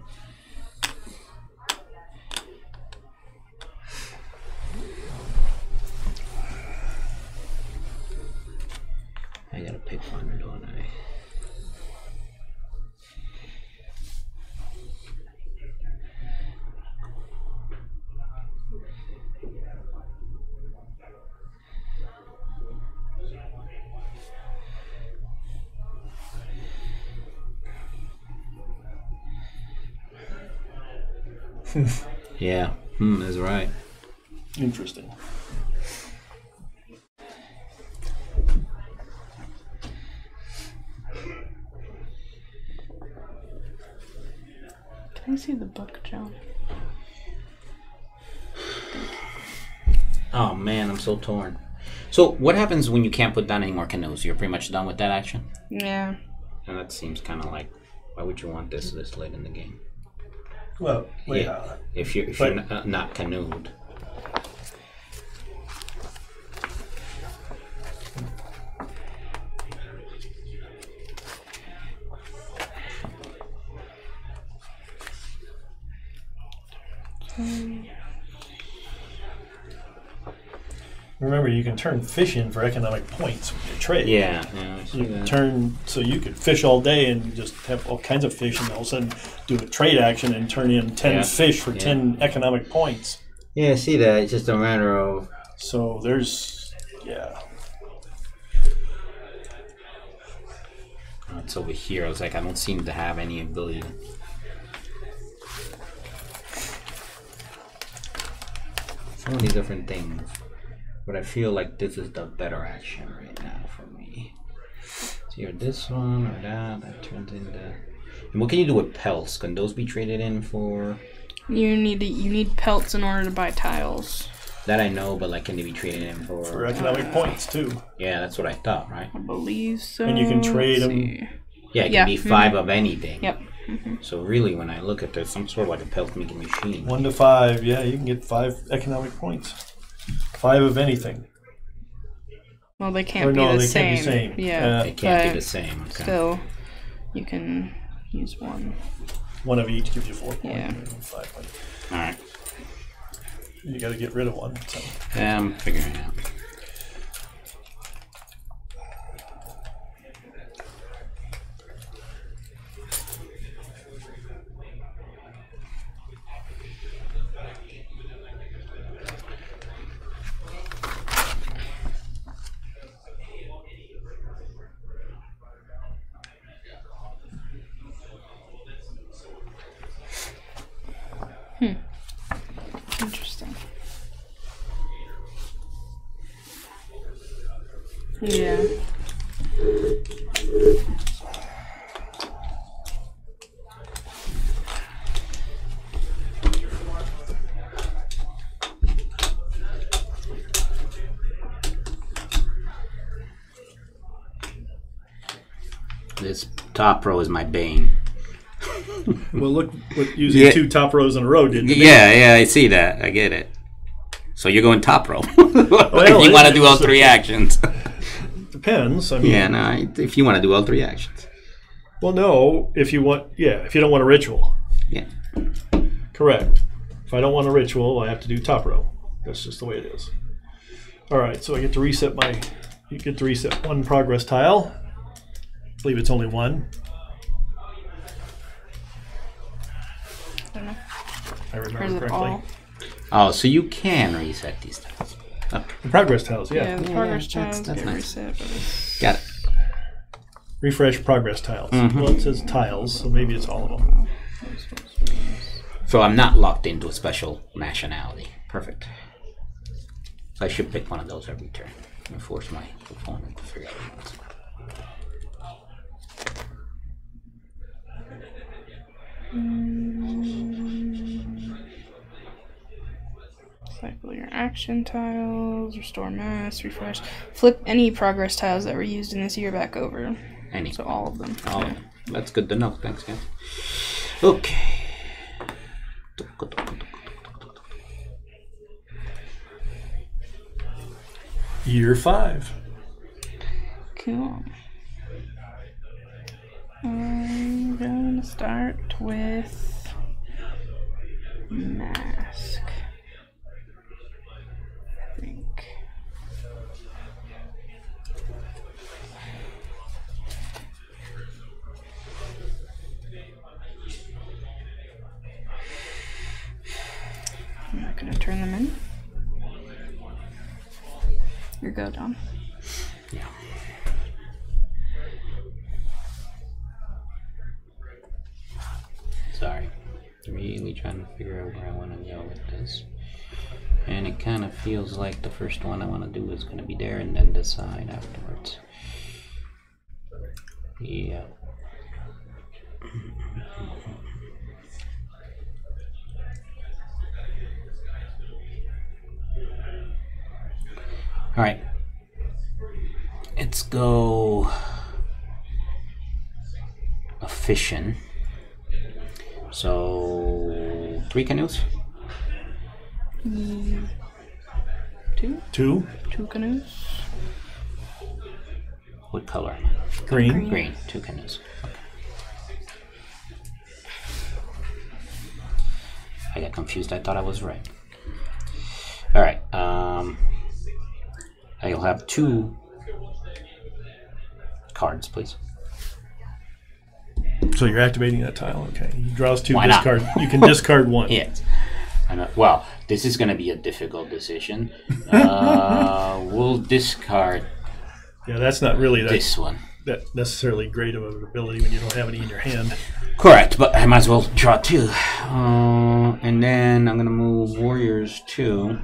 Speaker 3: I gotta pick one, don't I? Yeah, that's right.
Speaker 1: Interesting.
Speaker 2: Let me see the book, John.
Speaker 3: Oh man, I'm so torn. So what happens when you can't put down any more canoes? You're pretty much done with that action?
Speaker 2: Yeah.
Speaker 3: And that seems kind of like, why would you want this late in the game?
Speaker 1: Well, yeah.
Speaker 3: If you're not canoed.
Speaker 1: Remember, you can turn fish in for economic points with your trade.
Speaker 3: Yeah, I see
Speaker 1: You
Speaker 3: that.
Speaker 1: turn so you could fish all day and just have all kinds of fish, and all of a sudden do a trade action and turn in 10 fish for 10 economic points.
Speaker 3: Yeah, I see that. It's just a matter of...
Speaker 1: So there's, yeah.
Speaker 3: Oh, it's over here. I was like, I don't seem to have any ability. So many different things. But I feel like this is the better action right now for me. So either this one or that turns into... And what can you do with pelts? Can those be traded in for...
Speaker 2: You need pelts in order to buy tiles.
Speaker 3: That I know, but like, can they be traded in for...
Speaker 1: For economic points, too.
Speaker 3: Yeah, that's what I thought, right?
Speaker 2: I believe so.
Speaker 1: And you can trade
Speaker 2: Let's
Speaker 1: them.
Speaker 2: see.
Speaker 3: Yeah, it can be 5 of anything.
Speaker 2: Yep.
Speaker 3: So really, when I look at this, some sort of like a pelt making machine.
Speaker 1: 1 to 5, yeah, you can get 5 economic points. 5 of anything.
Speaker 2: Well, they can't
Speaker 1: Or
Speaker 2: be
Speaker 1: no,
Speaker 2: the
Speaker 1: they
Speaker 2: same.
Speaker 1: can't be same.
Speaker 2: Yeah,
Speaker 3: It can't be
Speaker 2: but
Speaker 3: the same. Okay.
Speaker 2: still, you can use one.
Speaker 1: 1 of each gives you 4 points.
Speaker 2: Yeah.
Speaker 1: 5 points.
Speaker 3: All right.
Speaker 1: You got to get rid of 1. So.
Speaker 3: Yeah, I'm figuring it out.
Speaker 2: Interesting. Yeah.
Speaker 3: This top row is my bane.
Speaker 1: Well, look what using 2 top rows in a row did. To me.
Speaker 3: Yeah, I see that. I get it. So you're going top row.
Speaker 1: Well,
Speaker 3: you want to do all 3 actions.
Speaker 1: Depends. I mean,
Speaker 3: Yeah, no, if you want to do all 3 actions.
Speaker 1: well, no. If you want, if you don't want a ritual,
Speaker 3: Yeah.
Speaker 1: correct. If I don't want a ritual, I have to do top row. That's just the way it is. All right, so I get to reset my. You get to reset 1 progress tile. I believe it's only 1.
Speaker 2: I don't know.
Speaker 1: I
Speaker 2: Or is
Speaker 1: remember
Speaker 2: it
Speaker 1: correctly.
Speaker 2: all?
Speaker 3: Oh, so you can reset these tiles. Okay.
Speaker 1: The progress tiles,
Speaker 2: Yeah,
Speaker 1: yeah.
Speaker 2: the progress
Speaker 3: that's
Speaker 2: tiles get
Speaker 3: nice.
Speaker 2: reset, but it's...
Speaker 3: Got it.
Speaker 1: Refresh progress tiles.
Speaker 3: Mhm.
Speaker 1: Well, it says tiles, so maybe it's all of them.
Speaker 3: So I'm not locked into a special nationality. Perfect. So I should pick one of those every turn and force my opponent to figure out what he wants.
Speaker 2: Cycle your action tiles, restore mass, refresh. Flip any progress tiles that were used in this year back over.
Speaker 3: Any.
Speaker 2: So all of them.
Speaker 3: Oh, that's good to know. Thanks, guys. Okay.
Speaker 1: Year 5.
Speaker 2: Cool. I'm going to start with mask. I think. I'm not going to turn them in. Your go, Dom.
Speaker 3: Yeah. Sorry. Really trying to figure out where I want to go with this. And it kind of feels like the first one I want to do is going to be there and then decide afterwards. Yeah. All right. Let's go a fishing. So 3 canoes.
Speaker 2: 2.
Speaker 1: 2.
Speaker 2: 2 canoes.
Speaker 3: What color?
Speaker 1: Green.
Speaker 3: Green. 2 canoes. Okay. I got confused. I thought I was right. All right. I'll have 2 cards, please.
Speaker 1: So you're activating that tile. Okay. He draws 2.
Speaker 3: Why not?
Speaker 1: Discard. You can discard 1.
Speaker 3: Yes. Well, this is going to be a difficult decision. We'll discard
Speaker 1: Yeah, that's not really
Speaker 3: this one.
Speaker 1: that necessarily great of an ability when you don't have any in your hand.
Speaker 3: Correct, but I might as well draw 2. And then I'm going to move Warriors 2.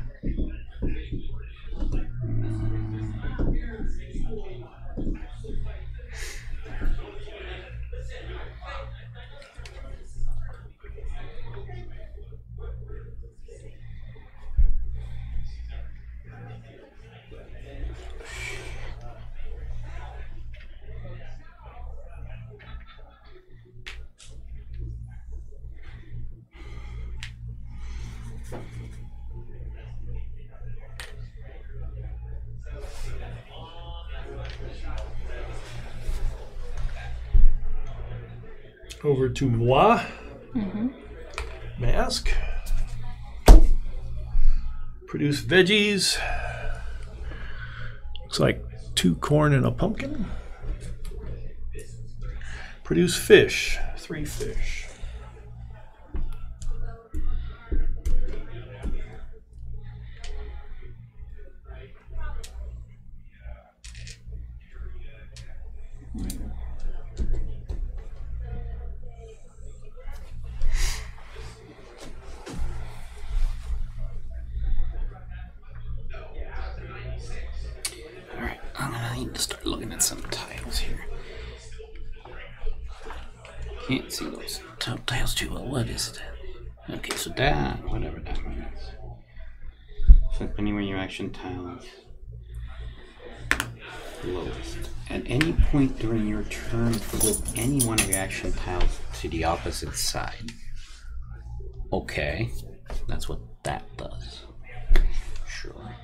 Speaker 1: Over to moi. Mask. Produce veggies. Looks like 2 corn and a pumpkin. Produce fish. 3 fish.
Speaker 3: Alright, I'm going to need to start looking at some tiles here. Can't see those top tiles too well. What is that? Okay, so that, whatever that means. Flip anywhere your action tiles lowest. At any point during your turn, flip any one of your action tiles to the opposite side. Okay, that's what that does. Sure.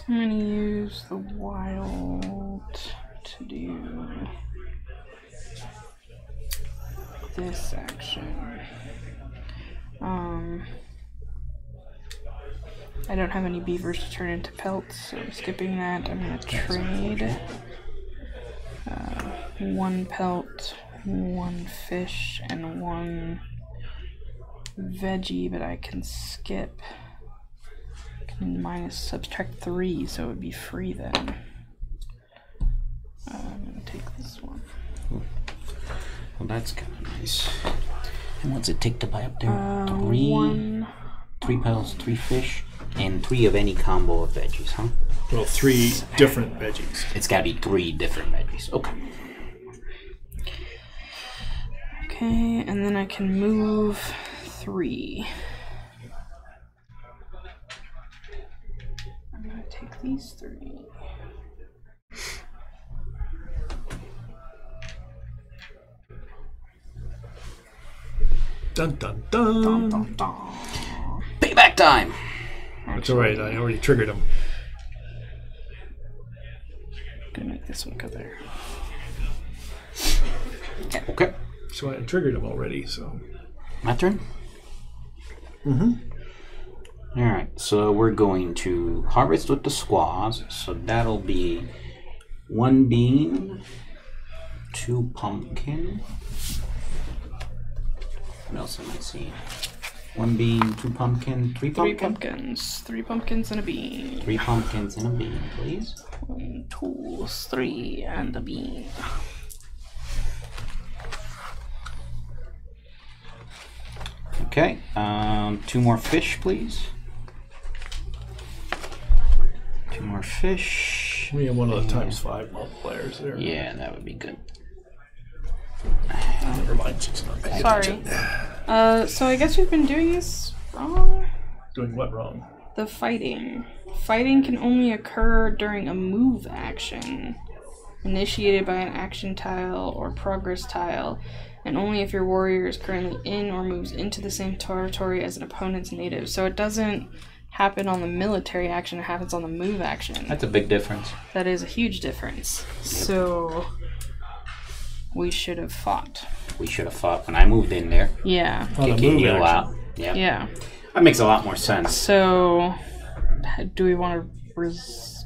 Speaker 2: I'm going to use the wild to do this action. I don't have any beavers to turn into pelts, so I'm skipping that. I'm going to trade 1 pelt, 1 fish, and 1 veggie, but I can skip. Minus subtract 3, so it would be free then. I'm gonna take this one.
Speaker 3: Well, that's kind of nice. And what's it take to buy up there? 3 pelts, 3 fish, and 3 of any combo of veggies, huh?
Speaker 1: Well, 3 different veggies.
Speaker 3: It's got to be 3 different veggies. Okay.
Speaker 2: Okay, and then I can move 3. I'm gonna take these 3.
Speaker 1: Dun dun dun.
Speaker 2: Dun, dun, dun.
Speaker 3: Payback time!
Speaker 1: That's alright, I already triggered him.
Speaker 2: Gonna make this one go there.
Speaker 3: Okay.
Speaker 1: So I triggered him already, so.
Speaker 3: My turn? Alright, so we're going to harvest with the squaws. So that'll be 1 bean, 2 pumpkin. What else am I seeing? 1 bean, 2 pumpkin, 3 pumpkin?
Speaker 2: 3 pumpkins. 3 pumpkins and a bean.
Speaker 3: 3 pumpkins and a bean, please.
Speaker 2: 1, 2, 3, and a bean.
Speaker 3: Okay, 2 more fish, please. 2 more fish.
Speaker 1: We have one of the ×5 multipliers there.
Speaker 3: Yeah, that would be good.
Speaker 1: Never mind, she's not paying
Speaker 2: Sorry.
Speaker 1: attention.
Speaker 2: So I guess we've been doing this wrong?
Speaker 1: Doing what wrong?
Speaker 2: the fighting. Fighting can only occur during a move action, initiated by an action tile or progress tile, and only if your warrior is currently in or moves into the same territory as an opponent's native. So it doesn't happen on the military action, it happens on the move action.
Speaker 3: That's a big difference.
Speaker 2: That is a huge difference. So we should have fought.
Speaker 3: We should have fought when I moved in there.
Speaker 2: Yeah.
Speaker 1: On a
Speaker 3: Kicking
Speaker 1: move
Speaker 3: you
Speaker 1: action.
Speaker 3: out. Yep.
Speaker 2: Yeah.
Speaker 3: That makes a lot more sense.
Speaker 2: So do we want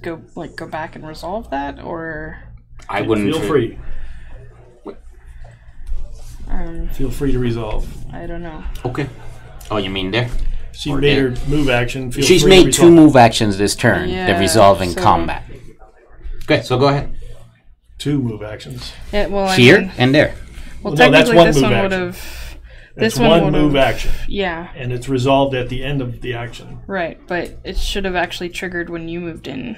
Speaker 2: to go back and resolve that, or
Speaker 3: I wouldn't.
Speaker 1: Feel free. Feel free to resolve.
Speaker 2: I don't know.
Speaker 3: Okay. Oh, you mean there?
Speaker 1: She
Speaker 3: Or
Speaker 1: made
Speaker 3: did.
Speaker 1: her move action. Feel
Speaker 3: She's
Speaker 1: free to
Speaker 3: made
Speaker 1: resolve.
Speaker 3: two move actions this turn.
Speaker 2: Yeah,
Speaker 3: They're resolving
Speaker 2: so-
Speaker 3: combat. Okay, so go ahead.
Speaker 1: 2 move actions.
Speaker 2: Yeah, well,
Speaker 3: Here
Speaker 2: I mean,
Speaker 3: and there.
Speaker 2: well,
Speaker 1: Well, no, that's
Speaker 2: technically
Speaker 1: one
Speaker 2: this
Speaker 1: move
Speaker 2: one
Speaker 1: action.
Speaker 2: would have.
Speaker 1: That's
Speaker 2: This one
Speaker 1: one
Speaker 2: would
Speaker 1: move
Speaker 2: have.
Speaker 1: action,
Speaker 2: Yeah,
Speaker 1: and it's resolved at the end of the action.
Speaker 2: right. But it should have actually triggered when you moved in,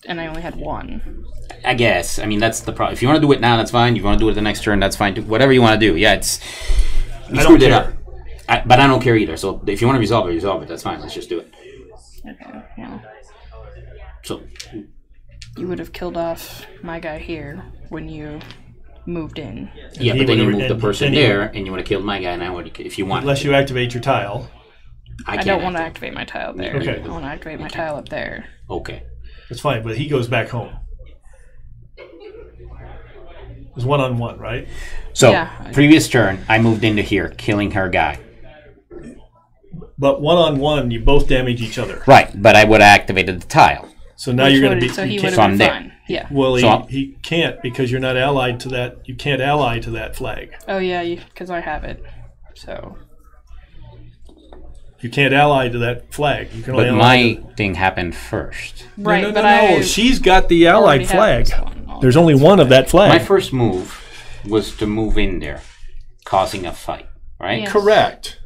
Speaker 2: and I only had one.
Speaker 3: I guess. I mean, that's the problem. If you want to do it now, that's fine. If you want to do it the next turn, that's fine too. Whatever you want to do. Yeah, it's. You
Speaker 1: I
Speaker 3: screwed
Speaker 1: don't
Speaker 3: it
Speaker 1: care.
Speaker 3: up. But I don't care either. So if you want to resolve it. That's fine. Let's just do it.
Speaker 2: Okay. Well,
Speaker 3: So
Speaker 2: you would have killed off my guy here when you moved in.
Speaker 3: yeah,
Speaker 1: he
Speaker 3: but then you
Speaker 1: would've-
Speaker 3: move the
Speaker 1: and
Speaker 3: person
Speaker 1: then he
Speaker 3: there, and you would have killed my guy, and I would, if you want.
Speaker 1: Unless you activate your tile.
Speaker 2: I
Speaker 3: can't
Speaker 2: don't want to
Speaker 3: activate.
Speaker 2: activate my tile there.
Speaker 1: Okay.
Speaker 2: I want to activate my tile up there.
Speaker 3: Okay.
Speaker 1: That's fine, but he goes back home. It's 1-on-1, right?
Speaker 3: So
Speaker 2: Yeah.
Speaker 3: previous turn, I moved into here, killing her guy.
Speaker 1: But 1-on-1, you both damage each other.
Speaker 3: Right, but I would have activated the tile.
Speaker 1: So now
Speaker 2: Which
Speaker 1: you're going to
Speaker 2: would-
Speaker 1: be.
Speaker 2: So he
Speaker 1: you
Speaker 2: would
Speaker 1: can't-
Speaker 3: So
Speaker 2: have
Speaker 3: I'm
Speaker 2: been
Speaker 3: there.
Speaker 2: fine. Yeah.
Speaker 1: Well,
Speaker 3: So
Speaker 1: he can't because you're not allied to that. You can't ally to that flag.
Speaker 2: Oh yeah, because I have it. So
Speaker 1: You can't ally to that flag. You can only
Speaker 3: But
Speaker 1: ally
Speaker 3: my
Speaker 1: to-
Speaker 3: thing happened first.
Speaker 2: right,
Speaker 1: no, no,
Speaker 2: but
Speaker 1: no,
Speaker 2: I
Speaker 1: she's got the
Speaker 2: already
Speaker 1: allied
Speaker 2: have
Speaker 1: flag.
Speaker 2: this one.
Speaker 1: There's only one of that flag.
Speaker 3: My first move was to move in there, causing a fight, right?
Speaker 2: Yeah.
Speaker 1: Correct.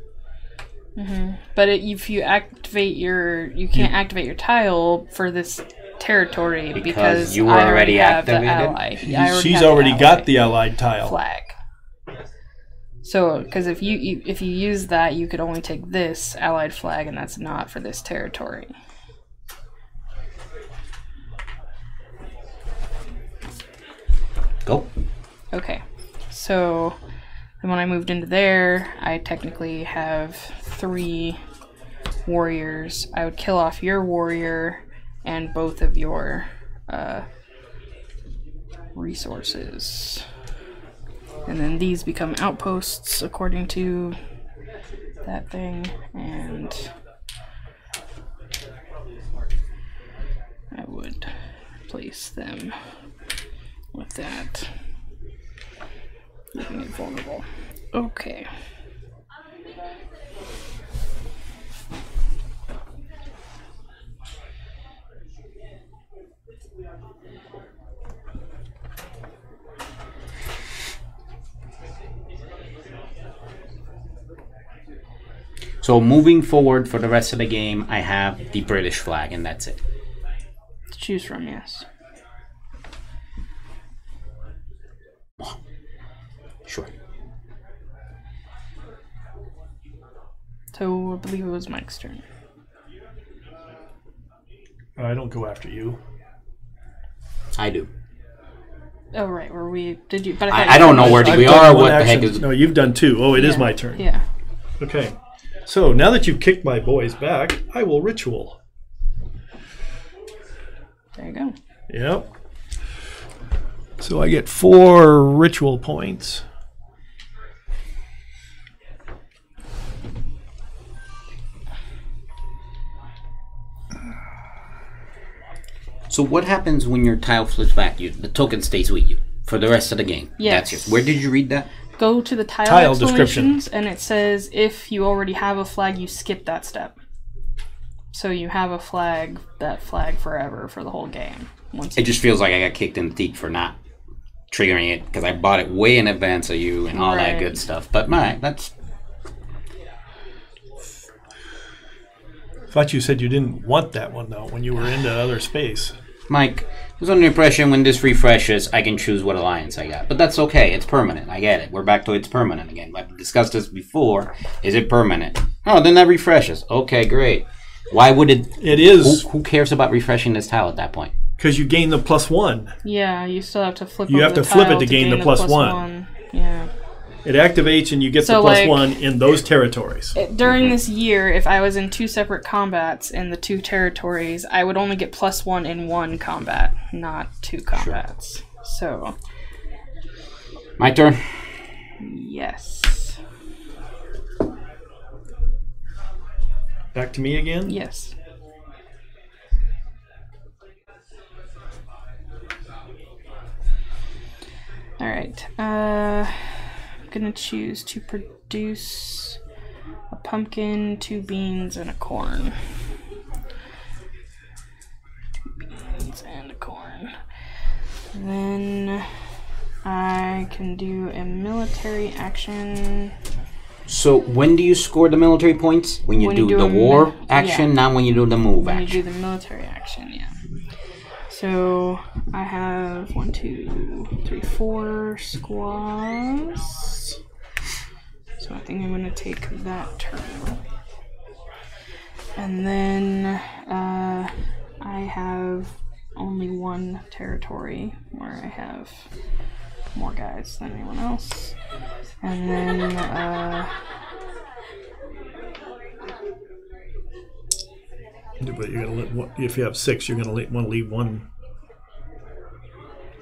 Speaker 2: But if you activate you can't activate your tile for this territory because
Speaker 3: you were
Speaker 2: I
Speaker 3: already
Speaker 2: have the
Speaker 3: activated?
Speaker 2: ally. Yeah,
Speaker 1: She's
Speaker 2: have
Speaker 1: already
Speaker 2: ally
Speaker 1: got the allied tile.
Speaker 2: flag. So, because if you use that, you could only take this allied flag, and that's not for this territory.
Speaker 3: Go.
Speaker 2: Okay, so then when I moved into there, I technically have 3 warriors. I would kill off your warrior and both of your resources. And then these become outposts according to that thing, and I would place them with that. Making it vulnerable. Okay.
Speaker 3: So moving forward for the rest of the game, I have the British flag, and that's it.
Speaker 2: To choose from, yes.
Speaker 3: Sure.
Speaker 2: So I believe it was Mike's turn.
Speaker 1: I don't go after you.
Speaker 3: I do.
Speaker 2: Oh right, were we? Did you? But
Speaker 3: I don't know where
Speaker 1: I've
Speaker 3: we
Speaker 1: done
Speaker 3: are.
Speaker 1: one
Speaker 3: What the heck
Speaker 1: action.
Speaker 3: is?
Speaker 1: No, you've done 2. Oh, it is
Speaker 2: Yeah.
Speaker 1: my turn.
Speaker 2: Yeah.
Speaker 1: Okay. So now that you've kicked my boys back, I will ritual.
Speaker 2: There you go.
Speaker 1: Yep. So I get 4 ritual points.
Speaker 3: So what happens when your tile flips back? The token stays with you for the rest of the game.
Speaker 2: Yes.
Speaker 3: That's yours. Where did you read that?
Speaker 2: Go to the tile
Speaker 1: description.
Speaker 2: explanations, and it says if you already have a flag, you skip that step. So you have a flag, that flag forever for the whole game. Once
Speaker 3: It just feels like I got kicked in the teeth for not triggering it because I bought it way in advance of you and all that
Speaker 2: Right.
Speaker 3: good stuff. But that's
Speaker 1: Thought you said you didn't want that one though when you were in the other space.
Speaker 3: Mike. I was under the impression when this refreshes, I can choose what alliance I got. But that's okay. It's permanent. I get it. We're back to it's permanent again. I've discussed this before. Is it permanent? Oh, then that refreshes. Okay, great. Why would it?
Speaker 1: It is
Speaker 3: Who cares about refreshing this tile at that point?
Speaker 1: because you gain the +1.
Speaker 2: Yeah, you still have to flip.
Speaker 1: You
Speaker 2: over
Speaker 1: have
Speaker 2: the
Speaker 1: to flip
Speaker 2: tile
Speaker 1: it to gain the +1.
Speaker 2: Yeah.
Speaker 1: It activates and you get
Speaker 2: So,
Speaker 1: the
Speaker 2: like,
Speaker 1: +1 in those territories.
Speaker 2: During this year, if I was in 2 separate combats in the 2 territories, I would only get +1 in 1 combat, not 2 combats. So,
Speaker 3: My turn.
Speaker 2: yes.
Speaker 1: Back to me again?
Speaker 2: Yes. Alright. I'm gonna choose to produce a pumpkin, 2 beans, and a corn. 2 beans and a corn. Then I can do a military action.
Speaker 3: So when do you score the military points? When you do the
Speaker 2: a
Speaker 3: war action,
Speaker 2: yeah.
Speaker 3: not when you do the move
Speaker 2: When
Speaker 3: action.
Speaker 2: you do the military action, yeah. So I have 1, 2, 3, 4 squaws. So I think I'm gonna take that turn. And then I have only 1 territory where I have more guys than anyone else. And then
Speaker 1: But you're gonna if you have 6, you're gonna want to leave 1.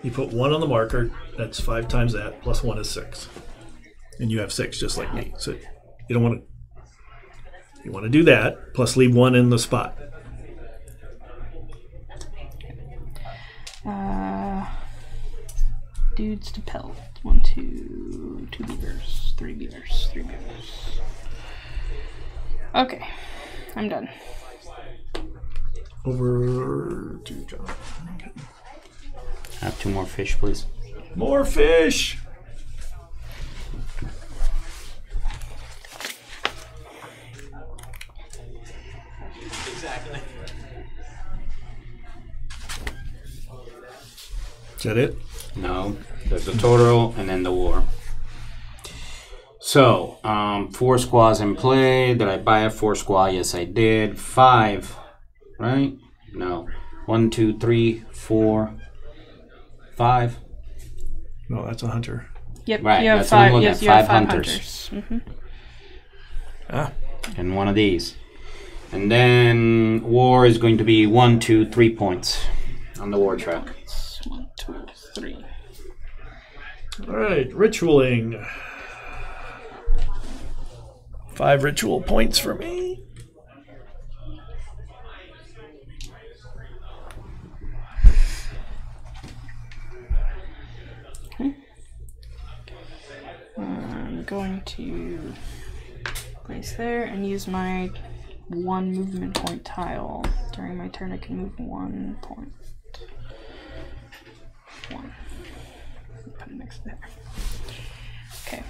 Speaker 1: You put 1 on the marker. That's 5 times that. +1 is 6, and you have 6 just like me. So you don't want to. You want to do that. Plus leave 1 in the spot.
Speaker 2: Dudes to pelt. 1, 2, 2 beavers, 3 beavers, 3 beavers. Okay, I'm done.
Speaker 1: Over to John. Okay.
Speaker 3: Have 2 more fish, please.
Speaker 1: More fish.
Speaker 4: Exactly.
Speaker 1: Is that it?
Speaker 3: No, there's the total and then the war. So, 4 squaws in play. Did I buy a 4 squaw? Yes, I did. 5, right? No. 1, 2, 3, 4, 5.
Speaker 1: No, that's a hunter.
Speaker 2: Yep,
Speaker 3: Right,
Speaker 2: you have
Speaker 3: that's what I'm
Speaker 2: 5.
Speaker 3: looking
Speaker 2: Yes,
Speaker 3: at,
Speaker 2: you have
Speaker 3: 5
Speaker 2: 5
Speaker 3: hunters.
Speaker 2: hunters.
Speaker 1: Ah,
Speaker 3: And 1 of these. And then war is going to be 1, 2, 3 points on the war track.
Speaker 2: 1, 2, 3.
Speaker 1: all right. Ritualing. 5 ritual points for me.
Speaker 2: I'm going to place there and use my 1 movement point tile. During my turn, I can move 1 point. 1. Put it next to there. Okay.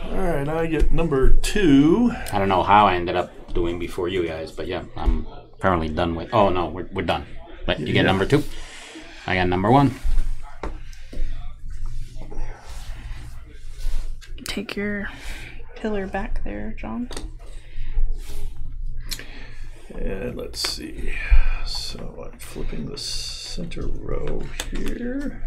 Speaker 1: All right, I get number 2.
Speaker 3: I don't know how I ended up doing before you guys, but yeah, I'm apparently done with. Oh no, we're done. But you get number 2. I got number 1.
Speaker 2: Take your pillar back there, John.
Speaker 1: And let's see. So I'm flipping the center row here.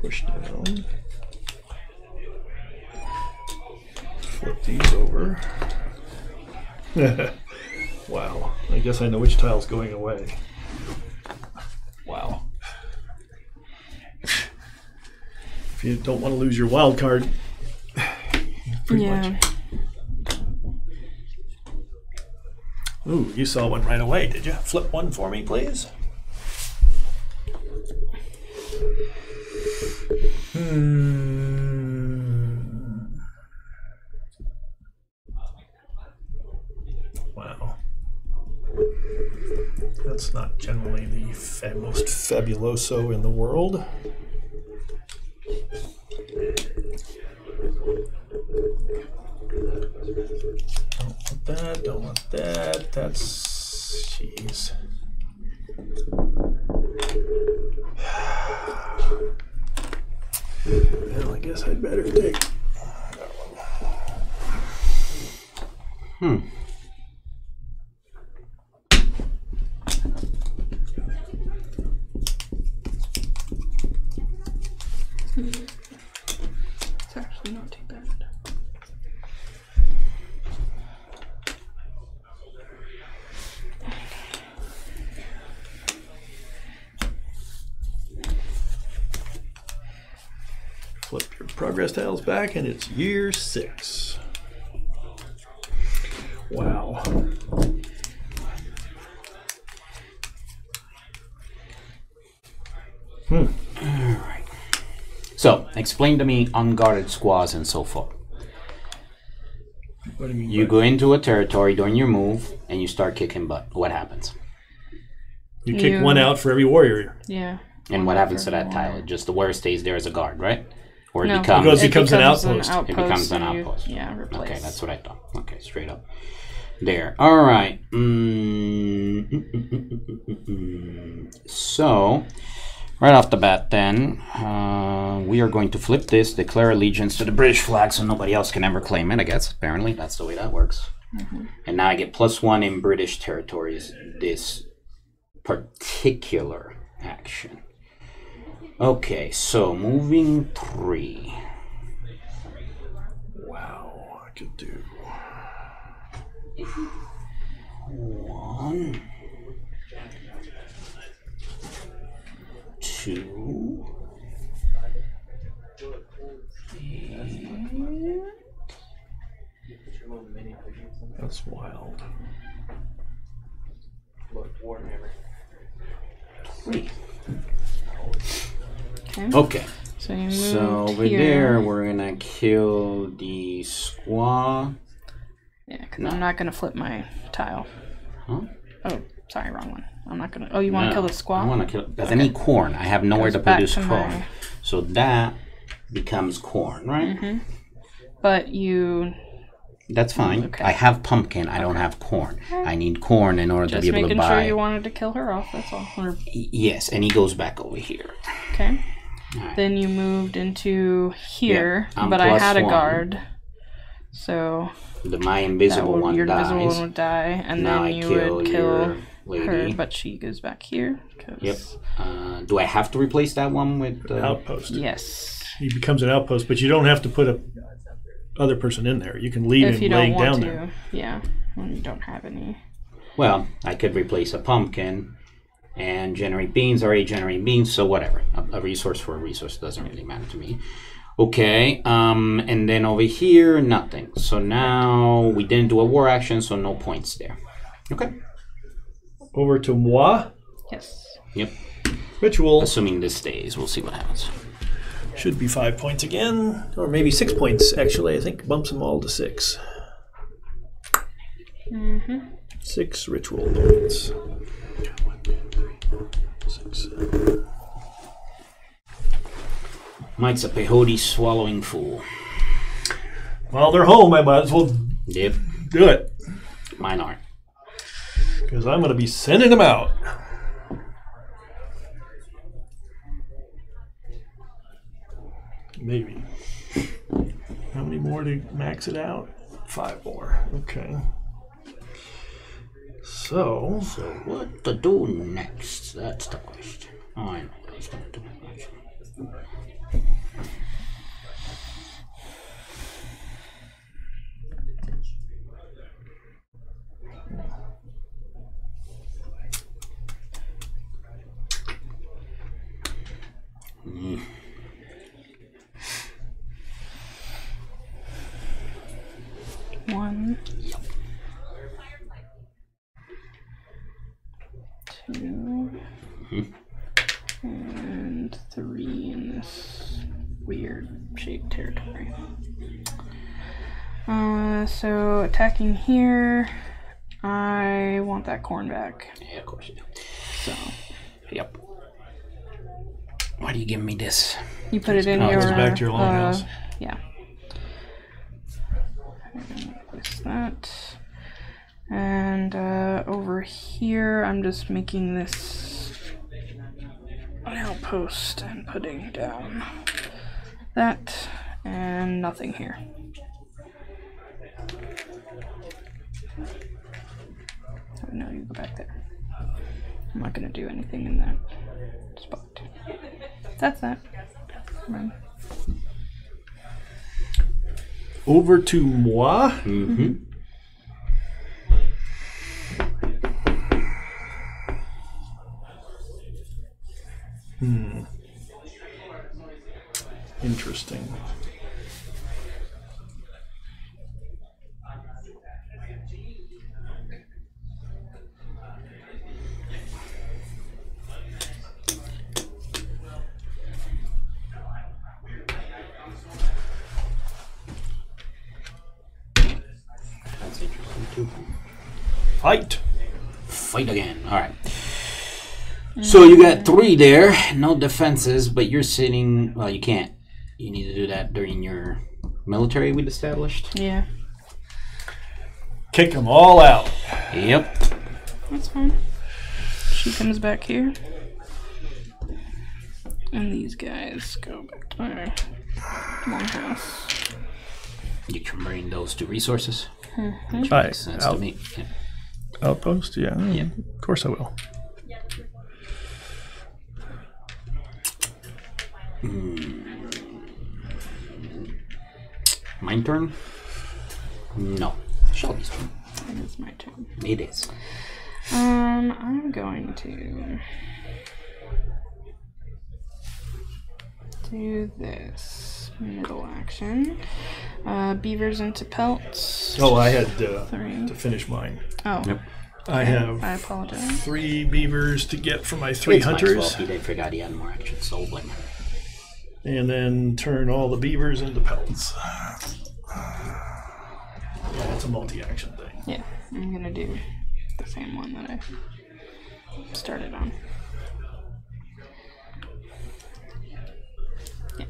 Speaker 1: Push down. Flip these over. Wow. I guess I know which tile's going away. Wow. If you don't want to lose your wild card, pretty much. Ooh, you saw one right away, did you? Flip one for me, please. Wow. That's not generally the most fabuloso in the world. Don't want that, don't want that. That's... jeez. guess I'd better take that one.
Speaker 2: It's actually not too bad.
Speaker 1: Flip your progress tiles back, and it's year 6. Wow.
Speaker 3: All right. So, explain to me unguarded squaws and so forth.
Speaker 1: What do you mean?
Speaker 3: You go into a territory during your move, and you start kicking butt. What happens?
Speaker 1: You kick one out for every warrior.
Speaker 2: Yeah.
Speaker 3: And what happens to that tile? Just the warrior stays there as a guard, right? Or it
Speaker 2: No,
Speaker 3: becomes...
Speaker 1: It becomes an outpost.
Speaker 3: It becomes an
Speaker 2: and you-
Speaker 3: outpost.
Speaker 2: Yeah, replace.
Speaker 3: Okay, that's what I thought. Okay, straight up. There. All right. So, right off the bat then, we are going to flip this, declare allegiance to the British flag so nobody else can ever claim it, I guess. Apparently, that's the way that works. And now I get +1 in British territories this particular action. Okay, so moving 3.
Speaker 1: Wow, I could do
Speaker 3: 1, 2,
Speaker 1: that's wild.
Speaker 3: 3.
Speaker 2: Okay.
Speaker 3: Okay,
Speaker 2: So you
Speaker 3: so
Speaker 2: moved
Speaker 3: over
Speaker 2: here.
Speaker 3: there we're gonna kill the squaw.
Speaker 2: Yeah, because I'm not gonna flip my tile.
Speaker 3: Huh?
Speaker 2: Oh, sorry, wrong one. I'm not gonna. Oh, you want to kill the squaw?
Speaker 3: I want to kill because I need corn. I have nowhere
Speaker 2: Goes
Speaker 3: to
Speaker 2: back
Speaker 3: produce
Speaker 2: to
Speaker 3: corn,
Speaker 2: my-
Speaker 3: so that becomes corn, right?
Speaker 2: But you
Speaker 3: That's fine.
Speaker 2: Okay.
Speaker 3: I have pumpkin. I don't have corn. I need corn in order to
Speaker 2: just
Speaker 3: be able to
Speaker 2: making
Speaker 3: buy.
Speaker 2: sure you wanted to kill her off. That's all. Or,
Speaker 3: Yes, and he goes back over here.
Speaker 2: okay.
Speaker 3: Alright.
Speaker 2: Then you moved into here,
Speaker 3: Yeah, I'm
Speaker 2: but I had a
Speaker 3: +1.
Speaker 2: guard, so
Speaker 3: My
Speaker 2: that
Speaker 3: invisible
Speaker 2: would,
Speaker 3: one
Speaker 2: your invisible
Speaker 3: dies.
Speaker 2: one would die, and
Speaker 3: Now
Speaker 2: then
Speaker 3: I
Speaker 2: you
Speaker 3: kill
Speaker 2: would
Speaker 3: your
Speaker 2: kill her,
Speaker 3: lady.
Speaker 2: but she goes back here. 'Cause
Speaker 3: Yep. Do I have to replace that one with?
Speaker 1: Outpost.
Speaker 2: Yes.
Speaker 1: He becomes an outpost, but you don't have to put a other person in there. You can leave
Speaker 2: If
Speaker 1: him
Speaker 2: you
Speaker 1: laying
Speaker 2: don't want
Speaker 1: down
Speaker 2: to,
Speaker 1: there.
Speaker 2: yeah, when you don't have any.
Speaker 3: Well, I could replace a pumpkin and generate beans. I already generate beans, so whatever. A resource for a resource doesn't really matter to me. Okay, and then over here, nothing. So now we didn't do a war action, so no points there. Okay.
Speaker 1: Over to moi.
Speaker 2: Yes.
Speaker 3: Yep.
Speaker 1: Ritual
Speaker 3: Assuming this stays, we'll see what happens.
Speaker 1: should be 5 points again, or maybe 6 points. Actually, I think bumps them all to 6. 6 ritual points. 6.
Speaker 3: Mike's a peyote swallowing fool.
Speaker 1: While they're home, I might as well
Speaker 3: Yep.
Speaker 1: do it
Speaker 3: Mine aren't.
Speaker 1: because I'm going to be sending them out. Maybe. How many more to max it out? 5 more. Okay. So,
Speaker 3: So what to do next? That's the question. Oh, I know what he's gonna do. Actually.
Speaker 2: One. 2. And 3 in this weird shaped territory. So attacking here, I want that corn back.
Speaker 3: Yeah, of course you do.
Speaker 2: So
Speaker 3: Yep. Why do you give me this?
Speaker 2: you put it in
Speaker 3: Oh,
Speaker 2: your.
Speaker 3: it's
Speaker 1: back to your longhouse.
Speaker 2: Yeah. I'm gonna place that. And over here, I'm just making this an outpost and putting down that And nothing here. Oh, no, you go back there. I'm not going to do anything in that spot. That's that. Right.
Speaker 1: Over to moi.
Speaker 3: Mm-hmm.
Speaker 1: Interesting.
Speaker 3: That's interesting too.
Speaker 1: Fight.
Speaker 3: Fight again. All right. So you got 3 there, no defenses, but you're sitting. Well, you can't. You need to do that during your military we'd established.
Speaker 2: Yeah.
Speaker 1: Kick them all out.
Speaker 3: Yep.
Speaker 2: That's fine. She comes back here. And these guys go back to my longhouse.
Speaker 3: You can bring those 2 resources.
Speaker 1: Right.
Speaker 3: Makes sense to me. Yeah.
Speaker 1: Outpost, yeah.
Speaker 3: Yeah.
Speaker 1: Of course I will.
Speaker 3: My turn? No. Shelby's turn.
Speaker 2: It is my turn.
Speaker 3: It is.
Speaker 2: I'm going to do this middle action. Beavers into pelts.
Speaker 1: Oh, I had
Speaker 2: 3.
Speaker 1: to finish mine.
Speaker 2: Oh,
Speaker 3: Yep.
Speaker 1: I have
Speaker 2: I apologize.
Speaker 1: 3 beavers to get for my 3
Speaker 3: It's
Speaker 1: hunters.
Speaker 3: Mine's fault. He forgot he had more action, so blame him.
Speaker 1: And then turn all the beavers into pelts. Yeah, it's a multi-action thing.
Speaker 2: Yeah, I'm gonna do the same one that I started on. Yeah.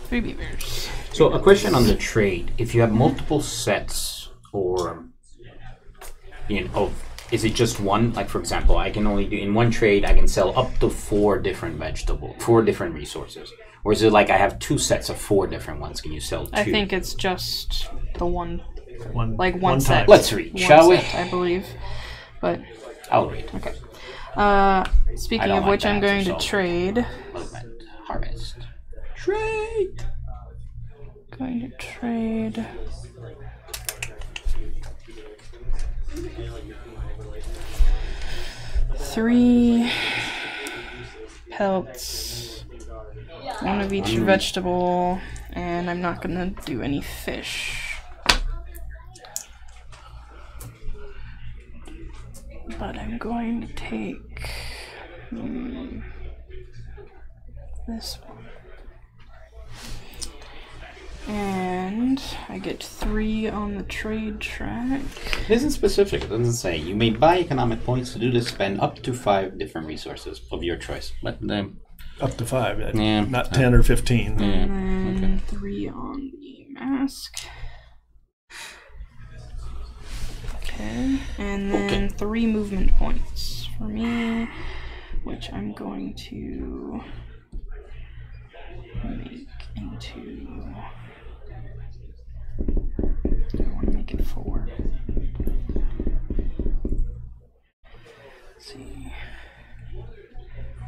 Speaker 2: 3 beavers.
Speaker 3: So a question on the trade. If you have multiple sets or is it just one? Like for example, I can only do in one trade I can sell up to 4 different resources. Or is it like I have 2 sets of 4 different ones? Can you sell 2?
Speaker 2: I think it's just the one
Speaker 1: One
Speaker 2: set.
Speaker 1: time.
Speaker 3: Let's read,
Speaker 2: One
Speaker 3: shall we?
Speaker 2: set, I believe. But
Speaker 3: I'll read.
Speaker 2: okay.
Speaker 3: I
Speaker 2: Speaking
Speaker 3: don't
Speaker 2: of
Speaker 3: like
Speaker 2: which, I'm
Speaker 3: that,
Speaker 2: going
Speaker 3: so-
Speaker 2: to trade.
Speaker 3: Movement. Harvest. Trade.
Speaker 2: Going to trade. Three pelts, 1 of each vegetable, and I'm not gonna do any fish. But I'm going to take this one. And I get 3 on the trade track.
Speaker 3: It isn't specific. It doesn't say. You may buy economic points to do this. Spend up to 5 different resources of your choice. But
Speaker 1: Up to 5.
Speaker 3: Yeah.
Speaker 1: Not 10 or 15.
Speaker 2: And then 3 on the mask. Okay. And then 3 movement points for me, which I'm going to make into... I want to make it 4. Let's see.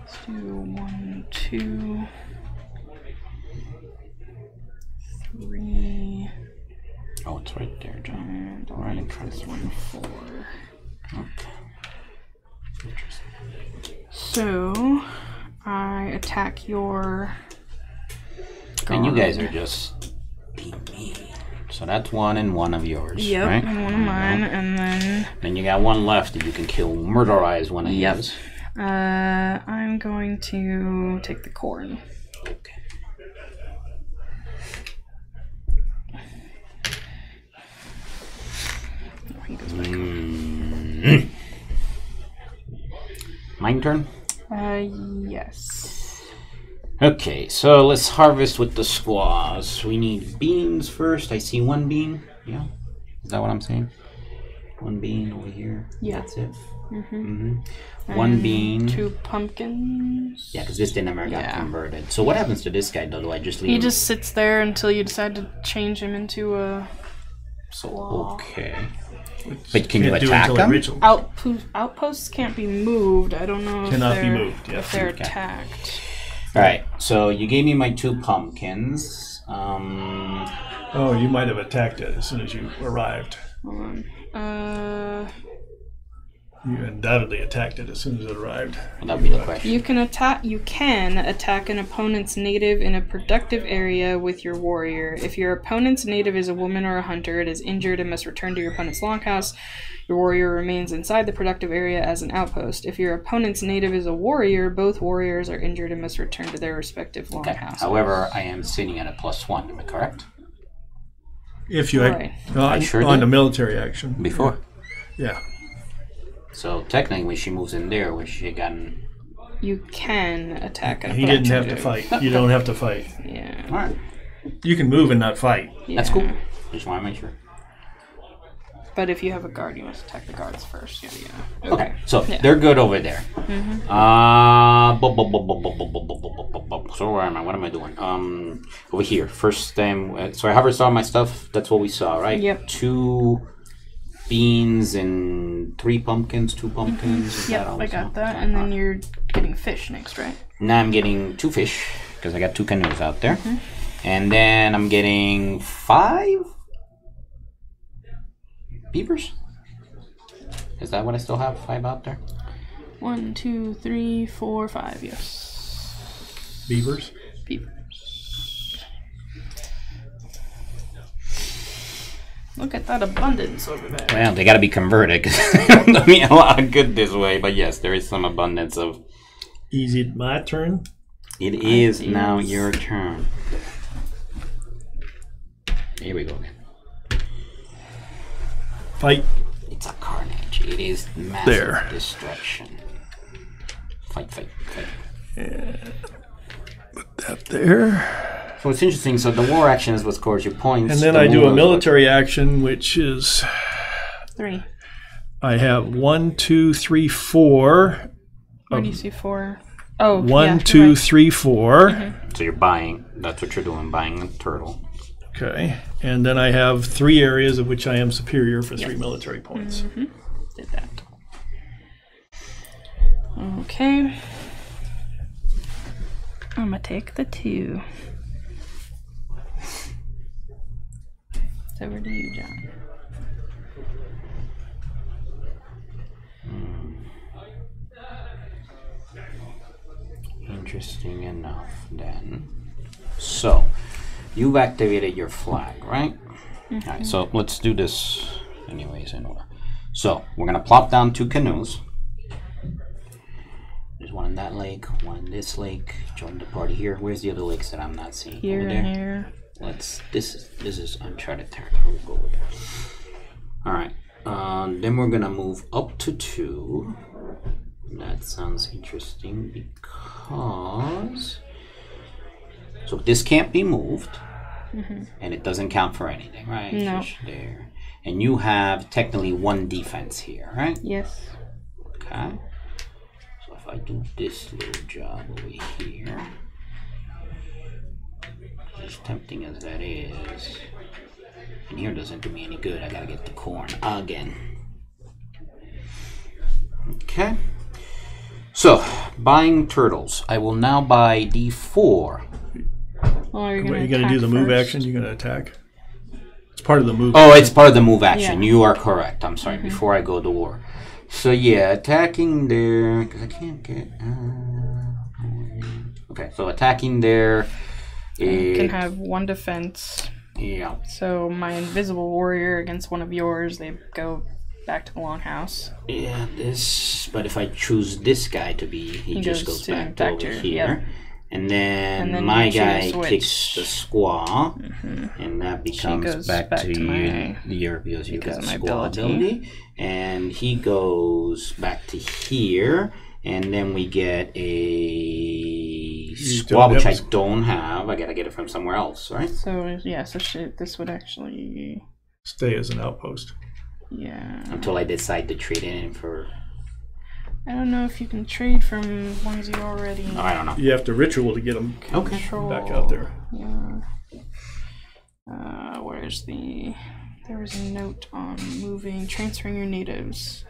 Speaker 2: Let's do 1, 2, 3.
Speaker 3: oh, it's right there, John.
Speaker 2: And I'll make this one 4.
Speaker 3: Okay. Interesting.
Speaker 2: So I attack your.
Speaker 3: And you
Speaker 2: guard.
Speaker 3: guys are just being mean. So that's 1 and 1 of yours.
Speaker 2: Yep,
Speaker 3: Right?
Speaker 2: and 1 of mine, and then
Speaker 3: Then you got 1 left that you can kill, murderize 1 of
Speaker 2: Yep.
Speaker 3: yours.
Speaker 2: I'm going to take the corn.
Speaker 3: Okay.
Speaker 2: Oh, he goes back.
Speaker 3: My turn?
Speaker 2: Yes.
Speaker 3: Okay, so let's harvest with the squaws. We need beans first. I see 1 bean. Yeah? Is that what I'm saying? 1 bean over here.
Speaker 2: Yeah.
Speaker 3: That's it.
Speaker 2: Mm-hmm.
Speaker 3: 1 bean.
Speaker 2: 2 pumpkins.
Speaker 3: Yeah, because this never got
Speaker 2: Yeah.
Speaker 3: converted. So what happens to this guy, though? Do I just leave
Speaker 2: He
Speaker 3: him?
Speaker 2: just sits there until you decide to change him into a claw.
Speaker 3: Okay. But can you
Speaker 1: Can't do
Speaker 3: attack
Speaker 1: until
Speaker 3: him?
Speaker 1: ritual.
Speaker 2: Outposts can't be moved. I don't know if
Speaker 1: Cannot be
Speaker 2: they're,
Speaker 1: moved, yes.
Speaker 2: if they're
Speaker 3: Okay.
Speaker 2: attacked.
Speaker 3: All right. So you gave me my 2 pumpkins.
Speaker 1: Oh, you might have attacked it as soon as you arrived.
Speaker 2: Hold on.
Speaker 1: You undoubtedly attacked it as soon as it arrived.
Speaker 3: Well, that would be the question.
Speaker 2: You can attack an opponent's native in a productive area with your warrior. If your opponent's native is a woman or a hunter, it is injured and must return to your opponent's longhouse. Your warrior remains inside the productive area as an outpost. If your opponent's native is a warrior, both warriors are injured and must return to their respective
Speaker 3: Okay.
Speaker 2: longhouses.
Speaker 3: However, I am sitting at a +1. Am I correct?
Speaker 1: If you
Speaker 2: Right.
Speaker 3: I sure
Speaker 1: on
Speaker 3: did.
Speaker 1: the military action.
Speaker 3: Before.
Speaker 1: Yeah.
Speaker 3: So technically, when she moves in there, where she had gotten.
Speaker 2: You can attack an
Speaker 1: He didn't have to
Speaker 2: objective.
Speaker 1: fight. You don't have to fight.
Speaker 2: Yeah.
Speaker 3: All right.
Speaker 1: You can move and not fight.
Speaker 3: That's
Speaker 2: Yeah.
Speaker 3: cool. Just want to make sure.
Speaker 2: But if you have a guard, you must attack the guards first. Yeah.
Speaker 3: Okay, so
Speaker 2: Yeah.
Speaker 3: they're good over there.
Speaker 2: Mm-hmm.
Speaker 3: So where am I? What am I doing? Over here. First time. So I hover saw my stuff. That's what we saw, right?
Speaker 2: Yep.
Speaker 3: 2 beans and 3 pumpkins. 2 pumpkins. Is that
Speaker 2: Yep,
Speaker 3: all
Speaker 2: I
Speaker 3: we
Speaker 2: got
Speaker 3: saw?
Speaker 2: that.
Speaker 3: Okay,
Speaker 2: And then
Speaker 3: alright.
Speaker 2: you're getting fish next, right?
Speaker 3: Now I'm getting 2 fish because I got 2 canoes out there, and then I'm getting 5 beavers. Is that what I still have? 5 out there.
Speaker 2: 1, 2, 3, 4, 5. Yes.
Speaker 1: Beavers.
Speaker 2: Beavers. Look at that abundance over there.
Speaker 3: Well, they got to be converted because they don't do me a lot of good this way. But yes, there is some abundance of.
Speaker 1: Easy. My turn.
Speaker 3: It is
Speaker 2: It
Speaker 3: now
Speaker 2: is.
Speaker 3: your turn. Here we go again.
Speaker 1: Fight.
Speaker 3: It's a carnage. It is massive
Speaker 1: There.
Speaker 3: destruction. Fight, fight, fight.
Speaker 1: That there.
Speaker 3: So it's interesting. So the war action is what scores your points.
Speaker 1: And then
Speaker 3: The
Speaker 1: I do
Speaker 3: move
Speaker 1: a
Speaker 3: is
Speaker 1: military action, which is
Speaker 2: 3.
Speaker 1: I have 1, 2, 3, 4.
Speaker 2: Where do you see 4? Oh,
Speaker 1: 1,
Speaker 2: yeah,
Speaker 1: 2,
Speaker 2: right.
Speaker 1: 3, 4.
Speaker 3: what- So you're buying. That's what you're doing. Buying a turtle.
Speaker 1: Okay. And then I have 3 areas of which I am superior for 3 military points.
Speaker 2: Did that. Okay. I'm gonna take the 2. It's over to you, John.
Speaker 3: Interesting enough, then. So, you've activated your flag, right? Alright, so let's do this anyways in order. So, we're going to plop down 2 canoes. There's one in that lake, one in this lake. Join the party here. Where's the other lakes that I'm not seeing?
Speaker 2: Here
Speaker 3: Over
Speaker 2: and
Speaker 3: there?
Speaker 2: here.
Speaker 3: This is uncharted territory. We'll go with that. Alright, then we're going to move up to 2. That sounds interesting because so this can't be moved, and it doesn't count for anything, right? It's
Speaker 2: No.
Speaker 3: just there, and you have technically 1 defense here, right?
Speaker 2: Yes.
Speaker 3: Okay. So if I do this little job over here, as tempting as that is, and here doesn't do me any good. I gotta get the corn again. Okay. So, buying turtles. I will now buy D4.
Speaker 2: Well, are you
Speaker 1: What,
Speaker 2: gonna
Speaker 1: you going to do
Speaker 2: attack
Speaker 1: the move
Speaker 2: first?
Speaker 1: action? You're going to attack? It's part of the move.
Speaker 3: Oh, it's part of the move action.
Speaker 2: Yeah.
Speaker 3: You are correct. I'm sorry. Before I go to war. So, yeah, attacking there. Because I can't get. Okay, so attacking there.
Speaker 2: You can have 1 defense.
Speaker 3: Yeah.
Speaker 2: So my invisible warrior against one of yours, they go back to the longhouse.
Speaker 3: Yeah, this. But if I choose this guy to be, he just goes back to over here.
Speaker 2: yeah.
Speaker 3: And then,
Speaker 2: And then
Speaker 3: my
Speaker 2: you choose
Speaker 3: guy
Speaker 2: which.
Speaker 3: kicks the squaw, and that becomes
Speaker 2: goes
Speaker 3: back
Speaker 2: back
Speaker 3: to
Speaker 2: to my-
Speaker 3: your because you
Speaker 2: because
Speaker 3: got
Speaker 2: of my
Speaker 3: squaw ability. And he goes back to here, and then we get a squaw,
Speaker 1: don't
Speaker 3: which I
Speaker 1: have-
Speaker 3: don't have. I gotta get it from somewhere else, right?
Speaker 2: So yeah, so this would actually
Speaker 1: Stay as an outpost.
Speaker 2: Yeah.
Speaker 3: Until I decide to trade it in for...
Speaker 2: I don't know if you can trade from ones you already
Speaker 3: No, I don't know.
Speaker 1: You have to ritual to get them
Speaker 2: control.
Speaker 1: back out there.
Speaker 2: Yeah. Where's the... There was a note on transferring your natives.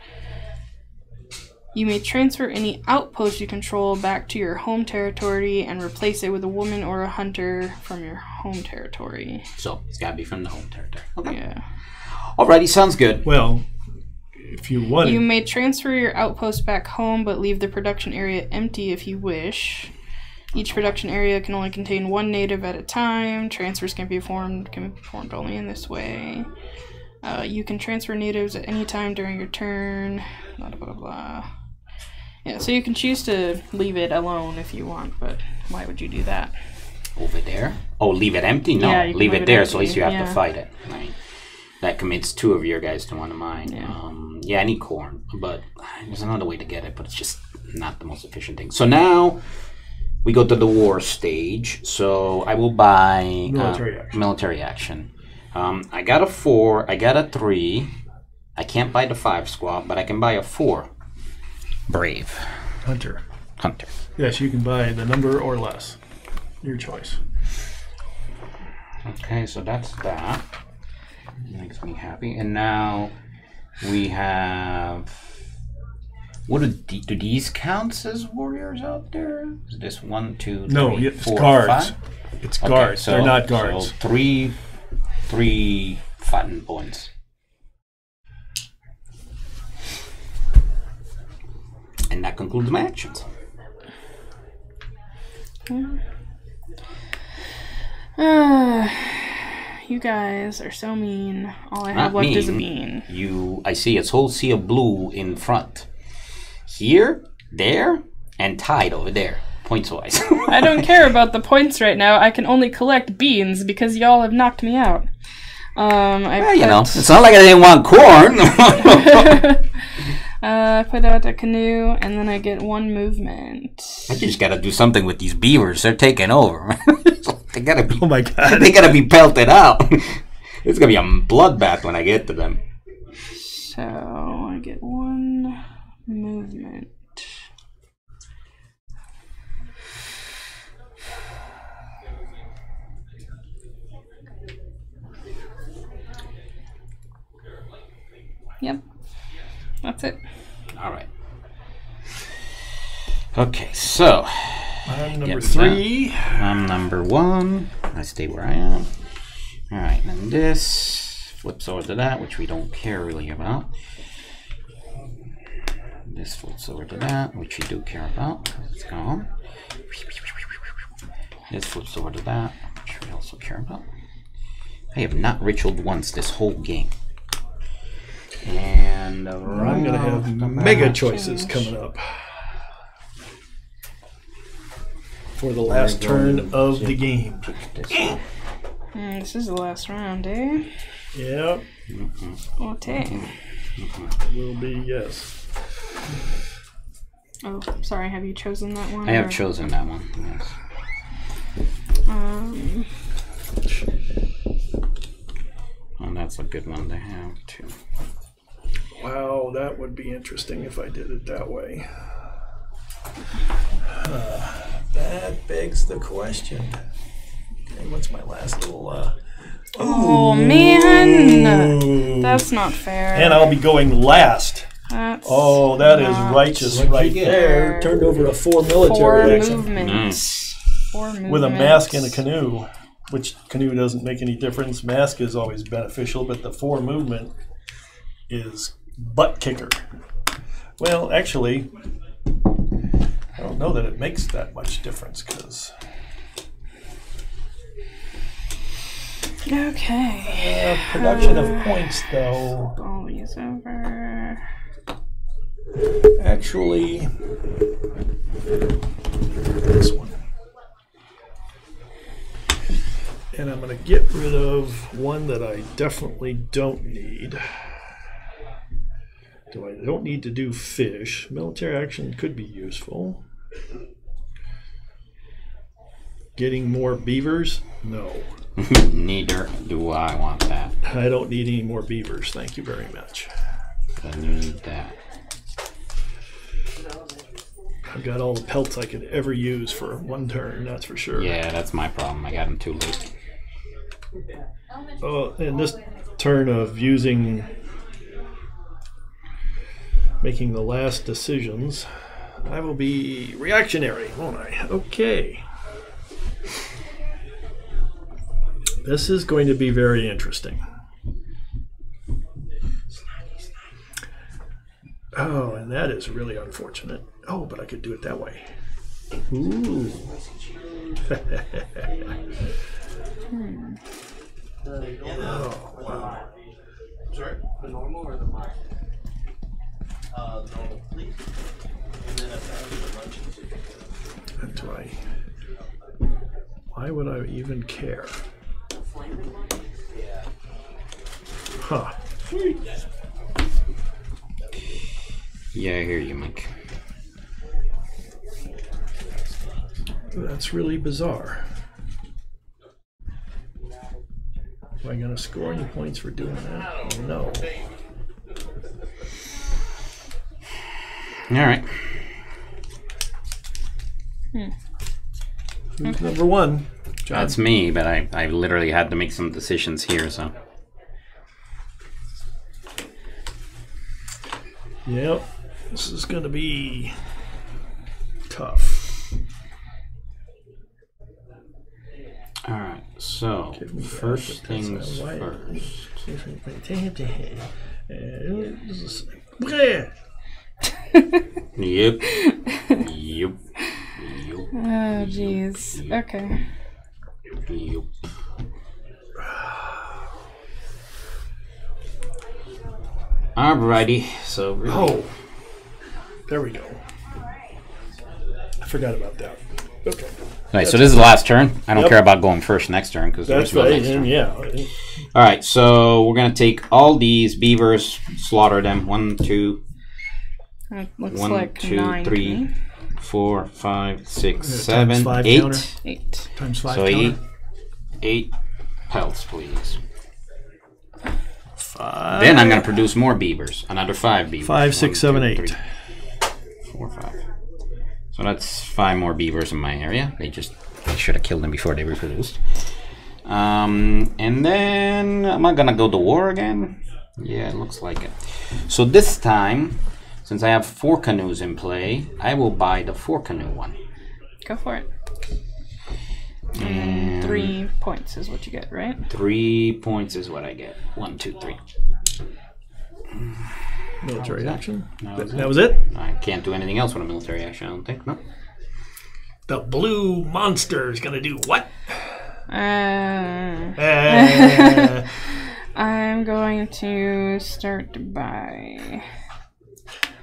Speaker 2: You may transfer any outpost you control back to your home territory and replace it with a woman or a hunter from your home territory.
Speaker 3: So, it's got to be from the home territory. Okay.
Speaker 2: Yeah.
Speaker 3: Alrighty, sounds good.
Speaker 1: Well, if you want
Speaker 2: You may transfer your outpost back home, but leave the production area empty if you wish. Each production area can only contain one native at a time. Transfers can be performed only in this way. You can transfer natives at any time during your turn. Blah, blah, blah, blah. Yeah, so you can choose to leave it alone if you want, but why would you do that?
Speaker 3: Over there? Oh, leave it empty? No,
Speaker 2: Yeah, you can
Speaker 3: leave it there,
Speaker 2: empty.
Speaker 3: so at least you have
Speaker 2: Yeah.
Speaker 3: to fight it. Right. That commits 2 of your guys to one of mine.
Speaker 2: Yeah.
Speaker 3: I need corn, but there's another way to get it, but it's just not the most efficient thing. So now we go to the war stage. So I will buy military action. I got a 4. I got a 3. I can't buy the 5 squad, but I can buy a 4. Brave.
Speaker 1: Hunter.
Speaker 3: Hunter.
Speaker 1: Yes, you can buy the number or less. Your choice.
Speaker 3: Okay, so that's that. Makes me happy. And now we have... What do these count as warriors out there? Is this 1, 2, 3,
Speaker 1: No, it's
Speaker 3: 4,
Speaker 1: guards.
Speaker 3: 5?
Speaker 1: It's guards.
Speaker 3: So,
Speaker 1: they're not guards.
Speaker 3: So three fighting points. And that concludes my actions.
Speaker 2: You guys are so mean. All I
Speaker 3: Not
Speaker 2: have left is a
Speaker 3: mean.
Speaker 2: bean.
Speaker 3: I see a whole sea of blue in front. Here, there, and tied over there, points wise.
Speaker 2: I don't care about the points right now. I can only collect beans because y'all have knocked me out.
Speaker 3: It's not like I didn't want corn.
Speaker 2: I put out a canoe, and then I get 1 movement.
Speaker 3: I just gotta do something with these beavers. They're taking over. They gotta be.
Speaker 1: Oh my god!
Speaker 3: They gotta be pelted out. It's gonna be a bloodbath when I get to them.
Speaker 2: So I get 1 movement. Yep, that's it.
Speaker 3: All right. Okay, so
Speaker 1: I'm number
Speaker 3: Yep,
Speaker 1: 3.
Speaker 3: I'm number 1. I stay where I am. All right, and this flips over to that, which we don't care really about. This flips over to that, which we do care about. It's gone. This flips over to that, which we also care about. I have not ritualed once this whole game. And
Speaker 1: I'm gonna have mega choices coming up for the last turn of the game.
Speaker 2: This is the last round, eh?
Speaker 1: Yep,
Speaker 2: Okay.
Speaker 1: will be yes.
Speaker 2: Oh, sorry. Have you chosen that one?
Speaker 3: I have
Speaker 2: or-
Speaker 3: chosen that one. Yes. Oh, that's a good one to have too.
Speaker 1: Wow, that would be interesting if I did it that way. That begs the question. Okay, what's my last little?
Speaker 2: Oh man, that's not fair.
Speaker 1: And I'll be going last.
Speaker 2: That's
Speaker 1: Oh, that is
Speaker 2: not
Speaker 1: righteous
Speaker 3: What'd you
Speaker 1: right
Speaker 3: get?
Speaker 1: there. Turned over a 4
Speaker 2: 4
Speaker 1: military action
Speaker 2: movements. 4 movements
Speaker 1: with a mask and a canoe. Which canoe doesn't make any difference. Mask is always beneficial, but the 4 movement is butt kicker. Well, actually, I don't know that it makes that much difference because
Speaker 2: Okay.
Speaker 1: production of points, though,
Speaker 2: All these over.
Speaker 1: actually, this one. And I'm going to get rid of one that I definitely don't need. I don't need to do fish. Military action could be useful. Getting more beavers? No.
Speaker 3: Neither do I want that.
Speaker 1: I don't need any more beavers. Thank you very much.
Speaker 3: Then you need that.
Speaker 1: I've got all the pelts I could ever use for one turn, that's for sure.
Speaker 3: Yeah, that's my problem. I got them too late.
Speaker 1: Oh, and this turn of making the last decisions, I will be reactionary, won't I? Okay. This is going to be very interesting. Oh, and that is really unfortunate. Oh, but I could do it that way. Ooh. Oh, wow.
Speaker 4: Sorry? The normal or the mild? Normal, please. And then the lunches.
Speaker 1: And do I... Why would I even care?
Speaker 4: Yeah.
Speaker 1: Huh.
Speaker 3: Yeah, I hear you, Mike.
Speaker 1: That's really bizarre. Am I going to score any points for doing that? No.
Speaker 3: All right.
Speaker 1: Who's number one? John?
Speaker 3: That's me, but I literally had to make some decisions here, so.
Speaker 1: Yep. This is going to be tough.
Speaker 3: All right, so first things first. Yep. Yep.
Speaker 2: Oh, jeez. Okay.
Speaker 3: Yep. Alrighty, so really.
Speaker 1: Oh, there we go. I forgot about that. Okay.
Speaker 3: Right, so this is the last turn. I don't care about going first next turn because
Speaker 1: That's
Speaker 3: there's no
Speaker 1: right.
Speaker 3: next turn.
Speaker 1: Yeah.
Speaker 3: All right, so we're gonna take all these beavers, slaughter them. 1, 2,
Speaker 2: It looks
Speaker 3: 1,
Speaker 2: like
Speaker 3: 2,
Speaker 2: 9 to
Speaker 3: 3,
Speaker 2: me.
Speaker 3: 4, 5, 6,
Speaker 1: Times
Speaker 3: 7,
Speaker 1: 5
Speaker 3: 8.
Speaker 1: counter.
Speaker 2: 8.
Speaker 1: Times 5
Speaker 3: So
Speaker 1: counter.
Speaker 3: 8 pelts, please.
Speaker 1: 5.
Speaker 3: Then I'm gonna produce more beavers. Another 5 beavers.
Speaker 1: 5, 6, 7, 8.
Speaker 3: 3, 4, 5. So that's 5 more beavers in my area. I should have killed them before they reproduced. And then am I gonna go to war again? Yeah, it looks like it. So this time, since I have 4 canoes in play, I will buy the 4 canoe one.
Speaker 2: Go for it.
Speaker 3: And
Speaker 2: 3 points is what you get, right?
Speaker 3: 3 points is what I get. 1, 2, 3.
Speaker 1: Military action.
Speaker 3: That
Speaker 1: was it?
Speaker 3: I can't do anything else with a military action, I don't think. No.
Speaker 1: The blue monster is going to do what?
Speaker 2: I'm going to start by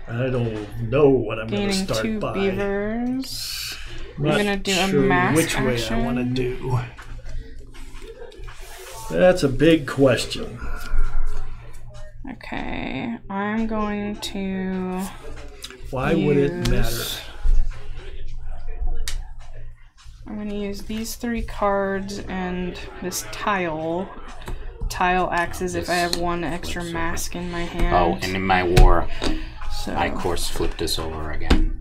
Speaker 1: I don't know what I'm going to
Speaker 2: gaining
Speaker 1: start
Speaker 2: 2
Speaker 1: by.
Speaker 2: beavers.
Speaker 1: Not
Speaker 2: I'm gonna do a
Speaker 1: sure
Speaker 2: mass
Speaker 1: which way
Speaker 2: action.
Speaker 1: I want to do. That's a big question.
Speaker 2: Okay, I'm going to
Speaker 1: Why would it matter?
Speaker 2: use- I'm going to use these 3 cards and this tile. Tile acts as if I have 1 extra mask in my hand.
Speaker 3: Oh, and in my war,
Speaker 2: so,
Speaker 3: I of course flip this over again.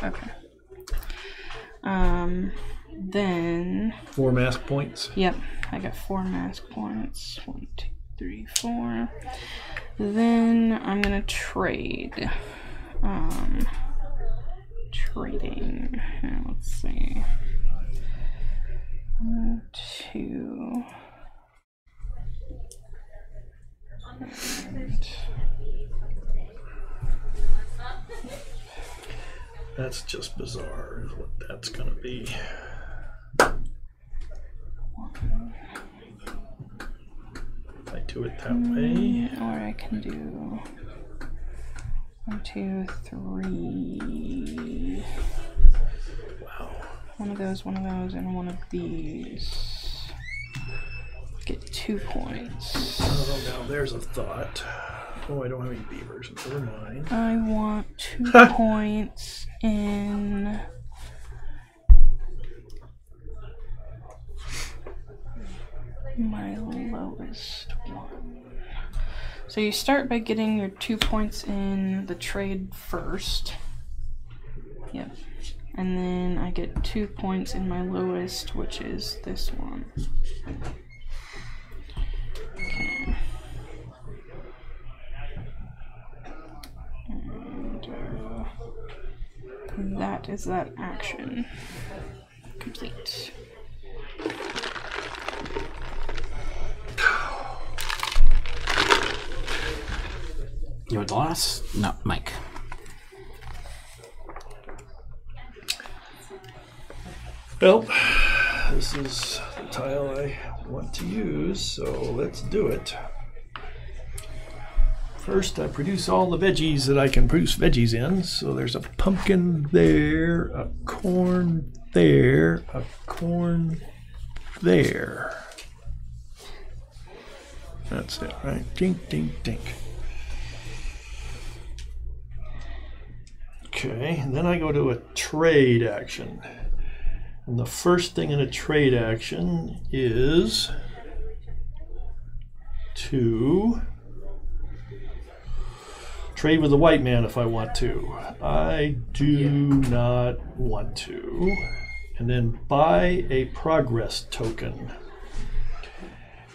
Speaker 2: okay. Then
Speaker 1: 4 mask points.
Speaker 2: yep, I got 4 mask points. 1, 2, 3, 4. Then I'm gonna trade. Trading. Let's see. 1, 2. And
Speaker 1: That's just bizarre, is what that's going to be. I do it that way.
Speaker 2: or I can do 1, 2, 3.
Speaker 1: Wow.
Speaker 2: One of those, and one of these. Get 2 points.
Speaker 1: Oh, now there's a thought. Oh, I don't have any beavers. Never mind.
Speaker 2: I want 2 points in So you start by getting your 2 points in the trade first. Yep. And then I get 2 points in my lowest, which is this one. Okay. And that is that action. Complete.
Speaker 3: You're the last? No, Mike.
Speaker 1: Well, this is the tile I want to use, so let's do it. First, I produce all the veggies that I can produce veggies in. So there's a pumpkin there, a corn there, a corn there. That's it, right? Dink, dink, dink. Okay, and then I go to a trade action. And the first thing in a trade action is to trade with the white man if I want to. I do not want to. And then buy a progress token.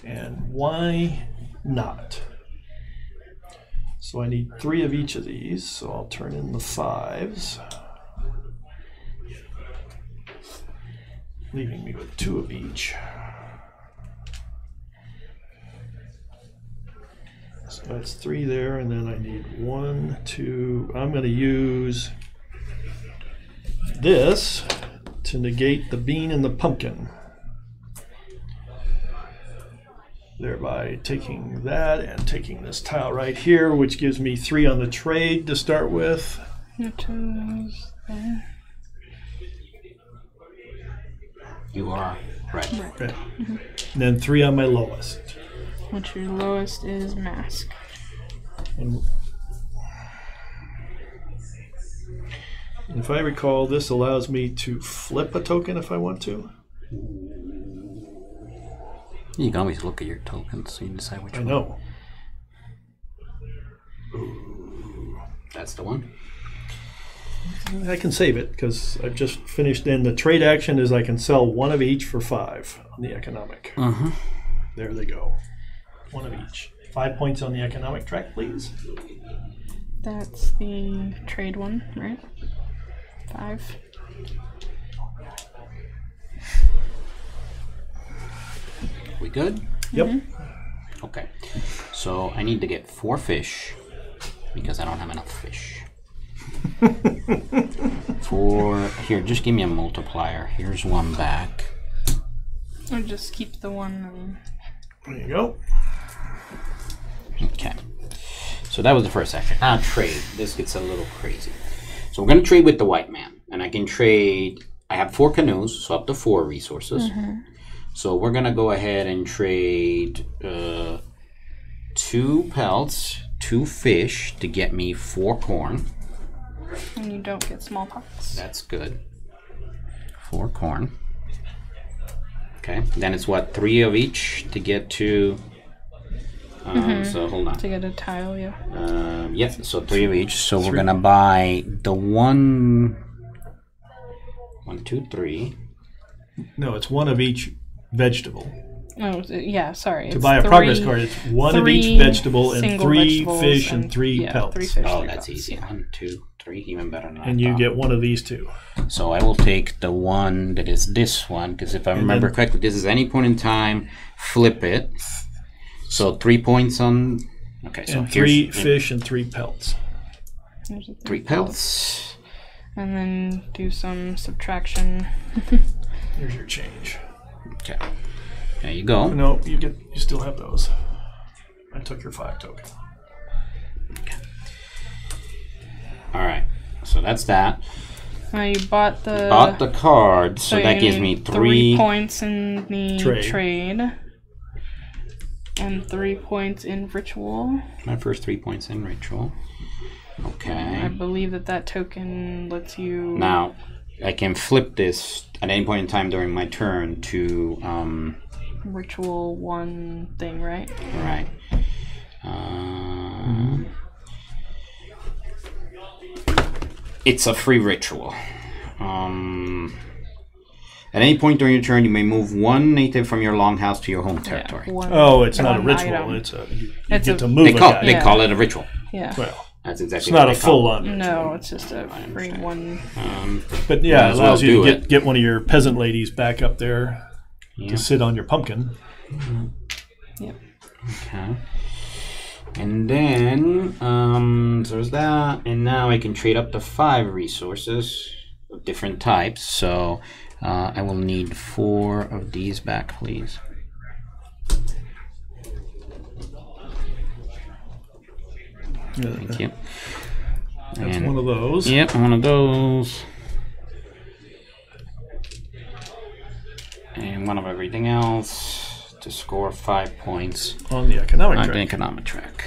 Speaker 1: And why not? So I need 3 of each of these, so I'll turn in the 5s. Leaving me with 2 of each. So that's 3 there, and then I need 1, 2. I'm going to use this to negate the bean and the pumpkin. Thereby taking that and taking this tile right here, which gives me 3 on the trade to start with.
Speaker 3: You are right.
Speaker 1: Okay. And then 3 on my lowest.
Speaker 2: Which your lowest is mask.
Speaker 1: And if I recall, this allows me to flip a token if I want to.
Speaker 3: You can always look at your tokens so you decide which
Speaker 1: I
Speaker 3: one.
Speaker 1: know.
Speaker 3: That's the one.
Speaker 1: I can save it because I've just finished in. The trade action is I can sell 1 of each for 5 on the economic. There they go. 1 of each. 5 points on the economic track, please.
Speaker 2: That's the trade one, right? 5.
Speaker 3: We good?
Speaker 1: Yep.
Speaker 3: Okay. So I need to get 4 fish because I don't have enough fish. 4. Here, just give me a multiplier. Here's 1 back.
Speaker 2: Or just keep the one.
Speaker 1: There you go.
Speaker 3: Okay. So that was the first action. Now trade. This gets a little crazy. So we're going to trade with the white man. And I can trade. I have 4 canoes, so up to 4 resources. So we're going to go ahead and trade 2 pelts, 2 fish to get me 4 corn.
Speaker 2: And you don't get smallpox.
Speaker 3: That's good. 4 corn. Okay. Then it's what, 3 of each to get to. So hold on.
Speaker 2: To get a tile, yeah.
Speaker 3: Yep. So 3 of each. So we're gonna buy the 1, 2, 3.
Speaker 1: No, it's 1 of each vegetable.
Speaker 2: Oh, yeah, sorry.
Speaker 1: To buy a progress card, it's 1 of each vegetable and 3 fish and 3 pelts.
Speaker 2: 3 fish,
Speaker 3: Oh,
Speaker 2: 3
Speaker 3: that's
Speaker 2: pelts,
Speaker 3: easy.
Speaker 2: yeah.
Speaker 3: 1, 2, 3. Even better than I
Speaker 1: And you
Speaker 3: thought.
Speaker 1: get 1 of these 2.
Speaker 3: So I will take the one that is this one, because if I remember correctly, this is any point in time, flip it. So 3 points on. Okay, so
Speaker 1: And
Speaker 3: here's
Speaker 1: 3 fish and 3 pelts.
Speaker 2: There's a
Speaker 3: 3 pelts.
Speaker 2: And then do some subtraction.
Speaker 1: Here's your change.
Speaker 3: Okay, there you go.
Speaker 1: No, you still have those. I took your 5 token.
Speaker 3: All right, so that's that.
Speaker 2: Now you bought the
Speaker 3: Card, so that
Speaker 2: you
Speaker 3: gives
Speaker 2: need
Speaker 3: me
Speaker 2: 3 points in the
Speaker 1: Trade.
Speaker 2: and 3 points in ritual.
Speaker 3: My first 3 points in ritual.
Speaker 2: I
Speaker 3: Okay.
Speaker 2: believe that token lets you.
Speaker 3: Now I can flip this at any point in time during my turn to
Speaker 2: Ritual 1 thing, right?
Speaker 3: right. It's a free ritual. At any point during your turn, you may move one native from your longhouse to your home territory.
Speaker 1: Oh, it's not a
Speaker 2: one
Speaker 1: ritual.
Speaker 2: item.
Speaker 1: It's a you
Speaker 2: It's
Speaker 1: get
Speaker 2: a-
Speaker 1: to move
Speaker 3: They
Speaker 1: a
Speaker 3: call
Speaker 1: guy.
Speaker 3: they call it a ritual.
Speaker 2: Yeah.
Speaker 1: Well,
Speaker 3: That's exactly.
Speaker 1: it's not
Speaker 3: what
Speaker 1: a
Speaker 3: they call
Speaker 1: full-on ritual.
Speaker 2: No, it's just a free one.
Speaker 1: But yeah,
Speaker 3: Might
Speaker 1: it
Speaker 3: as
Speaker 1: allows
Speaker 3: well
Speaker 1: you
Speaker 3: do
Speaker 1: to get one of your peasant ladies back up there
Speaker 3: Yeah.
Speaker 1: to sit on your pumpkin.
Speaker 2: Yep.
Speaker 3: Okay. And then so there's that, and now I can trade up to 5 resources of different types. So I will need 4 of these back, please. Thank you.
Speaker 1: That's
Speaker 3: And-
Speaker 1: one of those.
Speaker 3: Yep, one of those. And one of everything else to score 5 points
Speaker 1: On the economic
Speaker 3: on
Speaker 1: track.
Speaker 3: the economic track.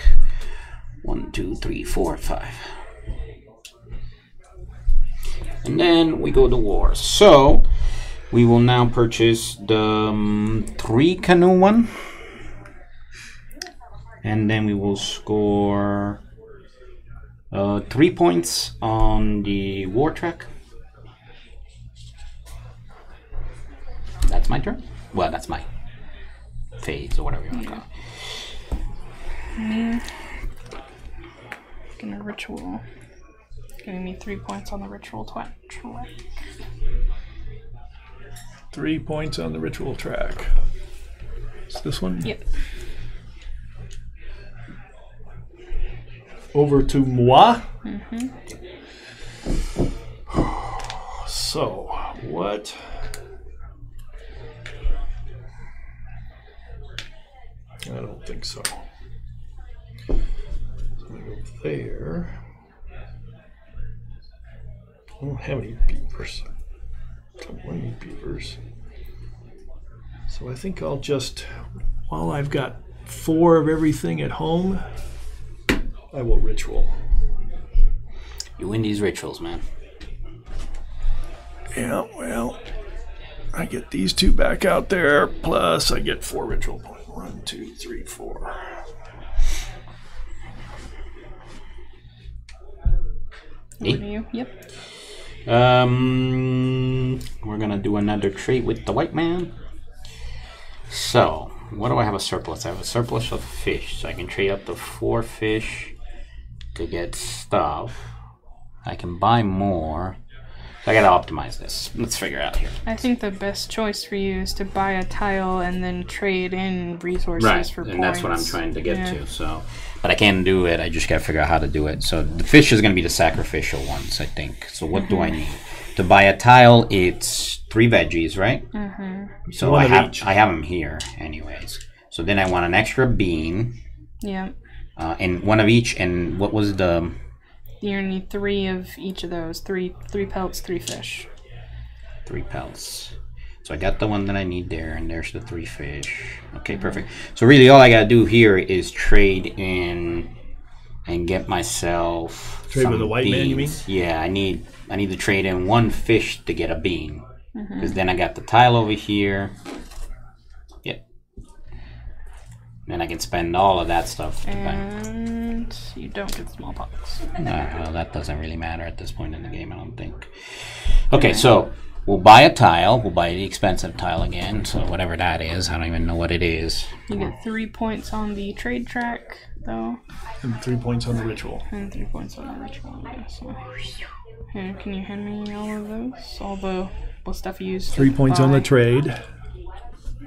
Speaker 3: 1, 2, 3, 4, 5. And then we go to war. So we will now purchase the 3 canoe one. And then we will score 3 points on the war track. That's my turn. Well, that's my phase or whatever you want to call it.
Speaker 2: Gonna ritual. Giving me 3 points on the ritual track.
Speaker 1: 3 points on the ritual track. It's this one?
Speaker 2: Yep.
Speaker 1: Over to moi. So, what? I don't think so. So I'm gonna go there. I don't have any beavers. Don't want any beavers. So I think I'll just, while I've got 4 of everything at home, I will ritual.
Speaker 3: You win these rituals, man.
Speaker 1: Yeah, well, I get these 2 back out there, plus I get 4 ritual points. 1, 2, 3, 4.
Speaker 2: Over to you. Yep.
Speaker 3: We're gonna do another trade with the white man. So, what do I have a surplus? I have a surplus of fish, so I can trade up to 4 fish to get stuff. I can buy more. So I gotta optimize this. Let's figure it out here.
Speaker 2: I think the best choice for you is to buy a tile and then trade in resources for
Speaker 3: and
Speaker 2: points.
Speaker 3: that's what I'm trying to get
Speaker 2: Yeah.
Speaker 3: to. So, but I can't do it. I just gotta figure out how to do it. So the fish is gonna be the sacrificial ones, I think. So what do I need to buy a tile? It's 3 veggies, right? So
Speaker 1: One
Speaker 3: I
Speaker 1: of
Speaker 3: have
Speaker 1: each.
Speaker 3: I have them here, anyways. So then I want an extra bean,
Speaker 2: Yeah.
Speaker 3: and one of each. And what was the?
Speaker 2: You're gonna need 3 of each of those. Three pelts, 3 fish.
Speaker 3: 3 pelts. So I got the one that I need there, and there's the 3 fish. Okay, perfect. So really, all I gotta do here is trade in and get myself
Speaker 1: Trade with
Speaker 3: some
Speaker 1: the white man, you
Speaker 3: beans. Yeah, I need to trade in 1 fish to get a bean, because then I got the tile over here. Yep. Then I can spend all of that stuff to buy.
Speaker 2: And you don't get smallpox.
Speaker 3: Well, that doesn't really matter at this point in the game, I don't think. Okay, so we'll buy a tile. We'll buy the expensive tile again. So whatever that is, I don't even know what it is.
Speaker 2: You get 3 points on the trade track, though,
Speaker 1: And 3 points on the ritual.
Speaker 2: and 3 points on the ritual. Yeah, so. Here, can you hand me all of those? All the stuff you used.
Speaker 1: 3
Speaker 2: to
Speaker 1: points on the
Speaker 2: buy?
Speaker 1: trade.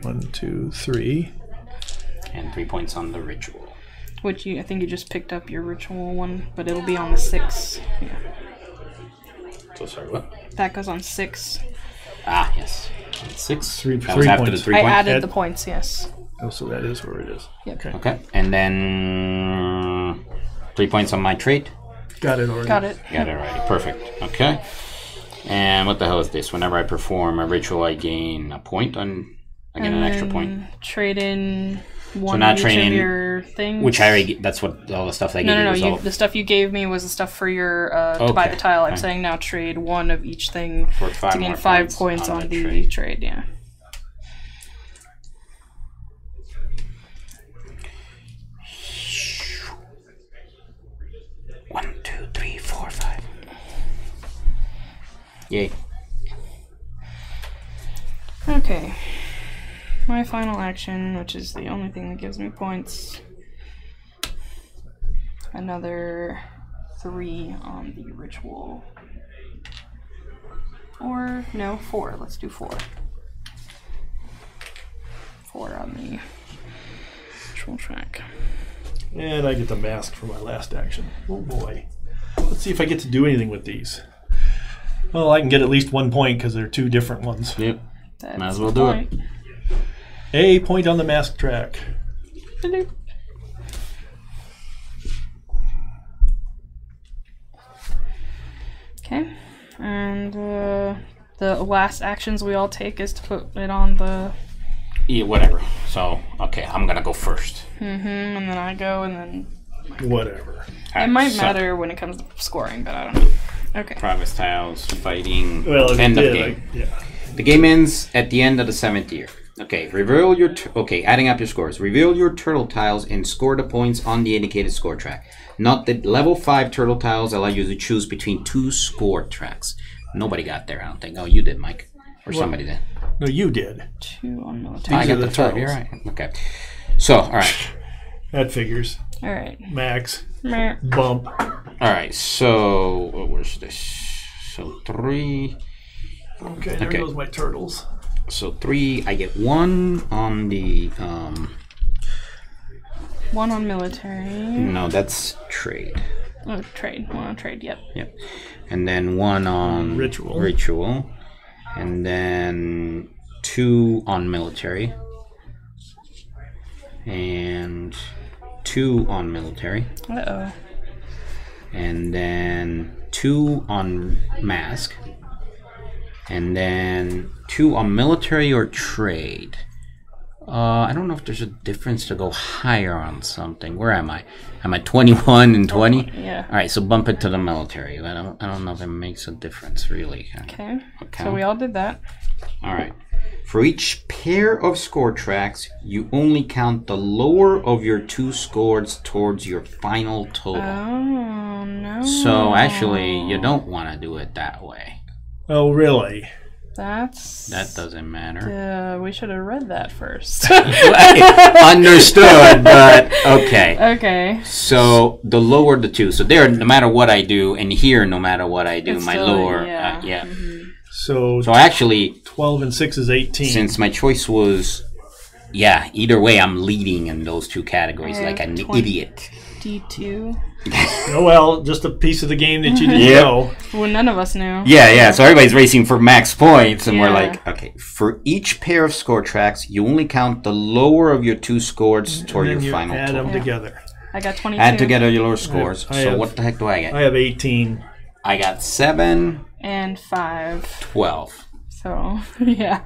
Speaker 1: 1, 2, 3.
Speaker 3: And 3 points on the ritual.
Speaker 2: Which I think you just picked up your ritual one, but it'll be on the 6. Yeah.
Speaker 3: So sorry, what?
Speaker 2: That goes on 6.
Speaker 3: Ah, yes. 6.
Speaker 1: Three-
Speaker 3: That was
Speaker 1: 3
Speaker 3: after
Speaker 1: points.
Speaker 3: the 3
Speaker 2: I
Speaker 3: points.
Speaker 2: added
Speaker 1: Add-
Speaker 2: the points, yes.
Speaker 1: Oh, so that is where it is.
Speaker 2: Yep.
Speaker 1: Okay.
Speaker 3: Okay, and then 3 points on my trade.
Speaker 1: Got it already.
Speaker 2: Got it.
Speaker 3: Got it already. Perfect. Okay. And what the hell is this? Whenever I perform a ritual, I gain a point on. I get an extra point.
Speaker 2: Trade in one
Speaker 3: not
Speaker 2: of each
Speaker 3: trading-
Speaker 2: of your things.
Speaker 3: Which I already get, that's what all the stuff I gave
Speaker 2: No,
Speaker 3: you was
Speaker 2: no.
Speaker 3: all
Speaker 2: The stuff you gave me was the stuff for your to buy
Speaker 3: Okay,
Speaker 2: the tile. I'm
Speaker 3: okay.
Speaker 2: saying now trade one of each thing
Speaker 3: for 5
Speaker 2: to gain
Speaker 3: more
Speaker 2: 5 points on the trade. Yeah.
Speaker 3: One, two, three, four, 5. Yay.
Speaker 2: Okay. My final action, which is the only thing that gives me points. Another 3 on the ritual. Or, no, 4. Let's do 4. 4 on the ritual track.
Speaker 1: And I get the mask for my last action. Oh boy. Let's see if I get to do anything with these. Well, I can get at least 1 point because they're 2 different ones.
Speaker 3: Yep.
Speaker 2: That's
Speaker 3: Might as well
Speaker 2: the
Speaker 3: do
Speaker 2: point.
Speaker 3: it.
Speaker 1: A point on the mask track.
Speaker 2: Doop. Okay, and the last actions we all take is to put it on the.
Speaker 3: Yeah, whatever. So, okay, I'm gonna go first.
Speaker 2: And then I go, and then
Speaker 1: Whatever.
Speaker 2: it might matter when it comes to scoring, but I don't know. Okay.
Speaker 3: Progress tiles, fighting,
Speaker 1: Well, if
Speaker 3: end
Speaker 1: it
Speaker 3: of
Speaker 1: did,
Speaker 3: game.
Speaker 1: yeah.
Speaker 3: The game ends at the end of the 7th year. Okay, reveal your. Adding up your scores. Reveal your turtle tiles and score the points on the indicated score track. Note that level 5 turtle tiles allow you to choose between 2 score tracks. Nobody got there, I don't think. Oh, you did, Mike. Or somebody did.
Speaker 1: No, you did.
Speaker 2: 2 on military.
Speaker 3: I got
Speaker 1: are
Speaker 3: the
Speaker 1: the
Speaker 3: turtle. You're
Speaker 1: turtles.
Speaker 3: right. Okay. So, all right.
Speaker 1: That figures.
Speaker 2: All right.
Speaker 1: Max.
Speaker 2: Meh.
Speaker 1: Bump.
Speaker 3: All right. So, what was this? So 3.
Speaker 1: Okay, there
Speaker 3: Okay.
Speaker 1: goes my turtles.
Speaker 3: So 3. I get 1 on the.
Speaker 2: 1 on military.
Speaker 3: No, that's trade.
Speaker 2: Oh, trade. 1 on trade. Yep.
Speaker 3: Yep. And then 1 on
Speaker 1: Ritual.
Speaker 3: Ritual. And then 2 on military. And 2 on military.
Speaker 2: Uh-oh.
Speaker 3: And then 2 on mask. And then 2 on military or trade. I don't know if there's a difference to go higher on something. Where am I? Am I 21 and 20?
Speaker 2: Yeah.
Speaker 3: All right, so bump it to the military. I don't know if it makes a difference really.
Speaker 2: Okay.
Speaker 3: Okay.
Speaker 2: So we all did that.
Speaker 3: All right. For each pair of score tracks, you only count the lower of your 2 scores towards your final total.
Speaker 2: Oh, no.
Speaker 3: So actually, you don't want to do it that way.
Speaker 1: Oh, really?
Speaker 3: That doesn't matter.
Speaker 2: We should have read that first.
Speaker 3: Understood, but okay.
Speaker 2: Okay.
Speaker 3: So the lower the 2. So there, no matter what I do, and here, no matter what I do,
Speaker 2: It's
Speaker 3: my
Speaker 2: still,
Speaker 3: lower,
Speaker 2: yeah.
Speaker 3: yeah.
Speaker 1: So,
Speaker 3: So actually,
Speaker 1: 12 and 6 is 18.
Speaker 3: since my choice was, yeah, either way, I'm leading in those 2 categories
Speaker 2: I
Speaker 3: like
Speaker 2: have
Speaker 3: an
Speaker 2: 20.
Speaker 3: idiot.
Speaker 2: D2.
Speaker 1: Oh, well, just a piece of the game that you didn't
Speaker 3: Yep.
Speaker 1: know.
Speaker 2: Well, none of us knew.
Speaker 3: Yeah. So everybody's racing for max points, and we're
Speaker 2: Yeah.
Speaker 3: like, okay. For each pair of score tracks, you only count the lower of your 2 scores toward
Speaker 1: And
Speaker 3: your
Speaker 1: then you
Speaker 3: final
Speaker 1: add
Speaker 3: total.
Speaker 1: them together.
Speaker 2: I got 22.
Speaker 3: Add together your lower scores.
Speaker 1: I
Speaker 3: So
Speaker 1: have-
Speaker 3: what the heck do I get?
Speaker 1: I have 18.
Speaker 3: I got 7,
Speaker 2: And 5.
Speaker 3: 12.
Speaker 2: So, yeah.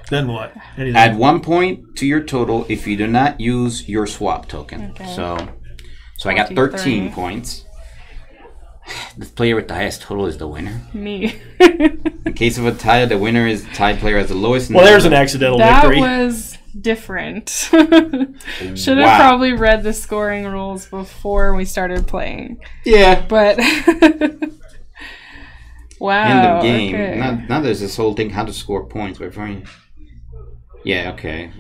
Speaker 1: Then what? Anything?
Speaker 3: Add 1 point to your total if you do not use your swap token.
Speaker 2: Okay.
Speaker 3: So I got 13
Speaker 2: 30.
Speaker 3: points. The player with the highest total is the winner.
Speaker 2: Me.
Speaker 3: In case of a tie, the winner is the tied player has the lowest
Speaker 1: Well,
Speaker 3: number.
Speaker 1: there's an accidental
Speaker 2: That
Speaker 1: victory.
Speaker 2: was different. Should have
Speaker 3: Wow.
Speaker 2: probably read the scoring rules before we started playing.
Speaker 3: Yeah.
Speaker 2: But wow.
Speaker 3: End of game.
Speaker 2: Okay.
Speaker 3: Now there's this whole thing how to score points. But for yeah, okay.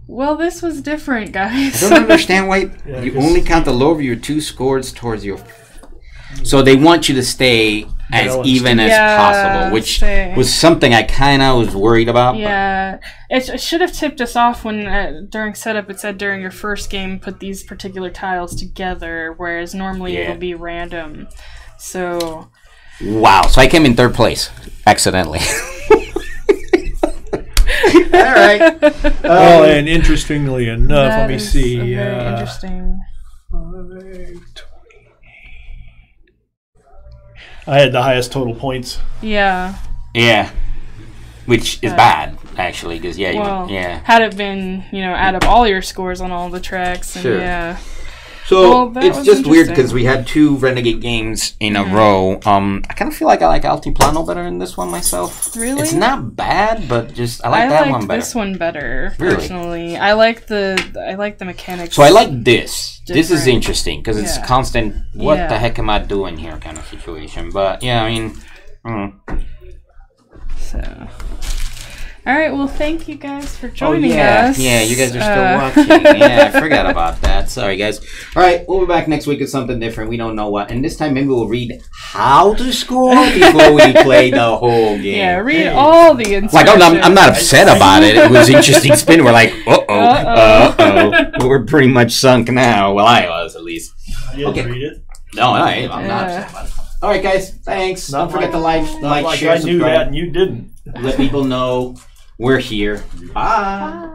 Speaker 2: Well, this was different, guys.
Speaker 3: I don't understand why
Speaker 1: Yeah,
Speaker 3: you
Speaker 1: 'cause-
Speaker 3: only count the lower of your 2 scores towards your. So they want you to stay as
Speaker 1: Balanced.
Speaker 3: even as
Speaker 2: Yeah,
Speaker 3: possible, which
Speaker 2: stay.
Speaker 3: was something I kind of was worried about.
Speaker 2: Yeah, it should have tipped us off when during setup it said during your first game put these particular tiles together, whereas normally
Speaker 3: Yeah.
Speaker 2: it'll be random. So
Speaker 3: But, wow. So I came in 3rd place accidentally. All right.
Speaker 1: Oh, and interestingly enough,
Speaker 2: that
Speaker 1: let me
Speaker 2: is
Speaker 1: see.
Speaker 2: a very interesting.
Speaker 1: 5, 20. I had the highest total points.
Speaker 2: Yeah.
Speaker 3: Yeah. Which is bad, actually, because
Speaker 2: Well,
Speaker 3: yeah.
Speaker 2: had it been, add up all your scores on all the tracks, and
Speaker 3: Sure.
Speaker 2: yeah.
Speaker 3: So
Speaker 2: Well, that
Speaker 3: it's
Speaker 2: was
Speaker 3: just weird
Speaker 2: interesting.
Speaker 3: because we had 2 Renegade games in a row. I kind of feel like I like Altiplano better than this one myself.
Speaker 2: Really?
Speaker 3: It's not bad, but just I like that one better.
Speaker 2: this one better,
Speaker 3: Really?
Speaker 2: personally. I like the mechanics.
Speaker 3: So I like this. This is
Speaker 2: Different.
Speaker 3: interesting because it's
Speaker 2: Yeah.
Speaker 3: constant. What
Speaker 2: Yeah.
Speaker 3: the heck am I doing here? Kind of situation. But yeah, I mean.
Speaker 2: So. All right. Well, thank you guys for joining
Speaker 3: yeah.
Speaker 2: us.
Speaker 3: Yeah, you guys are still watching. Yeah, I forgot about that. Sorry, guys. All right, we'll be back next week with something different. We don't know what. And this time, maybe we'll read how to score before we play the whole game.
Speaker 2: Yeah, read all the instructions.
Speaker 3: Like, I'm not upset about it. It was interesting spin. We're like, uh-oh. We're pretty much sunk now. Well, I was, at least.
Speaker 1: I didn't
Speaker 3: Okay.
Speaker 1: read it.
Speaker 3: No, I'm not upset about it. All right, guys. Thanks. Don't forget to like,
Speaker 1: Not like
Speaker 3: share,
Speaker 1: I knew
Speaker 3: subscribe.
Speaker 1: that and you didn't.
Speaker 3: Let people know we're here. Bye.